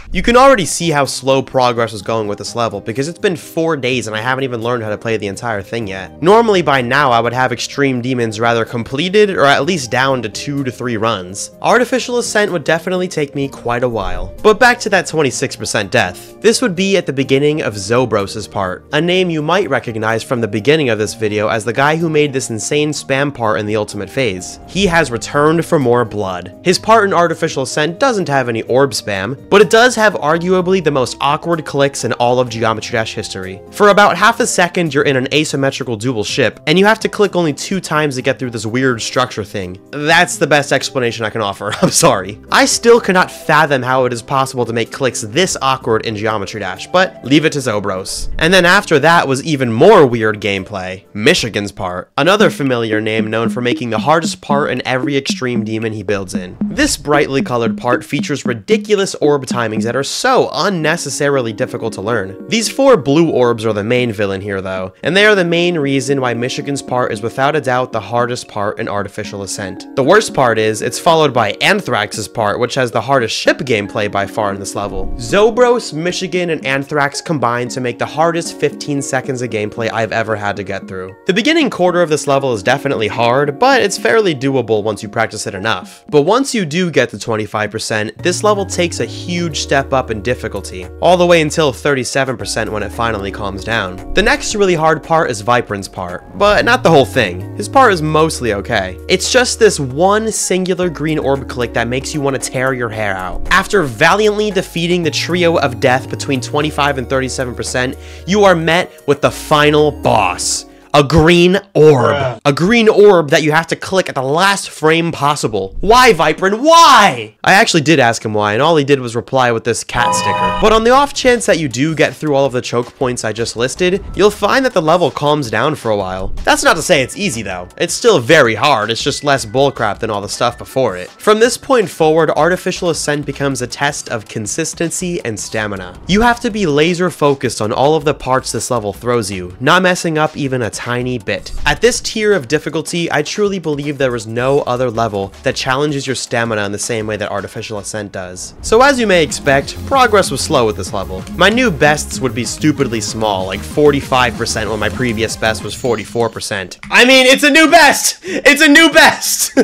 You can already see how slow progress is going with this level because it's been 4 days and I haven't even learned how to play the entire thing yet. Normally by now I would have extreme demons rather completed or at least down to 2 to 3 runs. Artificial Ascent would definitely take me quite a while. But back to that 26% death. This would be at the beginning of Zobros' part, a name you might recognize from the beginning of this video as the guy who made this insane spam part in the ultimate phase. He has returned for more blood. His part in Artificial Ascent doesn't have any orb spam, but it does have arguably the most awkward clicks in all of Geometry Dash history. For about half a second, you're in an asymmetrical dual ship, and you have to click only 2 times to get through this weird structure thing. That's the best explanation I can offer, I'm sorry. I still cannot fathom how it is possible to make clicks this awkward in Geometry Dash, but leave it to Zobros. And then after that was even more weird gameplay, Michigan's part, another familiar name known for making the hardest part in every extreme demon he builds in. This brightly colored part features ridiculous orb timings that are so unnecessarily difficult to learn. These 4 blue orbs are the main villain here though, and they are the main reason why Michigan's part is without a doubt the hardest part in Artificial Ascent. The worst part is, it's followed by Anthrax's part, which has the hardest ship gameplay by far in this level. Zobros, Michigan, and Anthrax combine to make the hardest 15 seconds of gameplay I've ever had to get through. The beginning quarter of this level is definitely hard, but it's fairly doable once you practice it enough. But once you do get to 25%, this level takes a huge step up in difficulty, all the way until 37% when it finally calms down. The next really hard part is Viprin's part, but not the whole thing. His part is mostly okay. It's just this one singular green orb click that makes you want to tear your hair out. After valiantly defeating the trio of death between 25 and 37%, you are met with the final boss. A green orb. Bruh. A green orb that you have to click at the last frame possible. Why, Viprin? Why? I actually did ask him why, and all he did was reply with this cat sticker. But on the off chance that you do get through all of the choke points I just listed, you'll find that the level calms down for a while. That's not to say it's easy though. It's still very hard, it's just less bullcrap than all the stuff before it. From this point forward, Artificial Ascent becomes a test of consistency and stamina. You have to be laser focused on all of the parts this level throws you, not messing up even a tiny bit. At this tier of difficulty, I truly believe there is no other level that challenges your stamina in the same way that Artificial Ascent does. So as you may expect, progress was slow with this level. My new bests would be stupidly small, like 45% when my previous best was 44%. I mean, it's a new best! It's a new best!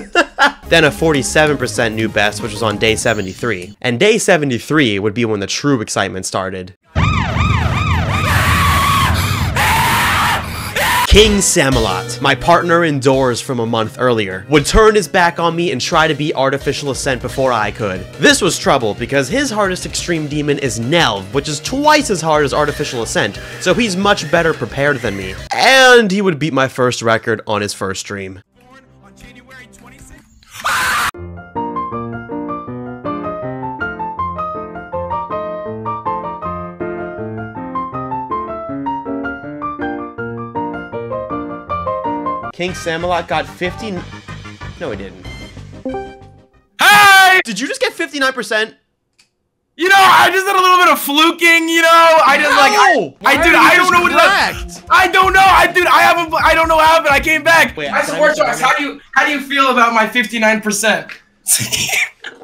Then a 47% new best, which was on day 73. And day 73 would be when the true excitement started. King Samalot, my partner indoors from a month earlier, would turn his back on me and try to beat Artificial Ascent before I could. This was trouble because his hardest extreme demon is Nelv, which is twice as hard as Artificial Ascent, so he's much better prepared than me. And he would beat my first record on his first stream. King Samalot got 50... No, he didn't. Hey! Did you just get 59%? You know, I just did a little bit of fluking, you know? I just dude, I don't know what it I don't know. I don't know how, but I came back. Wait, Vortrox, how do you feel about my 59%?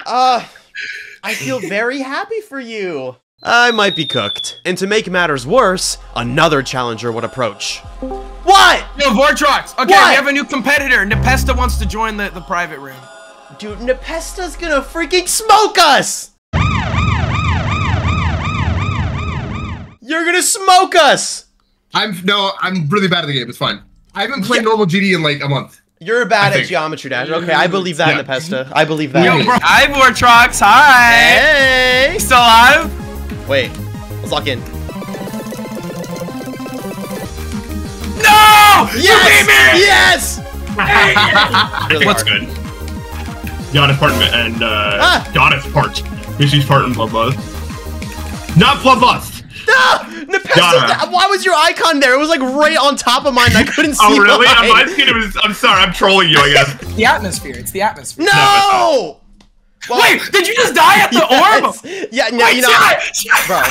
I feel very happy for you. I might be cooked. And to make matters worse, another challenger would approach. What? Yo, Vortrox. Okay, we have a new competitor. Nepesta wants to join the private room. Dude, Nepesta's gonna freaking smoke us! You're gonna smoke us! I'm really bad at the game. It's fine. I haven't played normal GD in like a month. You're bad at Geometry Dash. Okay, I believe that, Nepesta. I believe that. Yo, bro. Hi, Vortrox. Hi. Hey. You still alive? Wait, let's lock in. No! Yes! Yes! Really What's good? Goddess part and Goddess part. She's part in Bloodlust. Not Bloodlust! No! Nepesta, why was your icon there? It was like right on top of mine. I couldn't see. Oh really? Mine. On my screen it was. I'm sorry. I'm trolling you. I guess. The atmosphere. It's the atmosphere. No! Well, wait, did you just die at the orb? Yeah, no, you know, bro.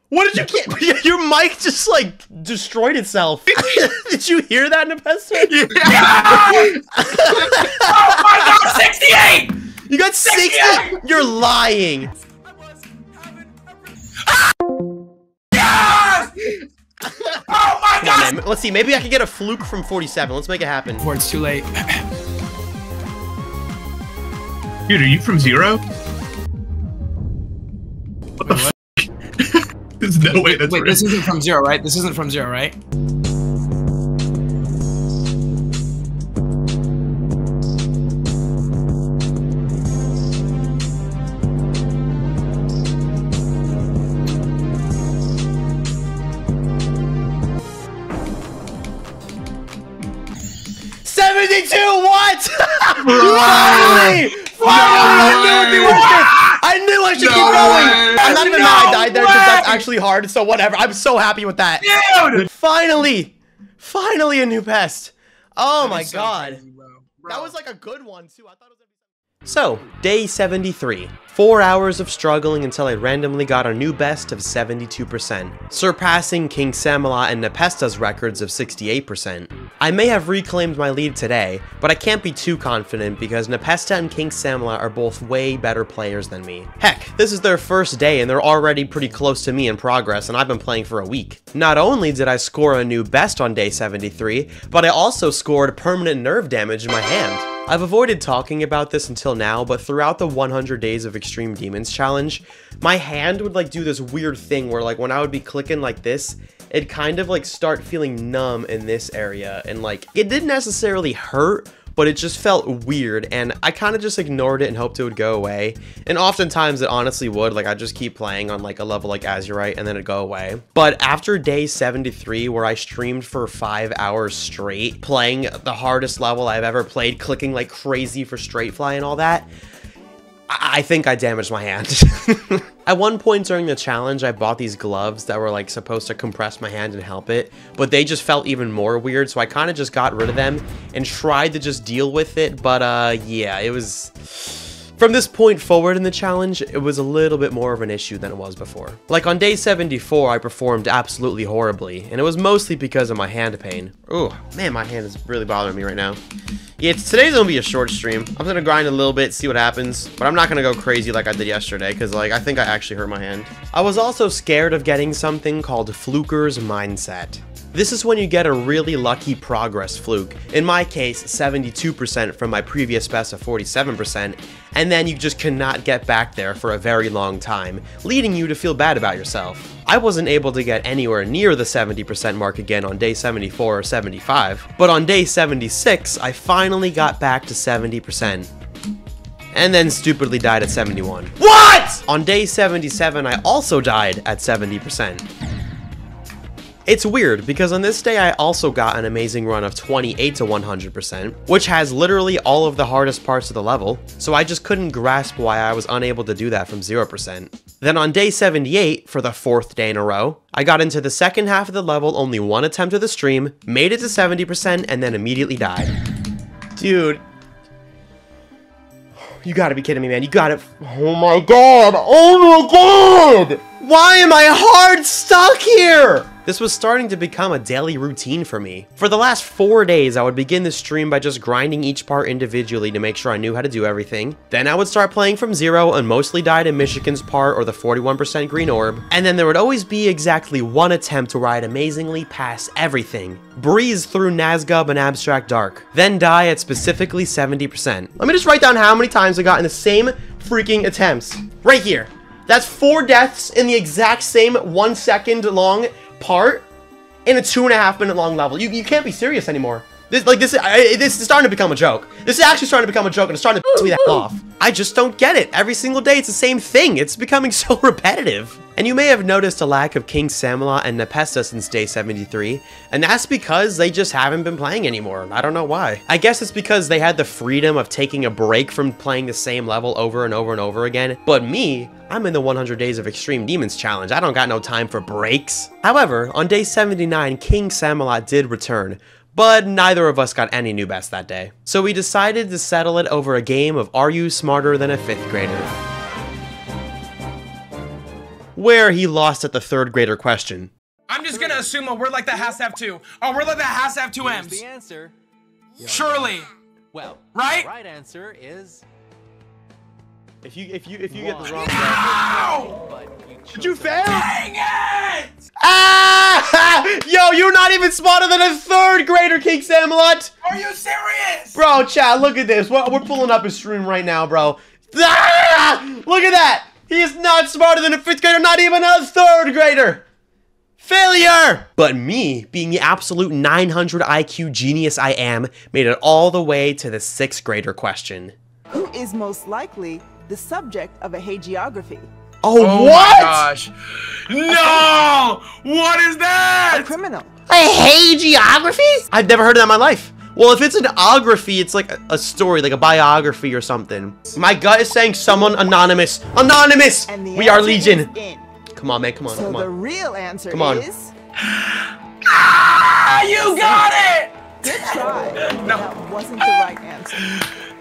What did you get? Your mic just like destroyed itself. Did you hear that, Nepesta? Yeah. Oh my god, 68! You got 60? You're lying. Yes! Oh my god! Man, let's see, maybe I can get a fluke from 47. Let's make it happen. Before it's too late. Dude, are you from Zero? What the f? There's no way that's Wait, real. this isn't from Zero, right? This isn't from Zero, right? What? Finally! I knew I should keep going! I'm not even mad I died there because that's actually hard, so whatever. I'm so happy with that. Dude! Finally! Finally a new pest. Oh my god. That was like a good one too. I thought it was. So, day 73. 4 hours of struggling until I randomly got a new best of 72%, surpassing King Samalot and Nepesta's records of 68%. I may have reclaimed my lead today, but I can't be too confident because Nepesta and King Samalot are both way better players than me. Heck, this is their first day and they're already pretty close to me in progress, and I've been playing for a week. Not only did I score a new best on day 73, but I also scored permanent nerve damage in my hand. I've avoided talking about this until now, but throughout the 100 Days of Extreme Demons challenge, my hand would like do this weird thing where like when I would be clicking like this, it'd kind of like start feeling numb in this area, and like it didn't necessarily hurt, but it just felt weird, and I kind of just ignored it and hoped it would go away. And oftentimes it honestly would, like I'd just keep playing on like a level like Azurite and then it'd go away. But after day 73, where I streamed for 5 hours straight, playing the hardest level I've ever played, clicking like crazy for straight fly and all that, I think I damaged my hand. At one point during the challenge, I bought these gloves that were like supposed to compress my hand and help it, but they just felt even more weird, so I kind of just got rid of them and tried to just deal with it, but yeah, it was... From this point forward in the challenge, it was a little bit more of an issue than it was before. Like on day 74, I performed absolutely horribly, and it was mostly because of my hand pain. Ooh, man, my hand is really bothering me right now. Yeah, today's gonna be a short stream. I'm gonna grind a little bit, see what happens, but I'm not gonna go crazy like I did yesterday, because like I think I actually hurt my hand. I was also scared of getting something called Fluker's Mindset. This is when you get a really lucky progress fluke, in my case 72% from my previous best of 47%, and then you just cannot get back there for a very long time, leading you to feel bad about yourself. I wasn't able to get anywhere near the 70% mark again on day 74 or 75, but on day 76 I finally got back to 70%. And then stupidly died at 71. What?! On day 77 I also died at 70%. It's weird, because on this day I also got an amazing run of 28 to 100%, which has literally all of the hardest parts of the level, so I just couldn't grasp why I was unable to do that from 0%. Then on day 78, for the 4th day in a row, I got into the second half of the level only one attempt of the stream, made it to 70%, and then immediately died. Dude. You gotta be kidding me, man. You gotta... Oh my god! Oh my god! Why am I hard stuck here? This was starting to become a daily routine for me. For the last 4 days, I would begin the stream by just grinding each part individually to make sure I knew how to do everything. Then I would start playing from 0 and mostly die to Michigan's part or the 41% green orb. And then there would always be exactly one attempt where I'd amazingly pass everything, breeze through Nazgub and Abstract Dark, then die at specifically 70%. Let me just write down how many times I got in the same freaking attempts. Right here. That's 4 deaths in the exact same 1 second long part in a 2.5 minute long level. You can't be serious anymore. This is starting to become a joke. This is actually starting to become a joke, and it's starting to piss me the hell off. I just don't get it. Every single day it's the same thing. It's becoming so repetitive. And you may have noticed a lack of King Samalot and Nepesta since day 73, and that's because they just haven't been playing anymore. I don't know why. I guess it's because they had the freedom of taking a break from playing the same level over and over and over again. But me, I'm in the 100 Days of Extreme Demons challenge. I don't got no time for breaks. However, on day 79, King Samalot did return, but neither of us got any new best that day. So we decided to settle it over a game of Are You Smarter Than a 5th Grader? Where he lost at the 3rd grader question. I'm just gonna assume a word like that has to have 2. A word like that has to have 2 M's. The answer. Surely. Well, right? The right answer is... If you get the wrong No! Did you fail? Dang it! Ah! Yo, you're not even smarter than a 3rd grader, King Samalot! Are you serious? Bro, chat, look at this. We're pulling up his stream right now, bro. Ah! Look at that! He is not smarter than a 5th grader, not even a 3rd grader! Failure! But me, being the absolute 900 IQ genius I am, made it all the way to the 6th grader question. Who is most likely the subject of a hagiography? Oh, what? My gosh. No! What is that? A criminal. A hagiography? I've never heard of that in my life. Well, if it's an ography, it's like a story, like a biography or something. My gut is saying someone anonymous. Anonymous! We are Legion. Come on, man. Come on. So come on. the real answer come on. is... Ah! You got it! Good Try. That wasn't the right answer.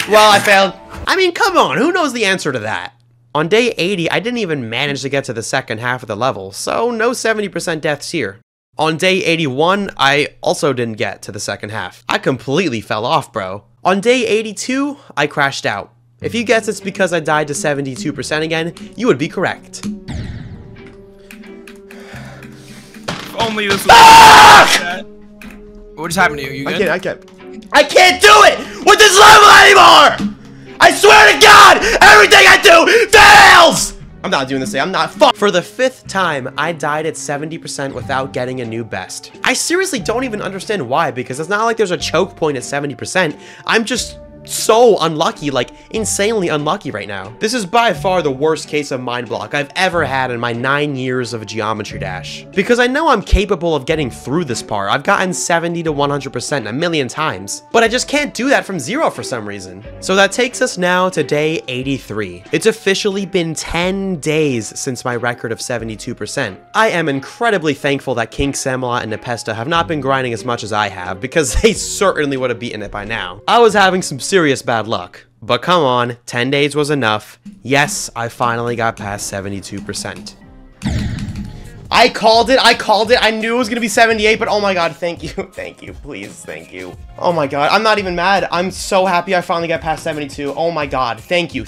Well, I failed. I mean, come on, who knows the answer to that? On day 80, I didn't even manage to get to the second half of the level, so no 70% deaths here. On day 81, I also didn't get to the second half. I completely fell off, bro. On day 82, I crashed out. If you guess it's because I died to 72% again, you would be correct. Only this was What just happened to you? You good? I can't do it with this level anymore! I swear to God, everything I do fails! I'm not doing this today, I'm not For the 5th time, I died at 70% without getting a new best. I seriously don't even understand why, because it's not like there's a choke point at 70%. I'm just so unlucky, like insanely unlucky right now. This is by far the worst case of mind block I've ever had in my 9 years of Geometry Dash. Because I know I'm capable of getting through this part. I've gotten 70 to 100% a million times, but I just can't do that from 0 for some reason. So that takes us now to day 83. It's officially been 10 days since my record of 72%. I am incredibly thankful that King Samalot and Nepesta have not been grinding as much as I have, because they certainly would have beaten it by now. I was having some serious bad luck. But come on, 10 days was enough. Yes, I finally got past 72%. I called it, I knew it was gonna be 78, but oh my God, thank you, please, thank you. Oh my God, I'm not even mad. I'm so happy I finally got past 72. Oh my God, thank you.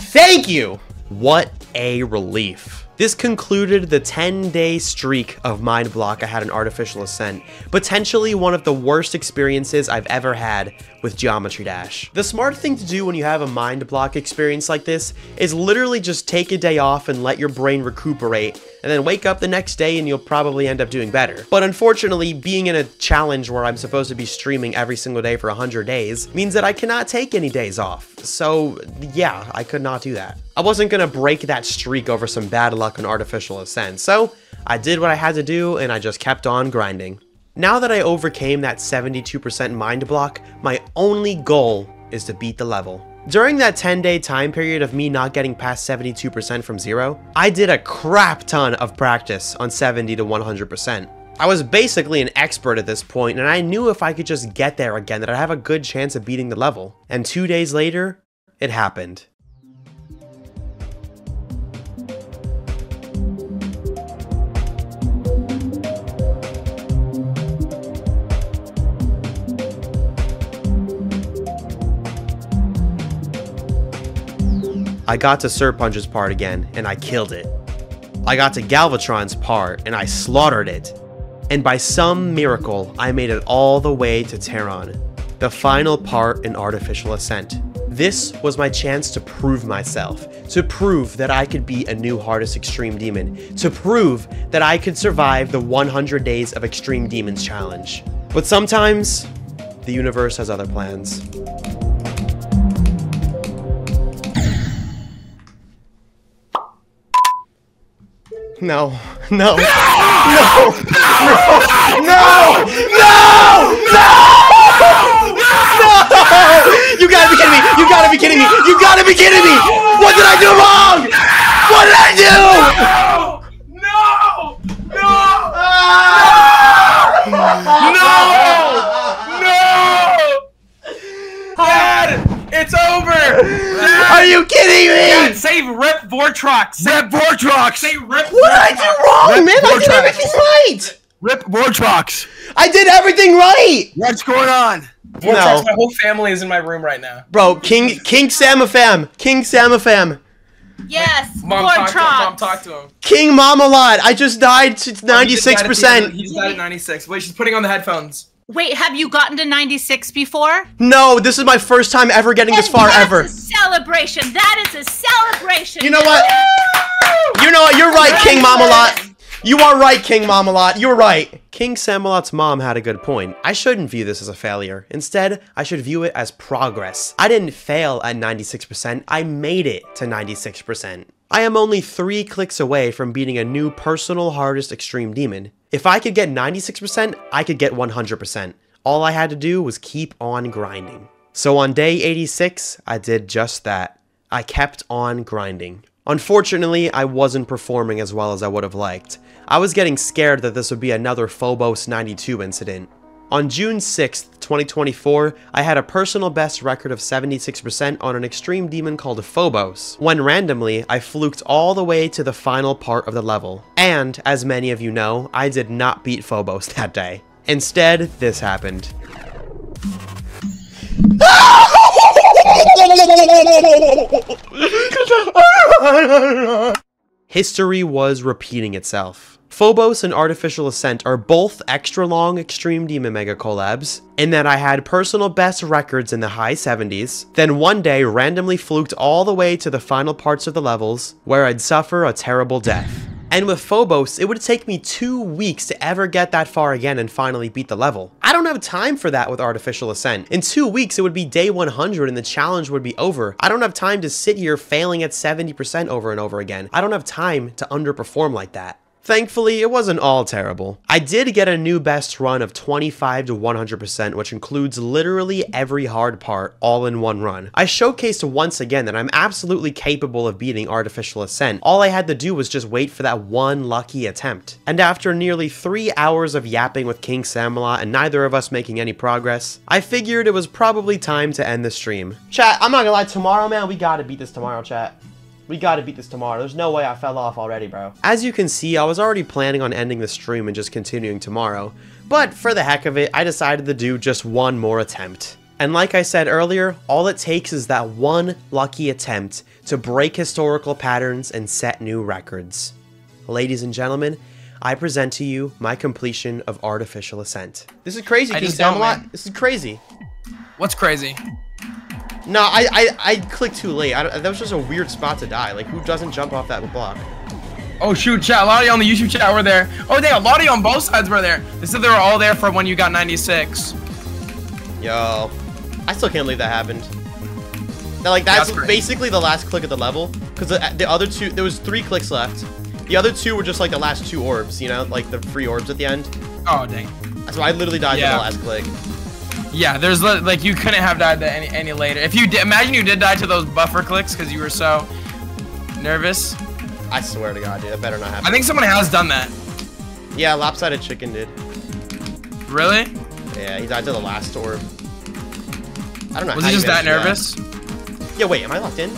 What a relief. This concluded the 10-day streak of mind block I had in Artificial Ascent, potentially one of the worst experiences I've ever had with Geometry Dash. The smart thing to do when you have a mind block experience like this is literally just take a day off and let your brain recuperate, and then wake up the next day and you'll probably end up doing better. But unfortunately, being in a challenge where I'm supposed to be streaming every single day for 100 days means that I cannot take any days off. So yeah, I could not do that. I wasn't gonna break that streak over some bad luck on Artificial Ascent, so I did what I had to do and I just kept on grinding. Now that I overcame that 72% mind block, my only goal is to beat the level. During that 10-day time period of me not getting past 72% from 0, I did a crap ton of practice on 70 to 100%. I was basically an expert at this point, and I knew if I could just get there again that I'd have a good chance of beating the level. And 2 days later, it happened. I got to Serpunch's part again, and I killed it. I got to Galvatron's part, and I slaughtered it. And by some miracle, I made it all the way to Terron, the final part in Artificial Ascent. This was my chance to prove myself, to prove that I could be a new hardest Extreme Demon, to prove that I could survive the 100 Days of Extreme Demons challenge. But sometimes, the universe has other plans. No. No! You gotta be kidding me! You gotta be kidding me! You gotta be kidding me! What did I do wrong? What did I do? Dad, it's over! Dad, are you kidding me? Dad, save Rip Vortrox! Rip Vortrox! Say Rip What did I do wrong, man? I did everything right! Rip Vortrox! I did everything right! What's going on? Vortrox, my whole family is in my room right now. Bro, King Samafam. King Samafam. Yes, Mom, talk to him. King Mamalot, I just died to 96%. He just died at 96. Wait, she's putting on the headphones. Wait, have you gotten to 96 before? No, this is my first time ever getting this far ever. That's a celebration. That is a celebration. You know what? You know what? You're right, King Mamalot. You are right, King Mamalot. You're right. King Samalot's mom had a good point. I shouldn't view this as a failure. Instead, I should view it as progress. I didn't fail at 96%. I made it to 96%. I am only 3 clicks away from beating a new personal hardest Extreme Demon. If I could get 96%, I could get 100%. All I had to do was keep on grinding. So on day 86, I did just that. I kept on grinding. Unfortunately, I wasn't performing as well as I would have liked. I was getting scared that this would be another Phobos 92 incident. On June 6th, 2024, I had a personal best record of 76% on an extreme demon called Phobos, when randomly I fluked all the way to the final part of the level. And, as many of you know, I did not beat Phobos that day. Instead, this happened. History was repeating itself. Phobos and Artificial Ascent are both extra long Extreme Demon Mega collabs, in that I had personal best records in the high 70s, then one day randomly fluked all the way to the final parts of the levels, where I'd suffer a terrible death. And with Phobos, it would take me 2 weeks to ever get that far again and finally beat the level. I don't have time for that with Artificial Ascent. In 2 weeks, it would be day 100 and the challenge would be over. I don't have time to sit here failing at 70% over and over again. I don't have time to underperform like that. Thankfully, it wasn't all terrible. I did get a new best run of 25 to 100%, which includes literally every hard part all in one run. I showcased once again that I'm absolutely capable of beating Artificial Ascent. All I had to do was just wait for that one lucky attempt. And after nearly 3 hours of yapping with King Samalot and neither of us making any progress, I figured it was probably time to end the stream. Chat, I'm not gonna lie, tomorrow, man, we gotta beat this tomorrow, chat. We gotta beat this tomorrow. There's no way I fell off already, bro. As you can see, I was already planning on ending the stream and just continuing tomorrow. But for the heck of it, I decided to do just one more attempt. And like I said earlier, all it takes is that one lucky attempt to break historical patterns and set new records. Ladies and gentlemen, I present to you my completion of Artificial Ascent. This is crazy, King Samalot. This is crazy. What's crazy? No, I clicked too late. That was just a weird spot to die. Like, who doesn't jump off that block? Oh shoot, chat. A lot of you on the YouTube chat were there. Oh, a lot of you on both sides were there. They said they were all there for when you got 96. Yo, I still can't believe that happened. Now, like, that's basically the last click of the level. Because the other two, there was 3 clicks left. The other 2 were just like the last 2 orbs, you know? Like the free orbs at the end. Oh, dang. So I literally died to the last click. Yeah, there's like you couldn't have died that any later. If you did, imagine you did die to those buffer clicks because you were so nervous. I swear to God, dude, that better not happen. I think someone has done that. Yeah, Lopsided Chicken did. Really? Yeah, he died to the last orb. I don't know. Was he just that nervous? Yeah, wait, am I locked in?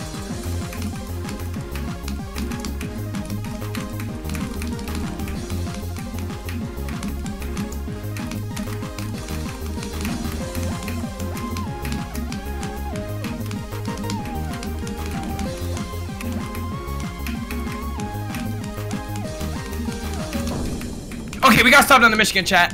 Okay, we got stopped on the Michigan chat.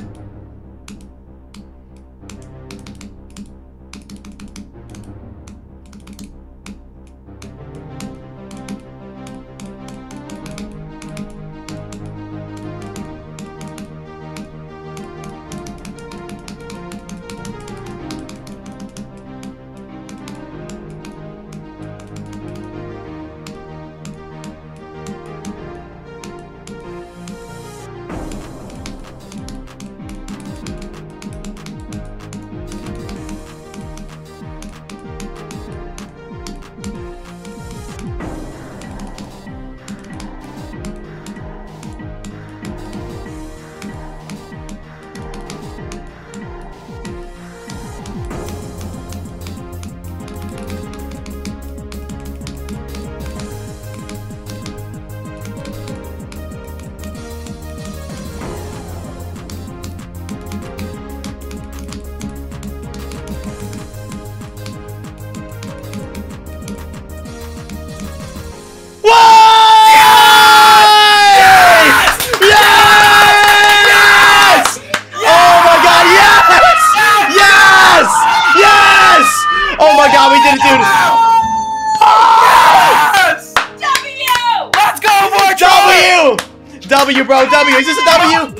W, bro. W. Is this a W?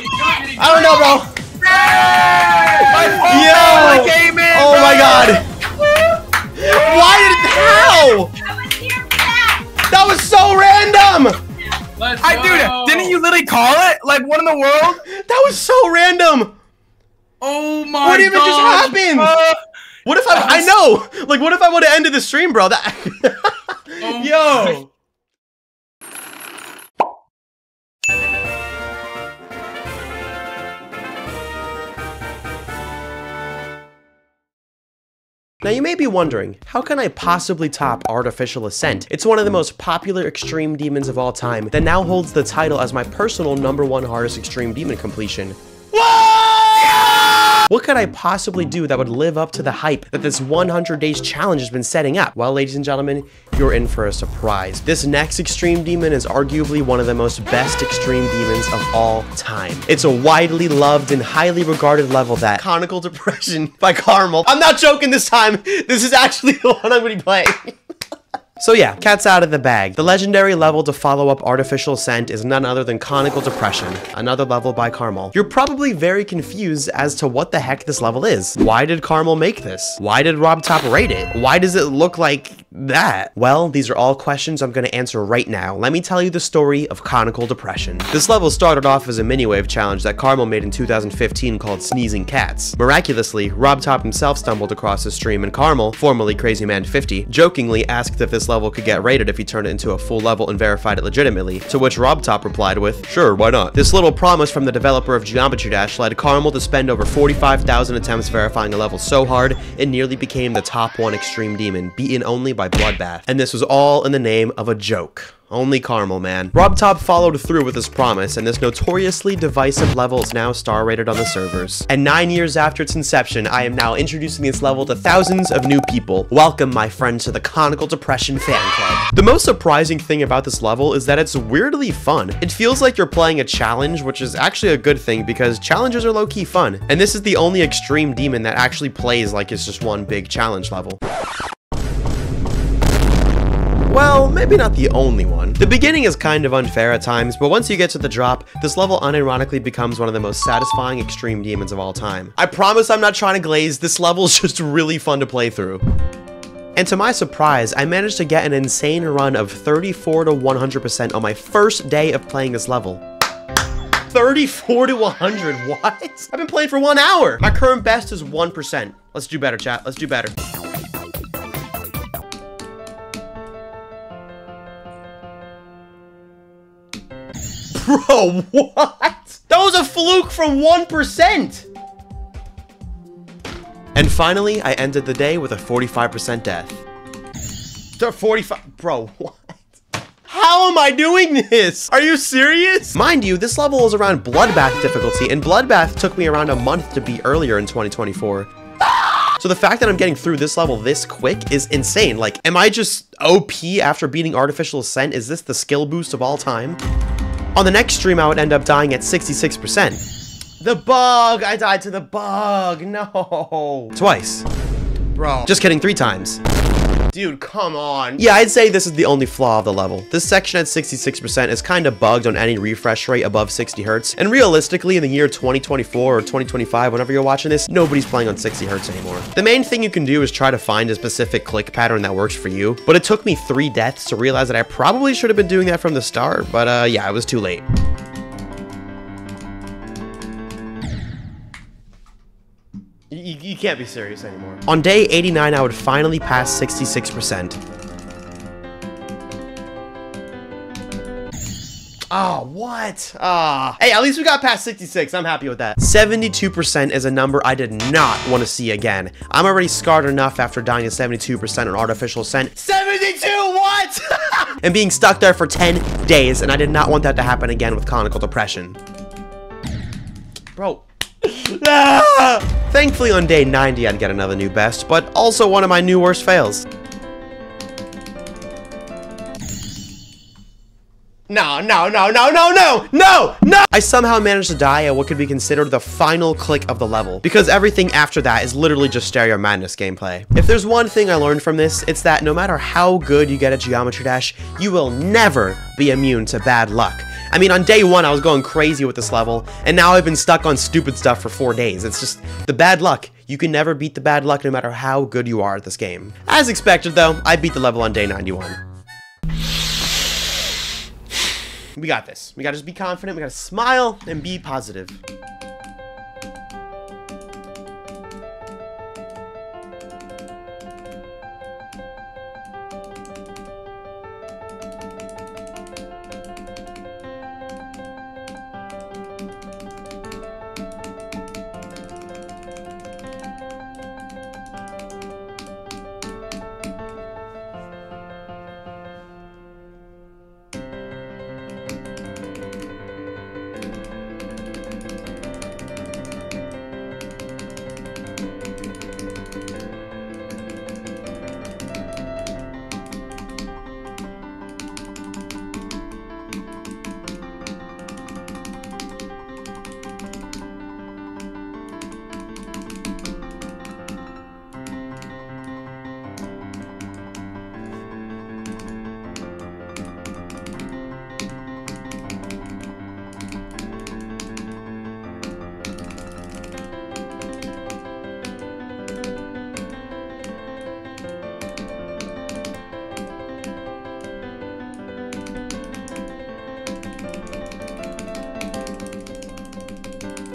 I don't know, bro. Yo. Oh my God. Why did it? How? That was so random. Dude, didn't you literally call it? Like, what in the world? That was so random. Oh my God. What even just happened? What if I know? Like, what if I would have ended the stream, bro? That. Yo. Now you may be wondering, how can I possibly top Artificial Ascent? It's one of the most popular extreme demons of all time that now holds the title as my personal #1 hardest extreme demon completion. What could I possibly do that would live up to the hype that this 100 days challenge has been setting up? Well, ladies and gentlemen, you're in for a surprise. This next extreme demon is arguably one of the most best extreme demons of all time. It's a widely loved and highly regarded level that Conical Depression by Caramel. I'm not joking this time. This is actually the one I'm going to be playing. So yeah, cat's out of the bag. The legendary level to follow up Artificial Ascent is none other than Conical Depression, another level by Caramel. You're probably very confused as to what the heck this level is. Why did Caramel make this? Why did RobTop rate it? Why does it look like that? Well, these are all questions I'm gonna answer right now. Let me tell you the story of Conical Depression. This level started off as a mini-wave challenge that Caramel made in 2015 called Sneezing Cats. Miraculously, RobTop himself stumbled across his stream and Caramel, formerly CrazyMan50, jokingly asked if this level could get rated if he turned it into a full level and verified it legitimately, to which RobTop replied with, "Sure, why not?" This little promise from the developer of Geometry Dash led Caramel to spend over 45,000 attempts verifying a level so hard, it nearly became the top 1 extreme demon, beaten only by Bloodbath. And this was all in the name of a joke. Only Caramel, man. RobTop followed through with his promise, and this notoriously divisive level is now star rated on the servers. And 9 years after its inception, I am now introducing this level to thousands of new people. Welcome, my friends, to the Conical Depression fan club. The most surprising thing about this level is that it's weirdly fun. It feels like you're playing a challenge, which is actually a good thing because challenges are low-key fun. And this is the only extreme demon that actually plays like it's just one big challenge level. Well, maybe not the only one. The beginning is kind of unfair at times, but once you get to the drop, this level unironically becomes one of the most satisfying extreme demons of all time. I promise I'm not trying to glaze, this level is just really fun to play through. And to my surprise, I managed to get an insane run of 34 to 100% on my first day of playing this level. 34 to 100, what? I've been playing for 1 hour. My current best is 1%. Let's do better, chat, let's do better. Bro, what? That was a fluke from 1%! And finally, I ended the day with a 45% death. 45, bro, what? How am I doing this? Are you serious? Mind you, this level is around Bloodbath difficulty, and Bloodbath took me around a month to beat earlier in 2024. So the fact that I'm getting through this level this quick is insane. Like, am I just OP after beating Artificial Ascent? Is this the skill boost of all time? On the next stream, I would end up dying at 66%. The bug! I died to the bug! No! Twice. Bro. Just kidding, 3 times. Dude, come on. Yeah, I'd say this is the only flaw of the level. This section at 66% is kind of bugged on any refresh rate above 60 Hz. And realistically, in the year 2024 or 2025, whenever you're watching this, nobody's playing on 60 Hz anymore. The main thing you can do is try to find a specific click pattern that works for you. But it took me 3 deaths to realize that I probably should have been doing that from the start. But yeah, it was too late. You can't be serious anymore. On day 89, I would finally pass 66%. Oh, what? Hey, at least we got past 66. I'm happy with that. 72% is a number I did not want to see again. I'm already scarred enough after dying at 72% on Artificial Ascent. 72, what? And being stuck there for 10 days, and I did not want that to happen again with Conical Depression. Bro. Thankfully on day 90 I'd get another new best, but also one of my new worst fails. No! I somehow managed to die at what could be considered the final click of the level, because everything after that is literally just Stereo Madness gameplay. If there's one thing I learned from this, it's that no matter how good you get at Geometry Dash, you will never be immune to bad luck. I mean, on day 1, I was going crazy with this level, and now I've been stuck on stupid stuff for 4 days. It's just the bad luck. You can never beat the bad luck no matter how good you are at this game. As expected, though, I beat the level on day 91. We got this. We gotta just be confident, we gotta smile, and be positive.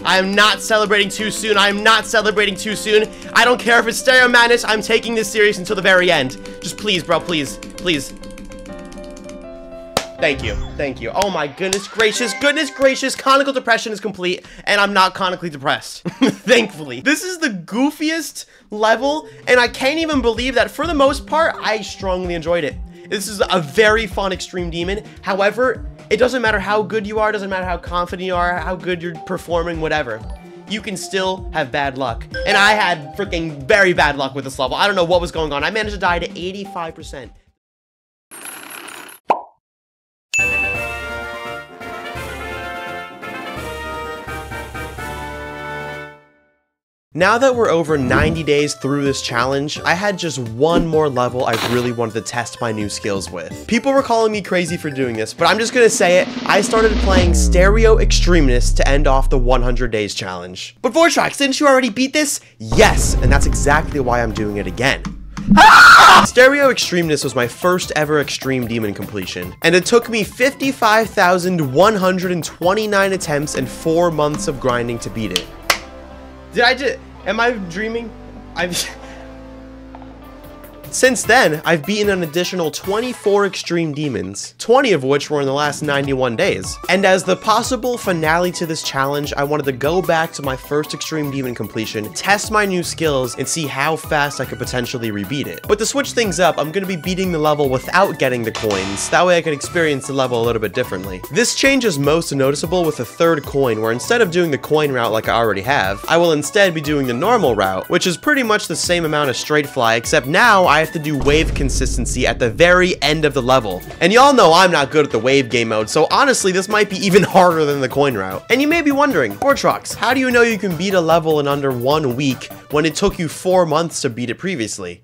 I am not celebrating too soon. I am not celebrating too soon. I don't care if it's Stereo Madness. I'm taking this serious until the very end. Just please, bro, please, please. Thank you. Thank you. Oh my goodness gracious. Goodness gracious. Conical depression is complete, and I'm not conically depressed. Thankfully. This is the goofiest level, and I can't even believe that for the most part, I strongly enjoyed it. This is a very fun Extreme Demon. However, it doesn't matter how good you are, doesn't matter how confident you are, how good you're performing, whatever. You can still have bad luck. And I had freaking very bad luck with this level. I don't know what was going on. I managed to die to 85%. Now that we're over 90 days through this challenge, I had just one more level I really wanted to test my new skills with. People were calling me crazy for doing this, but I'm just gonna say it. I started playing Stereo Extremeness to end off the 100 days challenge. But Vortrox, didn't you already beat this? Yes, and that's exactly why I'm doing it again. Stereo Extremeness was my first ever Extreme Demon completion, and it took me 55,129 attempts and 4 months of grinding to beat it. Am I dreaming? Since then, I've beaten an additional 24 Extreme Demons, 20 of which were in the last 91 days. And as the possible finale to this challenge, I wanted to go back to my first Extreme Demon completion, test my new skills, and see how fast I could potentially rebeat it. But to switch things up, I'm gonna be beating the level without getting the coins. That way I can experience the level a little bit differently. This change is most noticeable with the third coin, where instead of doing the coin route like I already have, I will instead be doing the normal route, which is pretty much the same amount of straight fly, except now I have to do wave consistency at the very end of the level. And y'all know I'm not good at the wave game mode, so honestly this might be even harder than the coin route. And you may be wondering, Vortrox, how do you know you can beat a level in under 1 week when it took you 4 months to beat it previously?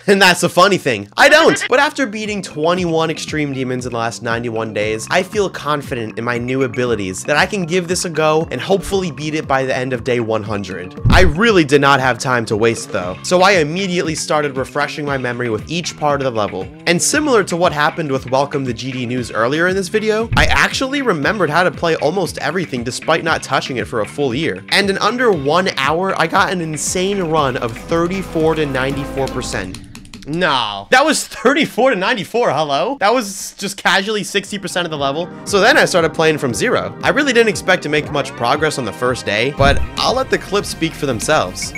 And that's the funny thing, I don't! But after beating 21 Extreme Demons in the last 91 days, I feel confident in my new abilities that I can give this a go and hopefully beat it by the end of day 100. I really did not have time to waste though, so I immediately started refreshing my memory with each part of the level. And similar to what happened with Welcome to GD News earlier in this video, I actually remembered how to play almost everything despite not touching it for a full year. And in under 1 hour, I got an insane run of 34 to 94%. No, that was 34 to 94, hello? That was just casually 60% of the level. So then I started playing from zero. I really didn't expect to make much progress on the first day, but I'll let the clips speak for themselves.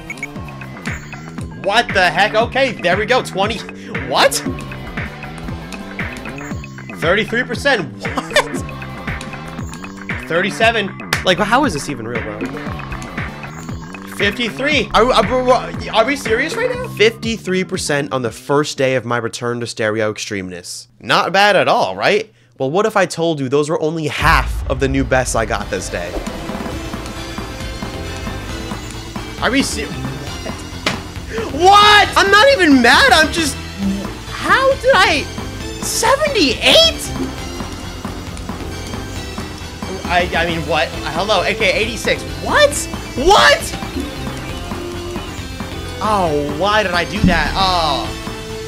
What the heck? Okay, there we go, 20, what? 33%, what? 37, like how is this even real, bro? 53. Are we serious right now? 53% on the first day of my return to Stereo Extremeness. Not bad at all, right? Well, what if I told you those were only half of the new bests I got this day? Are we serious? What? I'm not even mad, I'm just... How did I... 78? I mean, what? Hello, okay, 86. What? What? Oh, why did I do that? Oh,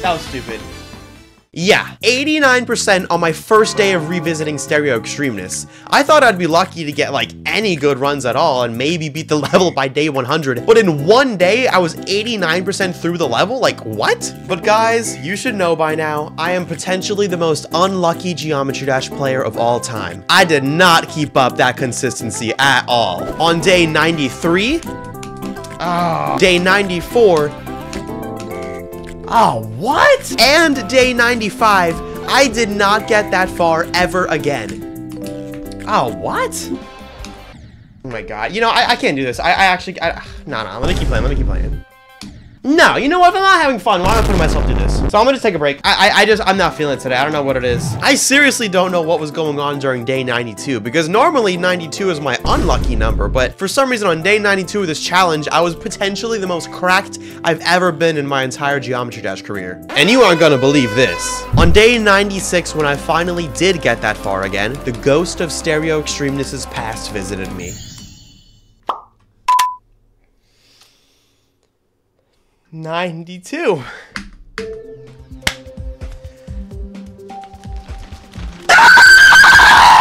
that was stupid. Yeah, 89% on my first day of revisiting Stereo Extremeness. I thought I'd be lucky to get like any good runs at all and maybe beat the level by day 100, but in 1 day I was 89% through the level? Like what? But guys, you should know by now, I am potentially the most unlucky Geometry Dash player of all time. I did not keep up that consistency at all. On day 93, day 94, oh, what? And day 95, I did not get that far ever again. Oh, what? Oh my god. You know, I can't do this. No, let me keep playing, No, you know what? If I'm not having fun, why am I putting myself through this? So I'm gonna just take a break. I'm not feeling it today. I don't know what it is. I seriously don't know what was going on during day 92, because normally 92 is my unlucky number, but for some reason on day 92 of this challenge, I was potentially the most cracked I've ever been in my entire Geometry Dash career. And you aren't gonna believe this. On day 96, when I finally did get that far again, the ghost of Stereo Extremeness's past visited me. 92.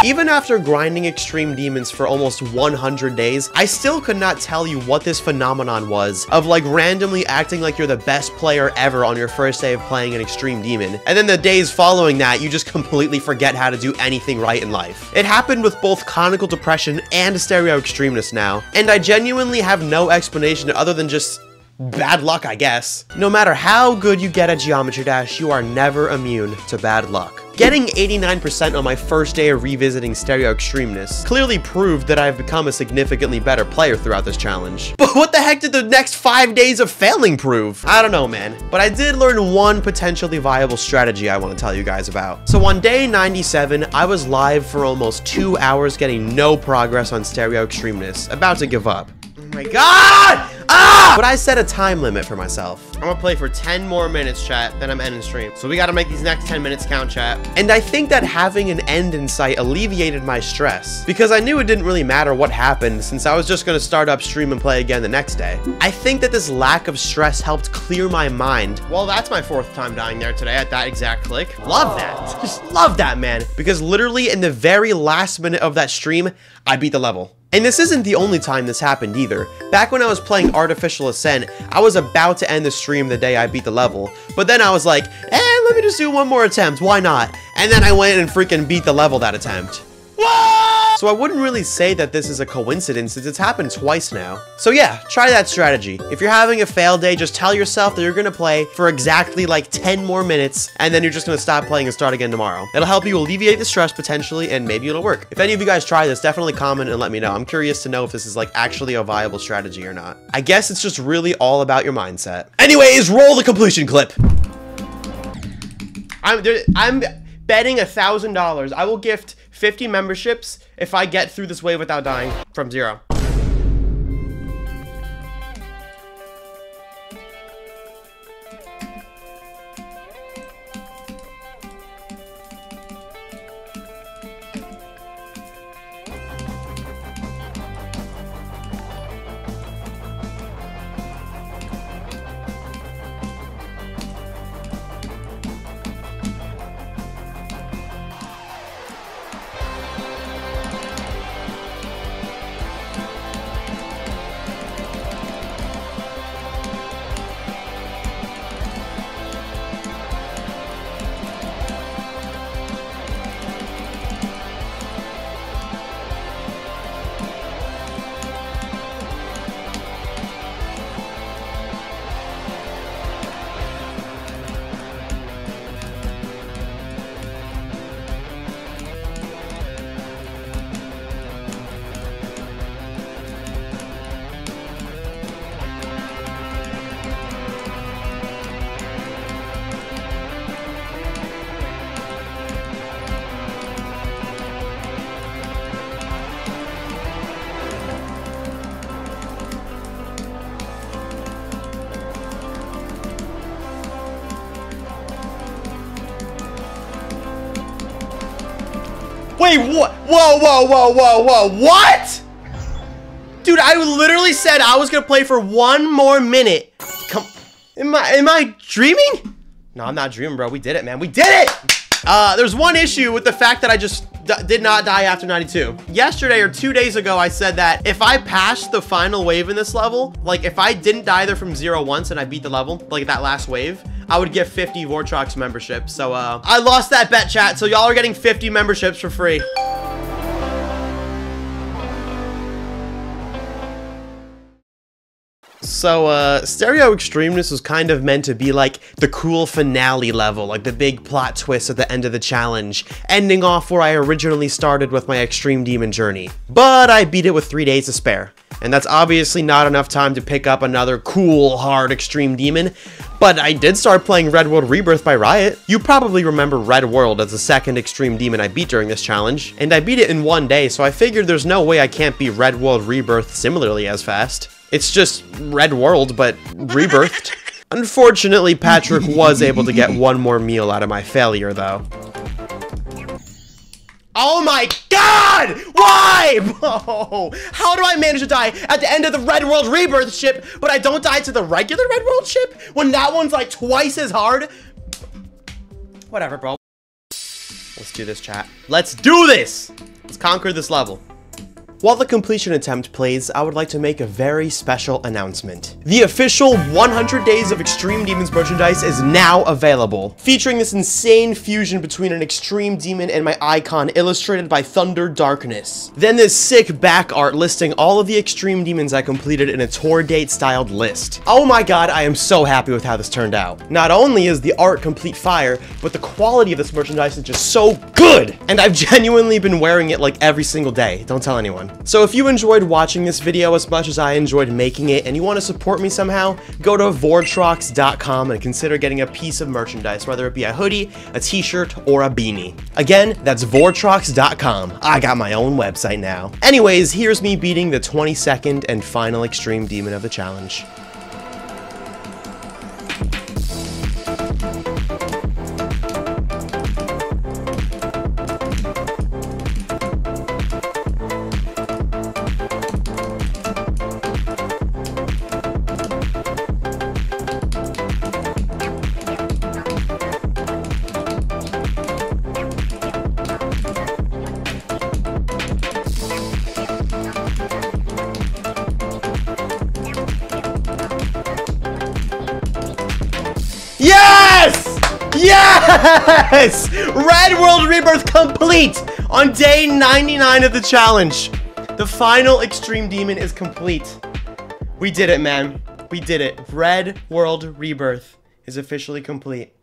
Even after grinding extreme demons for almost 100 days, I still could not tell you what this phenomenon was of like randomly acting like you're the best player ever on your first day of playing an extreme demon, and then the days following that you just completely forget how to do anything right in life. It happened with both conical depression and stereo extremeness now, and I genuinely have no explanation other than just bad luck, I guess. No matter how good you get at Geometry Dash, you are never immune to bad luck. Getting 89% on my first day of revisiting stereo extremeness clearly proved that I've become a significantly better player throughout this challenge. But what the heck did the next 5 days of failing prove? I don't know, man. But I did learn one potentially viable strategy I want to tell you guys about. So on day 97, I was live for almost 2 hours getting no progress on stereo extremeness, about to give up. Oh my god! Ah! But I set a time limit for myself. I'm gonna play for 10 more minutes, chat, then I'm ending stream. So we gotta make these next 10 minutes count, chat. And I think that having an end in sight alleviated my stress, because I knew it didn't really matter what happened since I was just gonna start up stream and play again the next day. I think that this lack of stress helped clear my mind. Well, that's my 4th time dying there today at that exact click. Love that. Just love that, man. Because literally in the very last minute of that stream, I beat the level. And this isn't the only time this happened either. Back when I was playing Artificial Ascent, I was about to end the stream the day I beat the level, but then I was like, let me just do one more attempt, why not? And then I went and freaking beat the level that attempt. So I wouldn't really say that this is a coincidence since it's happened twice now. So yeah, try that strategy. If you're having a fail day, just tell yourself that you're gonna play for exactly like 10 more minutes, and then you're just gonna stop playing and start again tomorrow. It'll help you alleviate the stress potentially, and maybe it'll work. If any of you guys try this, definitely comment and let me know. I'm curious to know if this is like actually a viable strategy or not. I guess it's just really all about your mindset. Anyways, roll the completion clip. I'm betting $1,000. I will gift 50 memberships if I get through this wave without dying from 0. Wait, what? Whoa, what? Dude, I literally said I was gonna play for 1 more minute. Come, am I dreaming? No, I'm not dreaming, bro. We did it, man. We did it! There's one issue with the fact that I just did not die after 92. Yesterday or 2 days ago, I said that if I passed the final wave in this level, like if I didn't die there from 0 once and I beat the level, like that last wave, I would get 50 Vortrox memberships. So, I lost that bet, chat. So y'all are getting 50 memberships for free. So, Stereo Extremeness was kind of meant to be like the cool finale level, like the big plot twist at the end of the challenge, ending off where I originally started with my Extreme Demon journey. But I beat it with 3 days to spare, and that's obviously not enough time to pick up another cool, hard Extreme Demon, but I did start playing Red World Rebirth by Riot. You probably remember Red World as the second Extreme Demon I beat during this challenge, and I beat it in 1 day, so I figured there's no way I can't beat Red World Rebirth similarly as fast. It's just Red World, but rebirthed. Unfortunately, Patrick was able to get 1 more meal out of my failure, though. Oh my god! Why? Oh, how do I manage to die at the end of the Red World Rebirth ship, but I don't die to the regular Red World ship? When that one's like twice as hard? Whatever, bro. Let's do this, chat. Let's do this! Let's conquer this level. While the completion attempt plays, I would like to make a very special announcement. The official 100 Days of Extreme Demons merchandise is now available, featuring this insane fusion between an Extreme Demon and my icon illustrated by Thunder Darkness. Then this sick back art listing all of the Extreme Demons I completed in a tour date styled list. Oh my god, I am so happy with how this turned out. Not only is the art complete fire, but the quality of this merchandise is just so good! And I've genuinely been wearing it like every single day. Don't tell anyone. So if you enjoyed watching this video as much as I enjoyed making it and you want to support me somehow, go to Vortrox.com and consider getting a piece of merchandise, whether it be a hoodie, a t-shirt, or a beanie. Again, that's Vortrox.com. I got my own website now. Anyways, here's me beating the 22nd and final Extreme Demon of the challenge. Yes! Yes! Red World Rebirth complete on day 99 of the challenge. The final Extreme Demon is complete. We did it, man. We did it. Red World Rebirth is officially complete.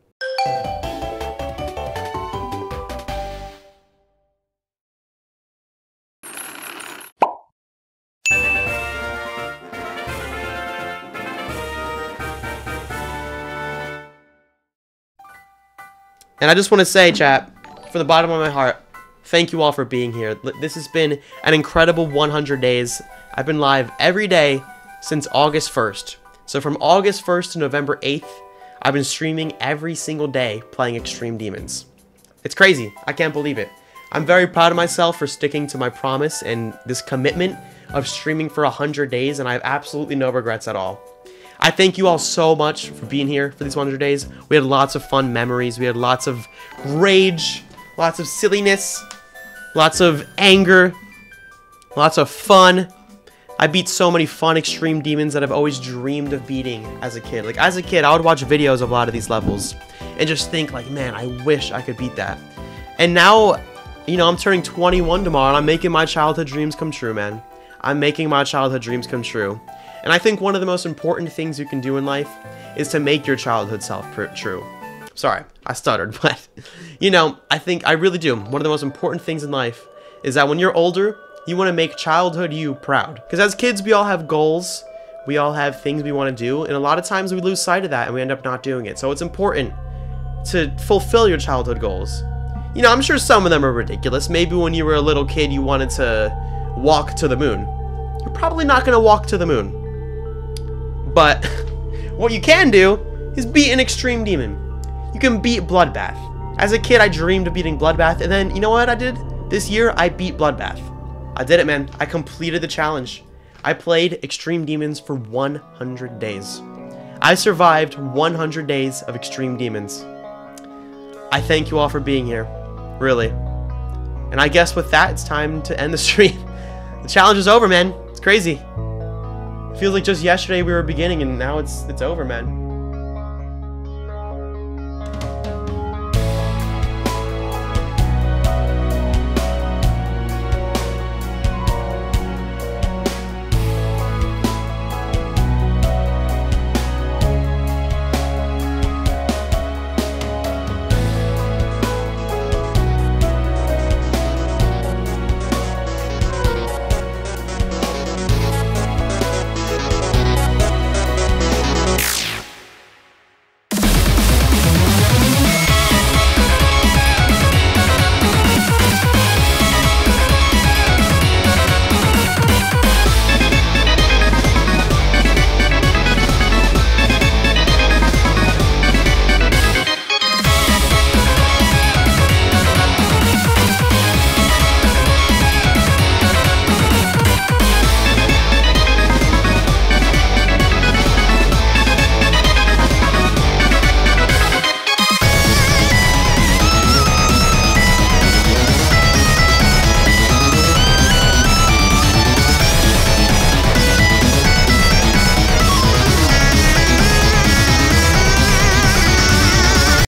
And I just want to say, chat, from the bottom of my heart, thank you all for being here. This has been an incredible 100 days. I've been live every day since August 1st. So from August 1st to November 8th, I've been streaming every single day playing Extreme Demons. It's crazy. I can't believe it. I'm very proud of myself for sticking to my promise and this commitment of streaming for 100 days, and I have absolutely no regrets at all. I thank you all so much for being here for these 100 days. We had lots of fun memories. We had lots of rage, lots of silliness, lots of anger, lots of fun. I beat so many fun Extreme Demons that I've always dreamed of beating as a kid. Like, as a kid, I would watch videos of a lot of these levels and just think, like, man, I wish I could beat that. And now, you know, I'm turning 21 tomorrow, and I'm making my childhood dreams come true, man. I'm making my childhood dreams come true. And I think one of the most important things you can do in life is to make your childhood self true. Sorry, I stuttered, but, you know, I really do. One of the most important things in life is that when you're older, you want to make childhood you proud. Because as kids, we all have goals. We all have things we want to do. And a lot of times we lose sight of that and we end up not doing it. So it's important to fulfill your childhood goals. You know, I'm sure some of them are ridiculous. Maybe when you were a little kid, you wanted to walk to the moon. You're probably not going to walk to the moon. But what you can do is beat an Extreme Demon. You can beat Bloodbath. As a kid, I dreamed of beating Bloodbath, and then, you know what I did? This year, I beat Bloodbath. I did it, man. I completed the challenge. I played Extreme Demons for 100 days. I survived 100 days of Extreme Demons. I thank you all for being here. Really. And I guess with that, it's time to end the stream. The challenge is over, man. It's crazy. It feels like just yesterday we were beginning, and now it's over, man.